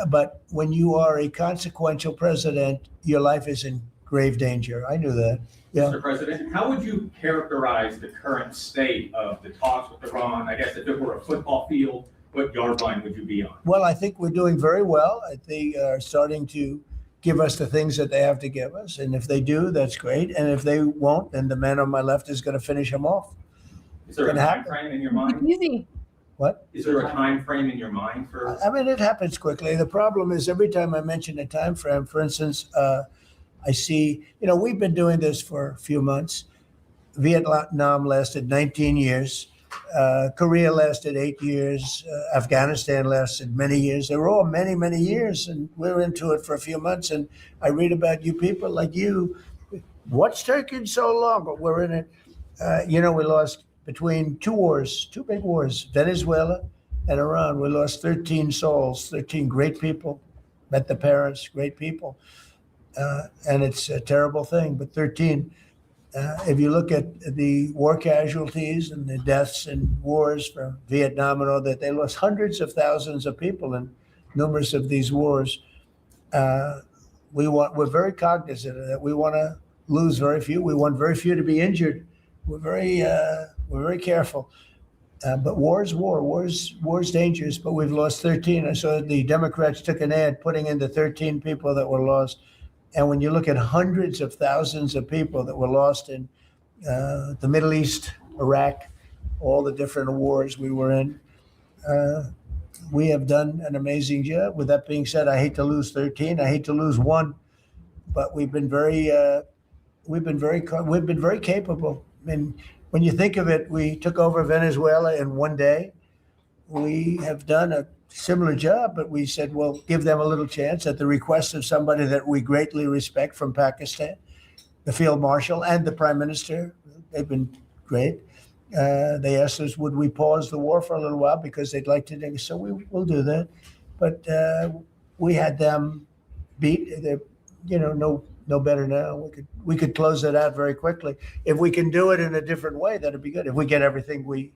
but when you are a consequential president, your life is in grave danger. I knew that. Yeah. Mr. President, how would you characterize the current state of the talks with Iran? I guess if it were a football field, what yard line would you be on? Well, I think we're doing very well. They are starting to give us the things that they have to give us. And if they do, that's great. And if they won't, then the man on my left is going to finish them off. Is there a time frame in your mind? Easy. What? Is there a time frame in your mind for? I mean, it happens quickly. The problem is every time I mention a time frame, for instance, I see, we've been doing this for a few months. Vietnam lasted 19 years. Korea lasted 8 years. Afghanistan lasted many years. They were all many, many years, and we're into it for a few months. And I read about you people like you. What's taking so long? But we're in it. We lost between two big wars, Venezuela and Iran. We lost 13 souls, 13 great people. Met the parents, great people. And it's a terrible thing, but 13. If you look at the war casualties and the deaths in wars from Vietnam and all that, they lost hundreds of thousands of people in numerous of these wars. We're very cognizant of that. We want to lose very few. We want very few to be injured. We're very careful. But war's war. War's dangerous, but we've lost 13. I saw the Democrats took an ad putting in the 13 people that were lost. And when you look at hundreds of thousands of people that were lost in the Middle East, Iraq, all the different wars we were in, we have done an amazing job. With that being said, I hate to lose 13. I hate to lose one, but we've been very capable. I mean, when you think of it, we took over Venezuela in one day. We have done a similar job, but we said, well, give them a little chance at the request of somebody that we greatly respect from Pakistan, the field marshal and the prime minister. They've been great. They asked us, would we pause the war for a little while because they'd like to, so we'll do that. But we had them beat. They're, no better now. We could close it out very quickly. If we can do it in a different way, that'd be good. If we get everything we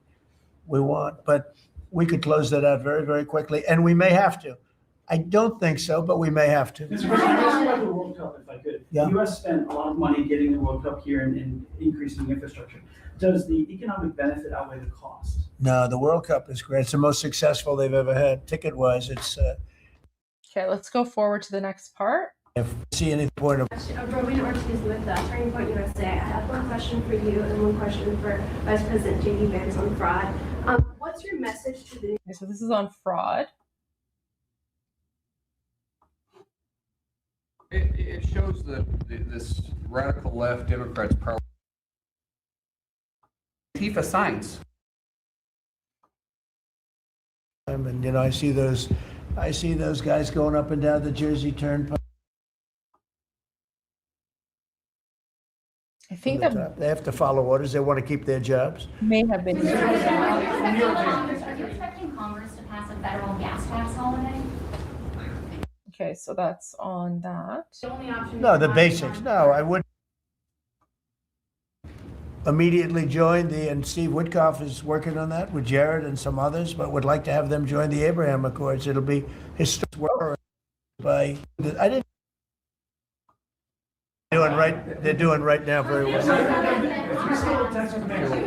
want, but we could close that out very, very quickly, and we may have to. I don't think so, but we may have to. Mr. President, I about the World Cup, if I could. Yeah. The U.S. spent a lot of money getting the World Cup here and increasing infrastructure. Does the economic benefit outweigh the cost? No, the World Cup is great. It's the most successful they've ever had. Ticket-wise, it's... Okay, let's go forward to the next part. If you see any point of... Rowena Ortiz with Turning Point USA. I have one question for you and one question for Vice President J.D. Vance on fraud. What's your message to the... Okay, so this is on fraud. It shows that this radical left Democrats' power. Antifa signs. And I see those guys going up and down the Jersey Turnpike. I think that they have to follow orders. They want to keep their jobs. May have been. Are you expecting Congress to pass a federal gas tax holiday? Okay, so that's on that. The only option. No, the basics. No, I would immediately join and Steve Witkoff is working on that with Jared and some others, but would like to have them join the Abraham Accords. It'll be historic work I didn't. They're doing right now very well. Do you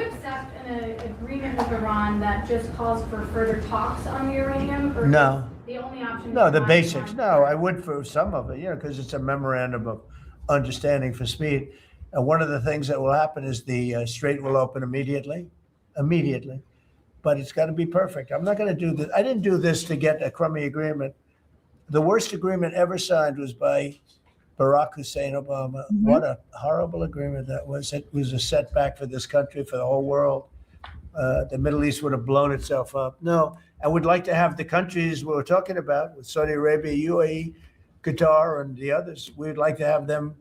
accept an agreement with Iran that just calls for further talks on uranium? Or No. The only option. No, the basics. No, I would for some of it, because it's a memorandum of understanding for speed. One of the things that will happen is the Strait will open immediately, but it's got to be perfect. I'm not going to do this. I didn't do this to get a crummy agreement. The worst agreement ever signed was by Barack Hussein Obama. Mm-hmm. What a horrible agreement that was. It was a setback for this country, for the whole world. The Middle East would have blown itself up. No, I would like to have the countries we were talking about with Saudi Arabia, UAE, Qatar, and the others. We'd like to have them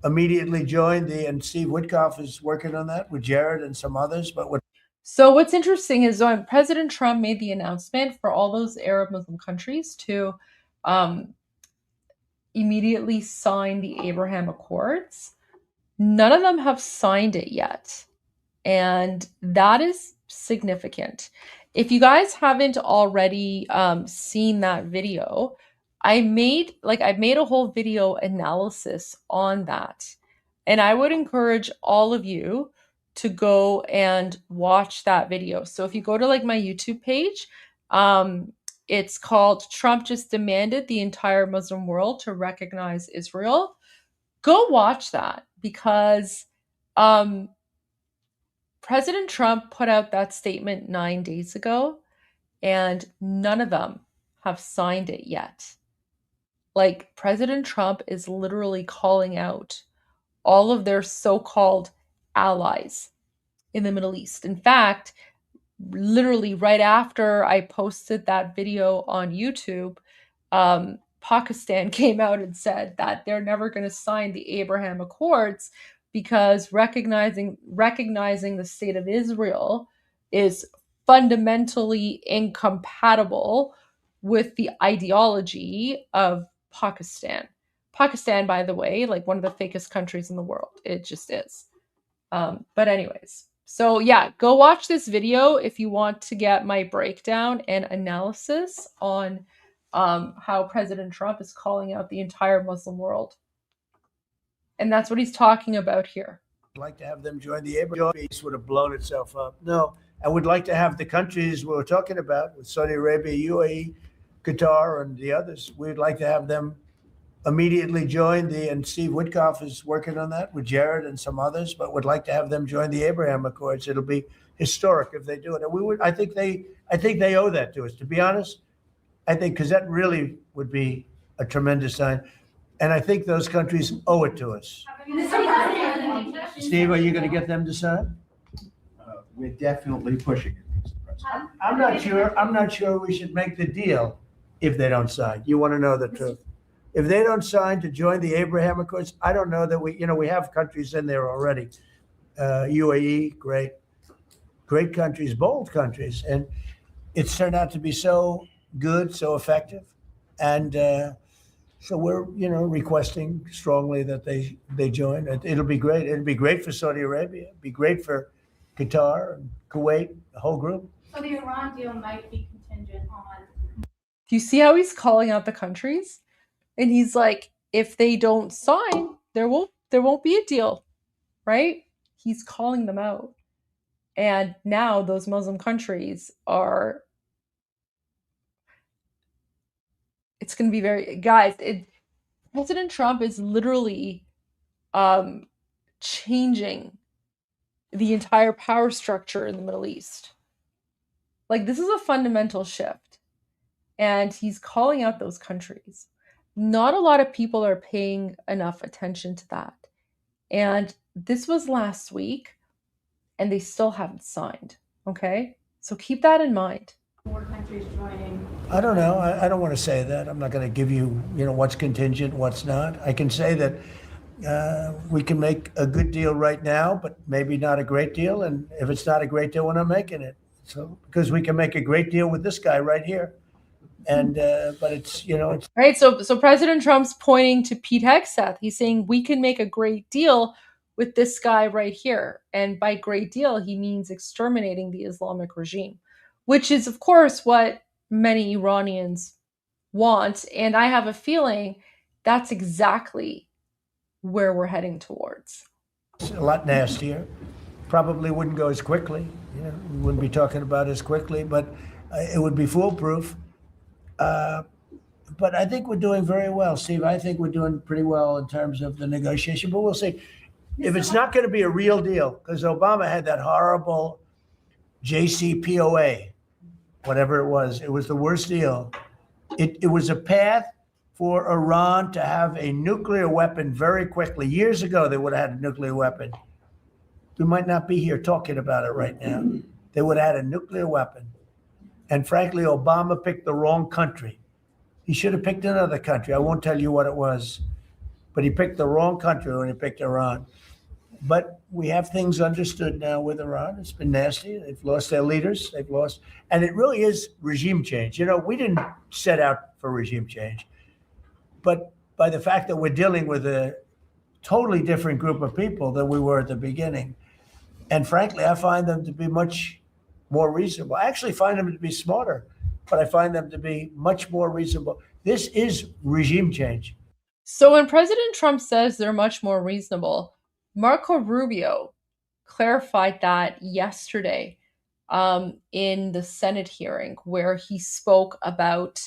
immediately join and Steve Witkoff is working on that with Jared and some others, but what So what's interesting is when President Trump made the announcement for all those Arab Muslim countries to immediately sign the Abraham Accords, none of them have signed it yet. And that is significant. If you guys haven't already seen that video, I made a whole video analysis on that. And I would encourage all of you to go and watch that video. So if you go to like my YouTube page, it's called Trump Just Demanded the Entire Muslim World to Recognize Israel. Go watch that because President Trump put out that statement 9 days ago, and none of them have signed it yet. Like, President Trump is literally calling out all of their so-called allies in the Middle East. In fact, literally right after I posted that video on YouTube, Pakistan came out and said that they're never going to sign the Abraham Accords because recognizing the state of Israel is fundamentally incompatible with the ideology of Pakistan. Pakistan, by the way, like one of the fakest countries in the world. It just is. But anyways, so yeah, go watch this video if you want to get my breakdown and analysis on how President Trump is calling out the entire Muslim world. And that's what he's talking about here. I'd like to have them join the Abraham Peace would have blown itself up. No, I would like to have the countries we're talking about with Saudi Arabia, UAE, Qatar, and the others. We'd like to have them immediately join and Steve Witkoff is working on that with Jared and some others, but would like to have them join the Abraham Accords. It'll be historic if they do it. And I think they owe that to us, to be honest. I think because that really would be a tremendous sign. And I think those countries owe it to us. Steve, are you going to get them to sign? We're definitely pushing it, Mr. President. I'm not sure we should make the deal if they don't sign. You want to know the truth. If they don't sign to join the Abraham Accords, I don't know that we have countries in there already. UAE, great countries, bold countries. And it's turned out to be so good, so effective. And so we're, requesting strongly that they join. It'll be great. It'll be great for Saudi Arabia. It'll be great for Qatar and Kuwait, the whole group. So the Iran deal might be contingent on. Do you see how he's calling out the countries? And he's like, if they don't sign, there won't be a deal, right? He's calling them out. And now those Muslim countries it's going to be President Trump is literally changing the entire power structure in the Middle East. Like, this is a fundamental shift. And he's calling out those countries. Not a lot of people are paying enough attention to that. And this was last week, and they still haven't signed. Okay? So keep that in mind. More countries joining. I don't know. I don't want to say that. I'm not going to give you, what's contingent, what's not. I can say that we can make a good deal right now, but maybe not a great deal. And if it's not a great deal, we're not making it. So because we can make a great deal with this guy right here. And but it's right. So President Trump's pointing to Pete Hegseth. He's saying we can make a great deal with this guy right here. And by great deal, he means exterminating the Islamic regime, which is, of course, what many Iranians want. And I have a feeling that's exactly where we're heading towards. It's a lot nastier. Probably wouldn't go as quickly. We wouldn't be talking about as quickly, but it would be foolproof. But I think we're doing very well, Steve. I think we're doing pretty well in terms of the negotiation, but we'll see. If it's not going to be a real deal, because Obama had that horrible JCPOA, whatever it was the worst deal. It was a path for Iran to have a nuclear weapon very quickly. Years ago, they would have had a nuclear weapon. We might not be here talking about it right now. They would have had a nuclear weapon. And frankly, Obama picked the wrong country. He should have picked another country. I won't tell you what it was. But he picked the wrong country when he picked Iran. But we have things understood now with Iran. It's been nasty. They've lost their leaders. They've lost, and it really is regime change. You know, we didn't set out for regime change, but by the fact that we're dealing with a totally different group of people than we were at the beginning. And frankly, I find them to be much more reasonable. I actually find them to be smarter, but I find them to be much more reasonable. This is regime change. So when President Trump says they're much more reasonable, Marco Rubio clarified that yesterday in the Senate hearing, where he spoke about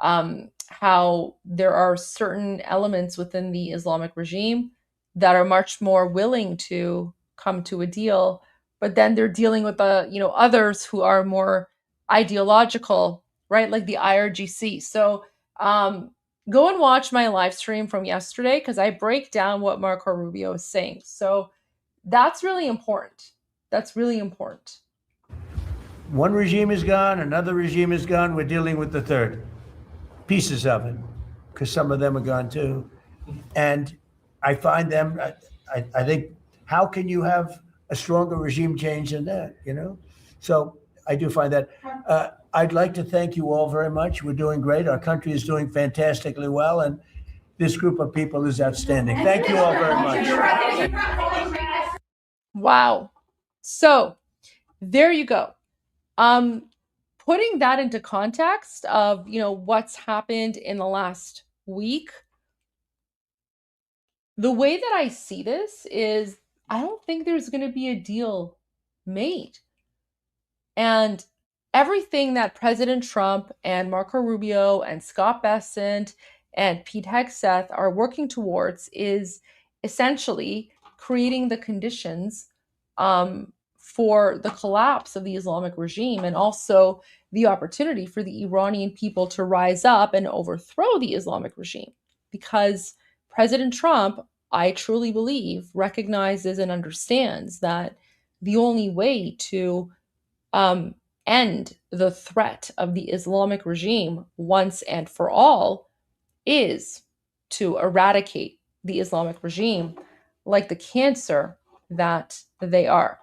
how there are certain elements within the Islamic regime that are much more willing to come to a deal, but then they're dealing with the others who are more ideological, right? Like the IRGC. So go and watch my live stream from yesterday because I break down what Marco Rubio is saying. So that's really important. That's really important. One regime is gone, another regime is gone. We're dealing with the third. Pieces of it, because some of them are gone too. And I find them, I think, how can you have a stronger regime change than that, So I do find that. I'd like to thank you all very much. We're doing great. Our country is doing fantastically well, and this group of people is outstanding. Thank you all very much. Wow. So there you go. Putting that into context of, what's happened in the last week, the way that I see this is I don't think there's going to be a deal made. And everything that President Trump and Marco Rubio and Scott Bessent and Pete Hegseth are working towards is essentially creating the conditions for the collapse of the Islamic regime, and also the opportunity for the Iranian people to rise up and overthrow the Islamic regime. Because President Trump, I truly believe, recognizes and understands that the only way to end the threat of the Islamic regime once and for all is to eradicate the Islamic regime like the cancer that they are.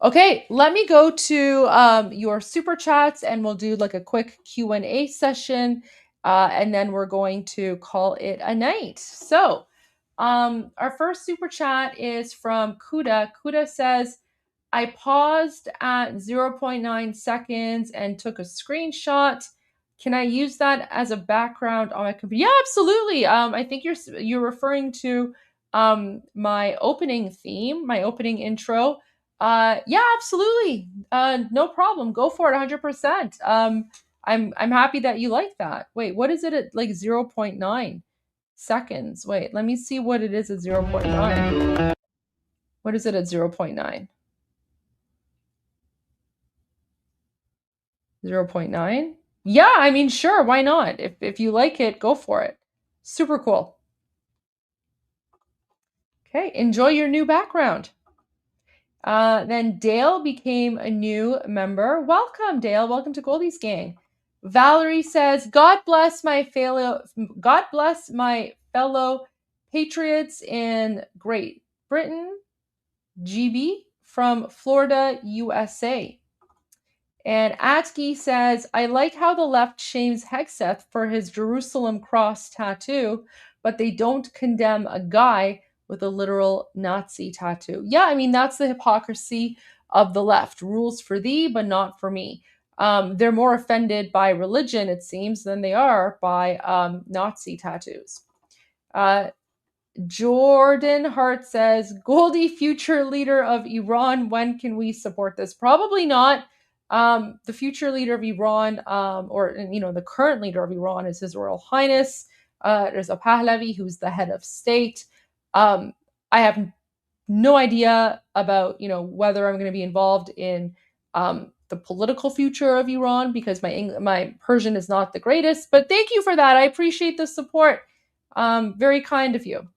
Okay, let me go to your super chats and we'll do like a quick Q&A session and then we're going to call it a night. So our first super chat is from Kuda. Kuda says, I paused at 0.9 seconds and took a screenshot. Can I use that as a background on my computer? Yeah, absolutely. I think you're referring to my opening theme, my opening intro. Yeah, absolutely. No problem. Go for it 100%. I'm happy that you like that. Wait, what is it at like 0.9 seconds? Wait, let me see what it is at 0.9. What is it at 0.9? 0.9? Yeah, I mean, sure, why not? If you like it, go for it. Super cool. Okay, enjoy your new background. Then Dale became a new member. Welcome, Dale. Welcome to Goldie's gang. Valerie says, God bless my fellow patriots in Great Britain. GB from Florida, USA. And Atki says, I like how the left shames Hegseth for his Jerusalem cross tattoo, but they don't condemn a guy with a literal Nazi tattoo. Yeah, I mean, that's the hypocrisy of the left. Rules for thee, but not for me. They're more offended by religion, it seems, than they are by Nazi tattoos. Jordan Hart says, Goldie, future leader of Iran, when can we support this? Probably not. The future leader of Iran, the current leader of Iran is His Royal Highness. There's a Pahlavi who's the head of state. I have no idea about, whether I'm going to be involved in the political future of Iran because my Persian is not the greatest. But thank you for that. I appreciate the support. Very kind of you.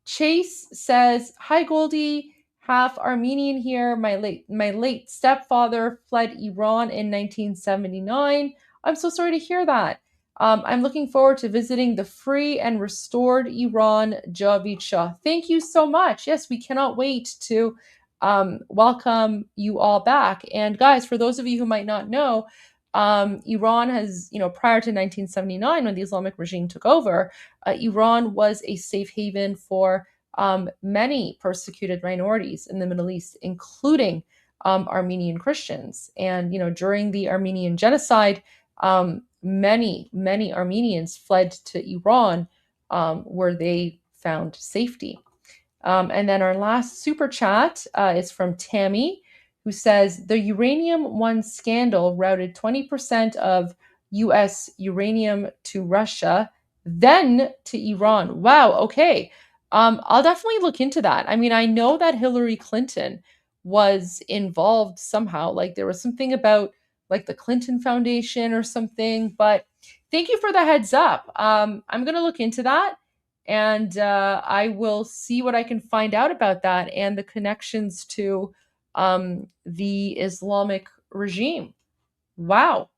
Chase says, hi, Goldie. Half Armenian here. My late stepfather fled Iran in 1979. I'm so sorry to hear that. I'm looking forward to visiting the free and restored Iran, Javid Shah. Thank you so much. Yes, we cannot wait to welcome you all back. And guys, for those of you who might not know, Iran has, prior to 1979, when the Islamic regime took over, Iran was a safe haven for many persecuted minorities in the Middle East, including Armenian Christians. And, during the Armenian genocide, many Armenians fled to Iran, where they found safety. And then our last super chat is from Tammy, who says the Uranium One scandal routed 20% of U.S. uranium to Russia, then to Iran. Wow. Okay. I'll definitely look into that. I mean, I know that Hillary Clinton was involved somehow. Like there was something about like the Clinton Foundation or something, but thank you for the heads up. I'm going to look into that. And I will see what I can find out about that and the connections to the Islamic regime. Wow.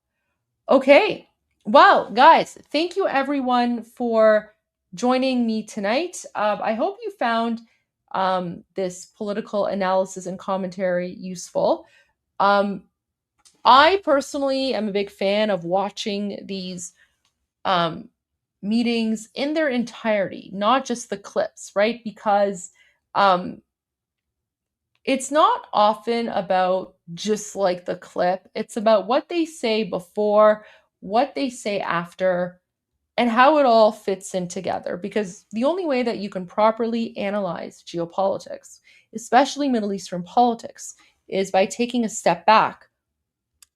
Okay. Well, guys, thank you everyone for joining me tonight. I hope you found this political analysis and commentary useful. I personally am a big fan of watching these meetings in their entirety, not just the clips, right? Because it's not often about just like the clip. It's about what they say before, what they say after, and how it all fits in together. Because the only way that you can properly analyze geopolitics, especially Middle Eastern politics, is by taking a step back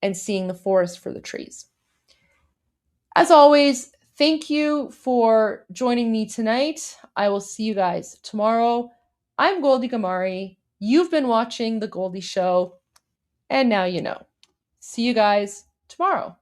and seeing the forest for the trees. As always, thank you for joining me tonight. I will see you guys tomorrow. I'm Goldie Ghamari. You've been watching The Goldie Show, and now you know. See you guys tomorrow.